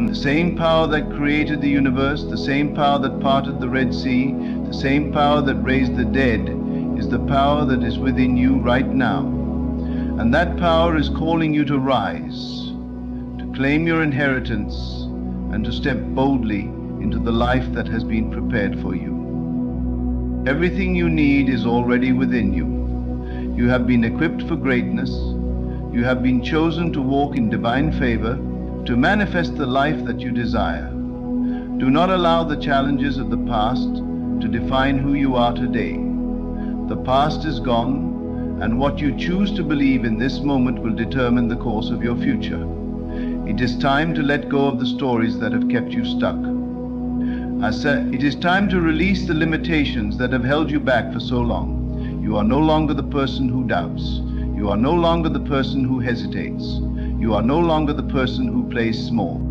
The same power that created the universe, the same power that parted the Red Sea, the same power that raised the dead, is the power that is within you right now. And that power is calling you to rise, to claim your inheritance, and to step boldly into the life that has been prepared for you. Everything you need is already within you. You have been equipped for greatness. You have been chosen to walk in divine favor, to manifest the life that you desire. Do not allow the challenges of the past to define who you are today. The past is gone, and what you choose to believe in this moment will determine the course of your future. It is time to let go of the stories that have kept you stuck. I said, it is time to release the limitations that have held you back for so long. You are no longer the person who doubts. You are no longer the person who hesitates. You are no longer the person who plays small.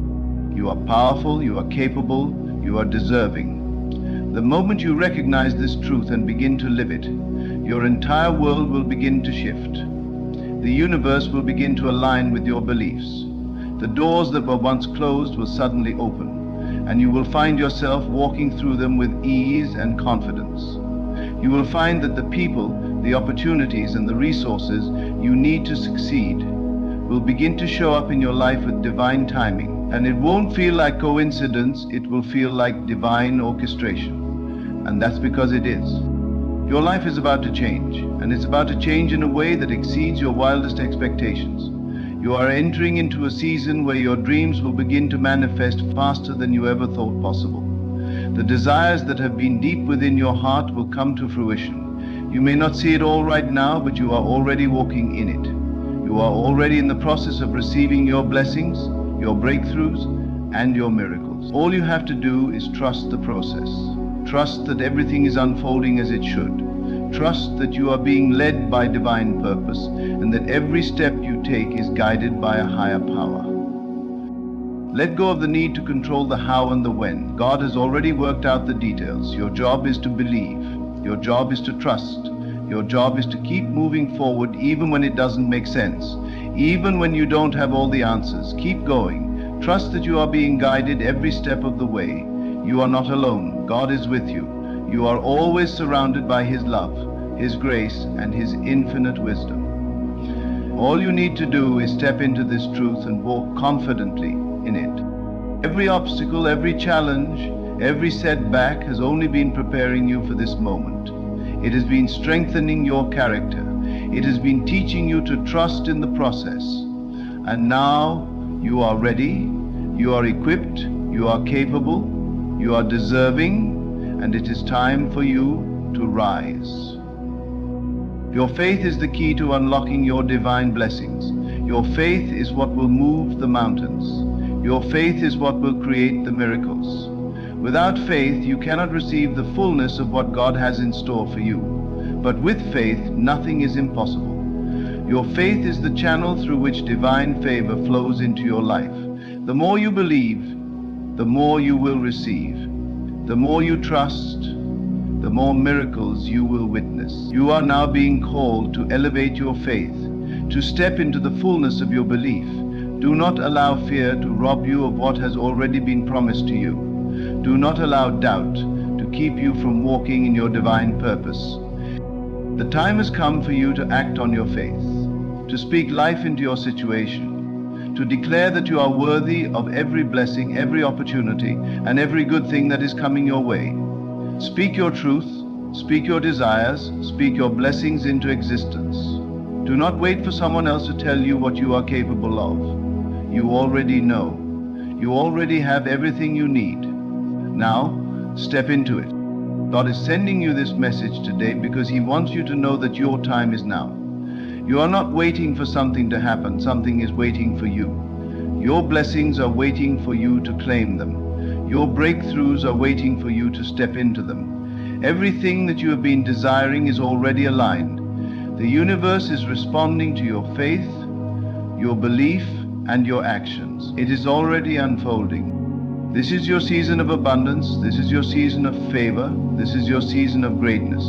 You are powerful, you are capable, you are deserving. The moment you recognize this truth and begin to live it, your entire world will begin to shift. The universe will begin to align with your beliefs. The doors that were once closed will suddenly open, and you will find yourself walking through them with ease and confidence. You will find that the people, the opportunities, and the resources you need to succeed will begin to show up in your life with divine timing. And it won't feel like coincidence, it will feel like divine orchestration. And that's because it is. Your life is about to change, and it's about to change in a way that exceeds your wildest expectations. You are entering into a season where your dreams will begin to manifest faster than you ever thought possible. The desires that have been deep within your heart will come to fruition. You may not see it all right now, but you are already walking in it. You are already in the process of receiving your blessings, your breakthroughs, and your miracles. All you have to do is trust the process. Trust that everything is unfolding as it should. Trust that you are being led by divine purpose, and that every step you take is guided by a higher power. Let go of the need to control the how and the when. God has already worked out the details. Your job is to believe. Your job is to trust. Your job is to keep moving forward even when it doesn't make sense. Even when you don't have all the answers. Keep going. Trust that you are being guided every step of the way. You are not alone. God is with you. You are always surrounded by His love, His grace, and His infinite wisdom. All you need to do is step into this truth and walk confidently in it. Every obstacle, every challenge, Every setback has only been preparing you for this moment. It has been strengthening your character. It has been teaching you to trust in the process. And now you are ready, you are equipped, you are capable, you are deserving, and it is time for you to rise. Your faith is the key to unlocking your divine blessings. Your faith is what will move the mountains. Your faith is what will create the miracles. Without faith, you cannot receive the fullness of what God has in store for you. But with faith, nothing is impossible. Your faith is the channel through which divine favor flows into your life. The more you believe, the more you will receive. The more you trust, the more miracles you will witness. You are now being called to elevate your faith, to step into the fullness of your belief. Do not allow fear to rob you of what has already been promised to you. Do not allow doubt to keep you from walking in your divine purpose. The time has come for you to act on your faith, to speak life into your situation, to declare that you are worthy of every blessing, every opportunity, and every good thing that is coming your way. Speak your truth, speak your desires, speak your blessings into existence. Do not wait for someone else to tell you what you are capable of. You already know. You already have everything you need. Now, step into it. God is sending you this message today because He wants you to know that your time is now. You are not waiting for something to happen. Something is waiting for you. Your blessings are waiting for you to claim them. Your breakthroughs are waiting for you to step into them. Everything that you have been desiring is already aligned. The universe is responding to your faith, your belief, and your actions. It is already unfolding. This is your season of abundance. This is your season of favor. This is your season of greatness.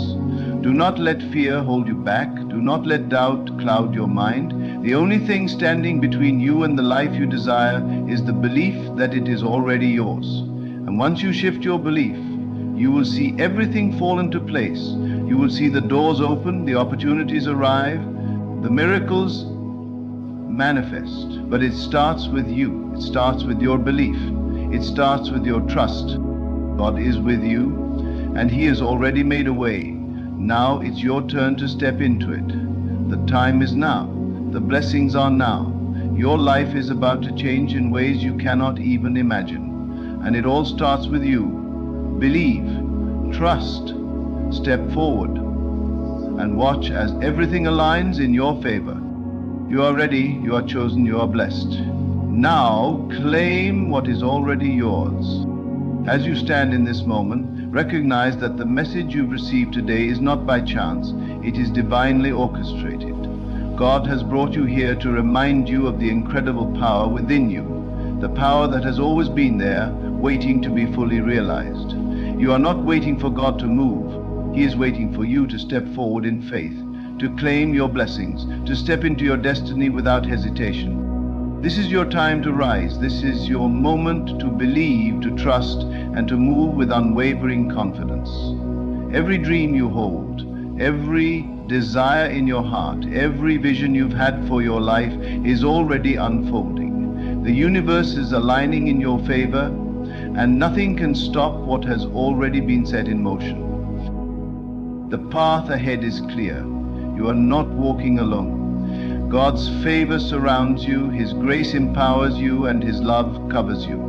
Do not let fear hold you back. Do not let doubt cloud your mind. The only thing standing between you and the life you desire is the belief that it is already yours. And once you shift your belief, you will see everything fall into place. You will see the doors open, the opportunities arrive, the miracles manifest. But it starts with you. It starts with your belief. It starts with your trust. God is with you, and He has already made a way. Now it's your turn to step into it. The time is now. The blessings are now. Your life is about to change in ways you cannot even imagine. And it all starts with you. Believe, trust, step forward, and watch as everything aligns in your favor. You are ready, you are chosen, you are blessed. Now claim what is already yours. As you stand in this moment, recognize that the message you've received today is not by chance. It is divinely orchestrated. God has brought you here to remind you of the incredible power within you, the power that has always been there, waiting to be fully realized. You are not waiting for God to move. He is waiting for you to step forward in faith, to claim your blessings, to step into your destiny without hesitation. This is your time to rise. This is your moment to believe, to trust, and to move with unwavering confidence. Every dream you hold, every desire in your heart, every vision you've had for your life is already unfolding. The universe is aligning in your favor, and nothing can stop what has already been set in motion. The path ahead is clear. You are not walking alone. God's favor surrounds you, His grace empowers you, and His love covers you.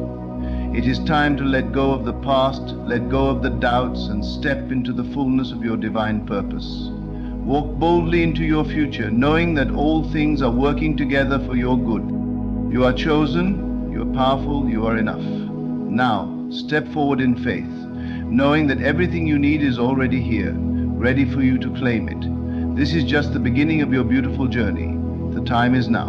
It is time to let go of the past, let go of the doubts, and step into the fullness of your divine purpose. Walk boldly into your future, knowing that all things are working together for your good. You are chosen, you are powerful, you are enough. Now, step forward in faith, knowing that everything you need is already here, ready for you to claim it. This is just the beginning of your beautiful journey. The time is now.